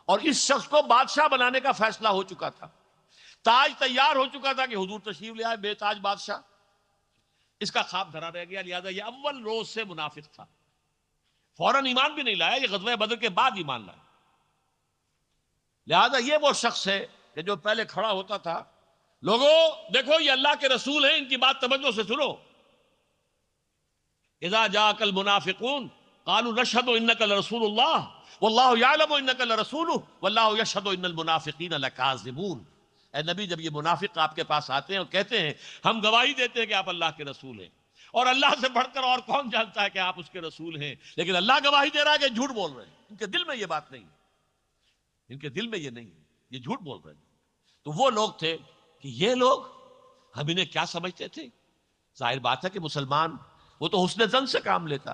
اور اس شخص کو بادشاہ بنانے کا فیصلہ ہو چکا تھا، تاج تیار ہو چکا تھا کہ حضور تشریف لے آئے بے تاج بادشاہ. اس کا خواب دھرا رہ گیا، لہذا یہ اول روز سے منافق تھا، فوراً ایمان بھی نہیں لایا، یہ غزوہ بدر کے بعد ایمان لایا. لہذا یہ وہ شخص ہے کہ جو پہلے کھڑا ہوتا تھا، لوگوں دیکھو یہ اللہ کے رسول ہیں، ان کی بات توجہ سے سنو. اذا جاءك المنافقون قالوا نشهد انك لرسول الله والله يعلم انك لرسوله والله يشهد ان المنافقين لكاذبون. اے نبی جب یہ منافق آپ کے پاس آتے ہیں اور کہتے ہیں ہم گواہی دیتے ہیں کہ آپ اللہ کے رسول ہیں، اور اللہ سے بڑھ کر اور کون جانتا ہے کہ آپ اس کے رسول ہیں، لیکن اللہ گواہی دے رہا ہے کہ جھوٹ بول رہے ہیں، ان کے دل میں یہ بات نہیں ہے، ان کے دل میں یہ نہیں ہے، یہ جھوٹ بول رہے ہیں. تو وہ لوگ تھے کہ یہ لوگ ہم انہیں کیا سمجھتے تھے؟ ظاہر بات ہے کہ مسلمان وہ تو حسن ظن سے کام لیتا.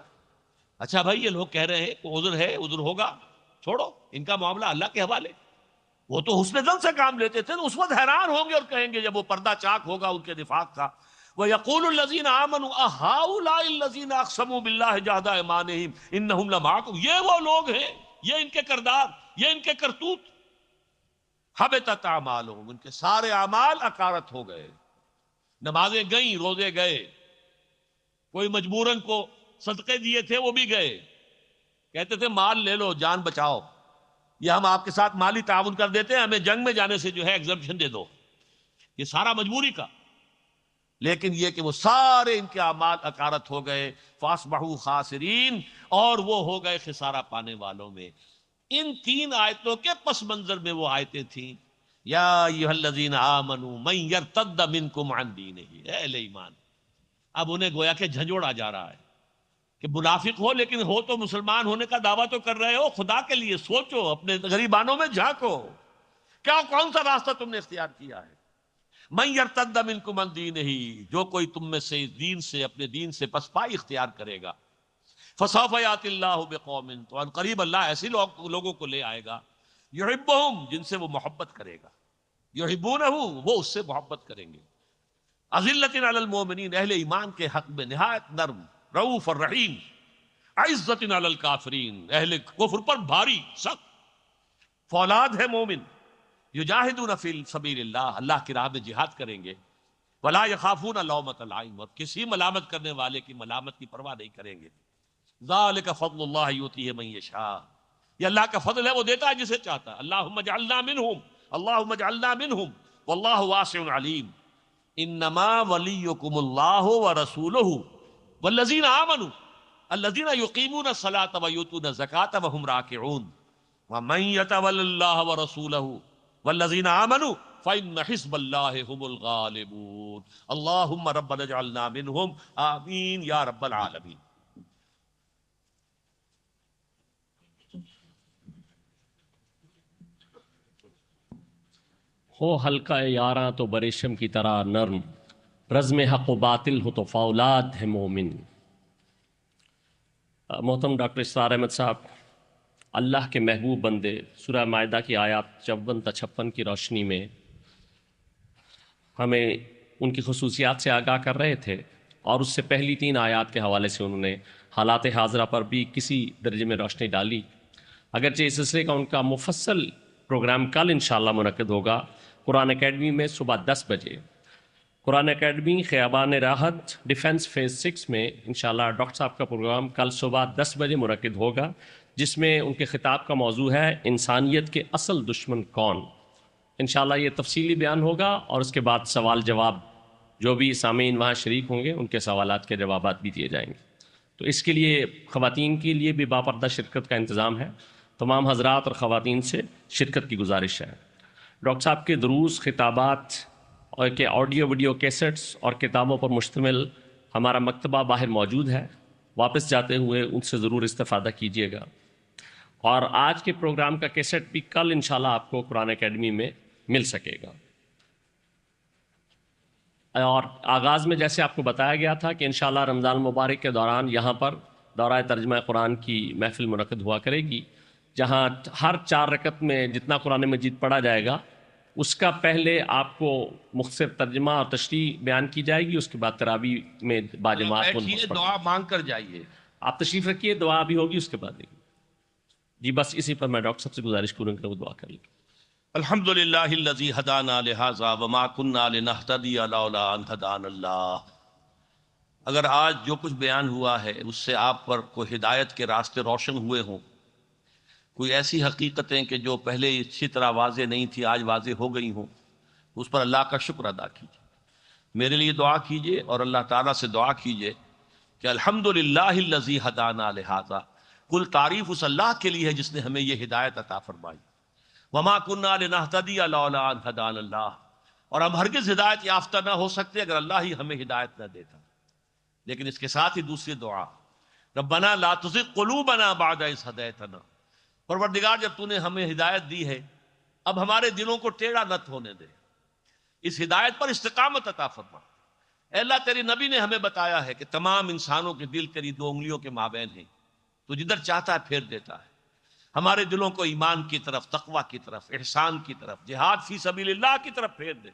اچھا بھائی یہ لوگ کہہ رہے ہیں کہ عذر ہے، عذر ہوگا، چھوڑو ان کا معاملہ اللہ کے حوالے. وہ تو حسن ظن سے کام لیتے تھے، تو اس وقت حیران ہوں گے اور کہیں گے جب وہ پردہ چاک ہوگا ان کے نفاق کا، وَيَقُولُ الَّذِينَ آمَنُوا أَهَٰؤُلَاءِ الَّذِينَ أَقْسَمُوا بِاللَّهِ جَهْدَ أَيْمَانِهِمْ إِنَّهُمْ لَمَعَكُمْ. یہ وہ لوگ ہیں، یہ ان کے کردار، یہ ان کے کرتوت. حبطت اعمالہم، ان کے سارے اعمال اکارت ہو گئے. نمازیں گئیں، روزے گئے، کوئی مجبوراً کو صدقے دیے تھے وہ بھی گئے، کہتے تھے مال لے لو جان بچاؤ، یہ ہم آپ کے ساتھ مالی تعاون کر دیتے ہیں، ہمیں جنگ میں جانے سے جو ہے ایگزمپشن دے دو، یہ سارا مجبوری کا. لیکن یہ کہ وہ سارے ان کے اعمال اکارت ہو گئے، فاصبحوا خاسرین، اور وہ ہو گئے خسارہ پانے والوں میں. ان 3 آیتوں کے پس منظر میں وہ آیتیں تھیں، یا ایھا الذین آمنوا من یرتد منکم عن دینہ. اے اہل ایمان، اب انہیں گویا کہ جھنجھوڑا جا رہا ہے کہ منافق ہو لیکن ہو تو مسلمان ہونے کا دعویٰ تو کر رہے ہو، خدا کے لیے سوچو، اپنے غریبانوں میں جھانکو کیا کون سا راستہ تم نے اختیار کیا ہے؟ من یرتد منکم عن دینہ، جو کوئی تم میں سے دین سے اپنے دین سے پسپائی اختیار کرے گا، فسوف یاتی اللہ بقوم، تو ان قریب اللہ ایسے لوگوں کو لے آئے گا، یحبہم، جن سے وہ محبت کرے گا، یحبونہ، وہ اس سے محبت کریں گے، اذلۃ علی المؤمنین، اہل ایمان کے حق میں نہایت نرم، رؤوف الرحیم، عزت علی الکافرین، اہل کفر پر بھاری سخت، فولاد ہے مومن، یجاہدون فی سبیل اللہ، اللہ کی راہ میں جہاد کریں گے، ولا یخافون لومۃ لائم، اور کسی ملامت کرنے والے کی ملامت کی پرواہ نہیں کریں گے، ذالک فضل اللہ یؤتیہ من یشاء، یہ اللہ کا فضل ہے، وہ دیتا ہے جسے چاہتا ہے، اللہم اجعلنا منہم، اللہم اجعلنا منہم، واللہ واسع علیم، انما ولیکم اللہ ورسولہ والذین آمنوا الذین یقیمون الصلاۃ ویؤتون الزکاۃ وہم راکعون، ومن یتول اللہ ورسولہ والذین آمنوا فإن حزب اللہ هم الغالبون، اللہم ربنا اجعلنا منہم، آمین یا رب العالمین۔ ہو حلقہ یاراں تو بریشم کی طرح نرم، رزم حق و باطل ہو تو فولاد ہے مومن۔ محترم ڈاکٹر اسرار احمد صاحب، اللہ کے محبوب بندے سورہ مائدہ کی آیات 54 تا 56 کی روشنی میں ہمیں ان کی خصوصیات سے آگاہ کر رہے تھے، اور اس سے پہلی 3 آیات کے حوالے سے انہوں نے حالات حاضرہ پر بھی کسی درجے میں روشنی ڈالی۔ اگرچہ اس سلسلے کا ان کا مفصل پروگرام کل انشاءاللہ منعقد ہوگا قرآن اکیڈمی میں صبح 10 بجے۔ قرآن اکیڈمی خیابان راحت ڈیفنس فیز 6 میں انشاءاللہ ڈاکٹر صاحب کا پروگرام کل صبح 10 بجے منعقد ہوگا، جس میں ان کے خطاب کا موضوع ہے انسانیت کے اصل دشمن کون۔ انشاءاللہ یہ تفصیلی بیان ہوگا، اور اس کے بعد سوال جواب، جو بھی سامعین وہاں شریک ہوں گے ان کے سوالات کے جوابات بھی دیے جائیں گے۔ تو اس کے لیے خواتین کے لیے بھی باپردہ شرکت کا انتظام ہے، تمام حضرات اور خواتین سے شرکت کی گزارش ہے۔ ڈاکٹر صاحب کے دروس، خطابات اور کے آڈیو ویڈیو کیسٹس اور کتابوں پر مشتمل ہمارا مکتبہ باہر موجود ہے، واپس جاتے ہوئے ان سے ضرور استفادہ کیجیے گا۔ اور آج کے پروگرام کا کیسٹ بھی کل انشاءاللہ آپ کو قرآن اکیڈمی میں مل سکے گا۔ اور آغاز میں جیسے آپ کو بتایا گیا تھا کہ انشاءاللہ رمضان المبارک کے دوران یہاں پر دورہ ترجمہ قرآن کی محفل منعقد ہوا کرے گی، جہاں ہر 4 رکعت میں جتنا قرآن مجید پڑھا جائے گا اس کا پہلے آپ کو مختصر ترجمہ اور تشریح بیان کی جائے گی، اس کے بعد تراویح میں باجماعت بیٹھیے، دعا مانگ کر جائیے، آپ تشریف رکھیے، دعا بھی ہوگی اس کے بعد۔ جی بس اسی پر میں ڈاکٹر صاحب سے گزارش کروں کہ وہ دعا کر لیں۔ الحمد للہ الذی ہدانا لہذا وما کننا لنہتدی لولا ان ہدانا اللہ۔ اگر آج جو کچھ بیان ہوا ہے اس سے آپ پر کوئی ہدایت کے راستے روشن ہوئے ہوں، کوئی ایسی حقیقتیں کہ جو پہلے اچھی طرح واضح نہیں تھی آج واضح ہو گئی ہوں، اس پر اللہ کا شکر ادا کیجیے، میرے لیے دعا کیجیے، اور اللہ تعالیٰ سے دعا کیجیے کہ الحمد للہ الذی ہدانا لہذا، کل تعریف اس اللہ کے لیے ہے جس نے ہمیں یہ ہدایت عطا فرمائی، وما کننا لنہتدی لولا ان ہدانا اللہ، اور ہم ہرگز ہدایت یافتہ نہ ہو سکتے اگر اللہ ہی ہمیں ہدایت نہ دیتا۔ لیکن اس کے ساتھ ہی دوسری دعا، ربنا لا تزغ قلوبنا بعد اذ ہدیتنا، پروردگار جب تو نے ہمیں ہدایت دی ہے اب ہمارے دلوں کو ٹیڑھا نہ ہونے دے، اس ہدایت پر استقامت عطا فرما۔ اے اللہ، تیرے نبی نے ہمیں بتایا ہے کہ تمام انسانوں کے دل تیری 2 انگلیوں کے مابین ہیں، تو جدھر چاہتا ہے پھیر دیتا ہے۔ ہمارے دلوں کو ایمان کی طرف، تقوی کی طرف، احسان کی طرف، جہاد فی سبیل اللہ کی طرف پھیر دے۔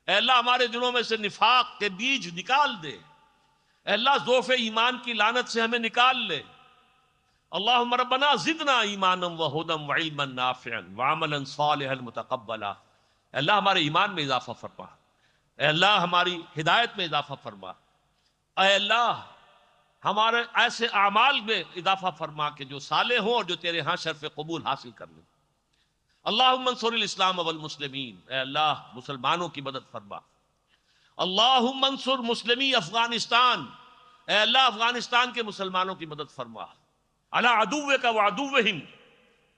اے اللہ، ہمارے دلوں میں سے نفاق کے بیج نکال دے۔ اے اللہ، ضعف ایمان کی لعنت سے ہمیں نکال لے۔ اللہم ربنا زدنا ایمانا وہدا وعلما نافعا وعملا صالحا متقبلا۔ اے اللہ، ہمارے ایمان میں اضافہ فرما، اے اللہ ہماری ہدایت میں اضافہ فرما، اے اللہ ہمارے ایسے اعمال میں اضافہ فرما کہ جو صالح ہوں اور جو تیرے ہاں شرف قبول حاصل کر لیں۔ اللہم انصر الاسلام والمسلمین، اے اللہ مسلمانوں کی مدد فرما۔ اللہم انصر مسلمی افغانستان، اے اللہ افغانستان کے مسلمانوں کی مدد فرما۔ علی عدوک وعدوہم،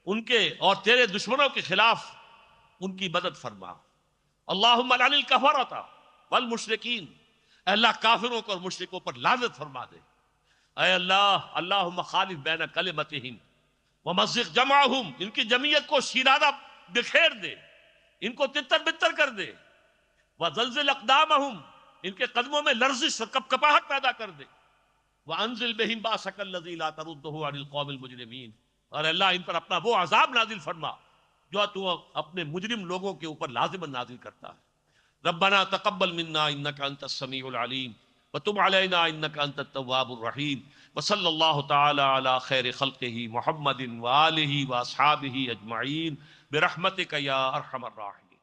ان کے اور تیرے دشمنوں کے خلاف ان کی مدد فرما۔ اللہم لعن الکفرۃ والمشرکین، اے اللہ کافروں کو اور مشرکوں پر لعنت فرما دے۔ اے اللہ، اللہم خالف بین کلمتہم ومزق جمعہم، ان کی جمعیت کو شیرادہ بکھیر دے۔ ان کو تتر بتر کر دے، وزلزل اقدامہم، ان کے قدموں میں لرزش اور کپکپاہٹ پیدا کر دے، وانزل بہم باسک الذی لا تردہ عن القوم المجرمین، اور اللہ ان پر اپنا وہ عذاب نازل فرما جو تو اپنے مجرم لوگوں کے اوپر لازماً نازل کرتا ہے۔ ربنا تقبل منا انک انت السمیع العلیم وتب علینا انک انت التواب الرحیم، وصلی اللہ تعالی علی خیر خلقہ محمد وآلہ واصحابہ اجمعین برحمتک یا ارحم الراحمین۔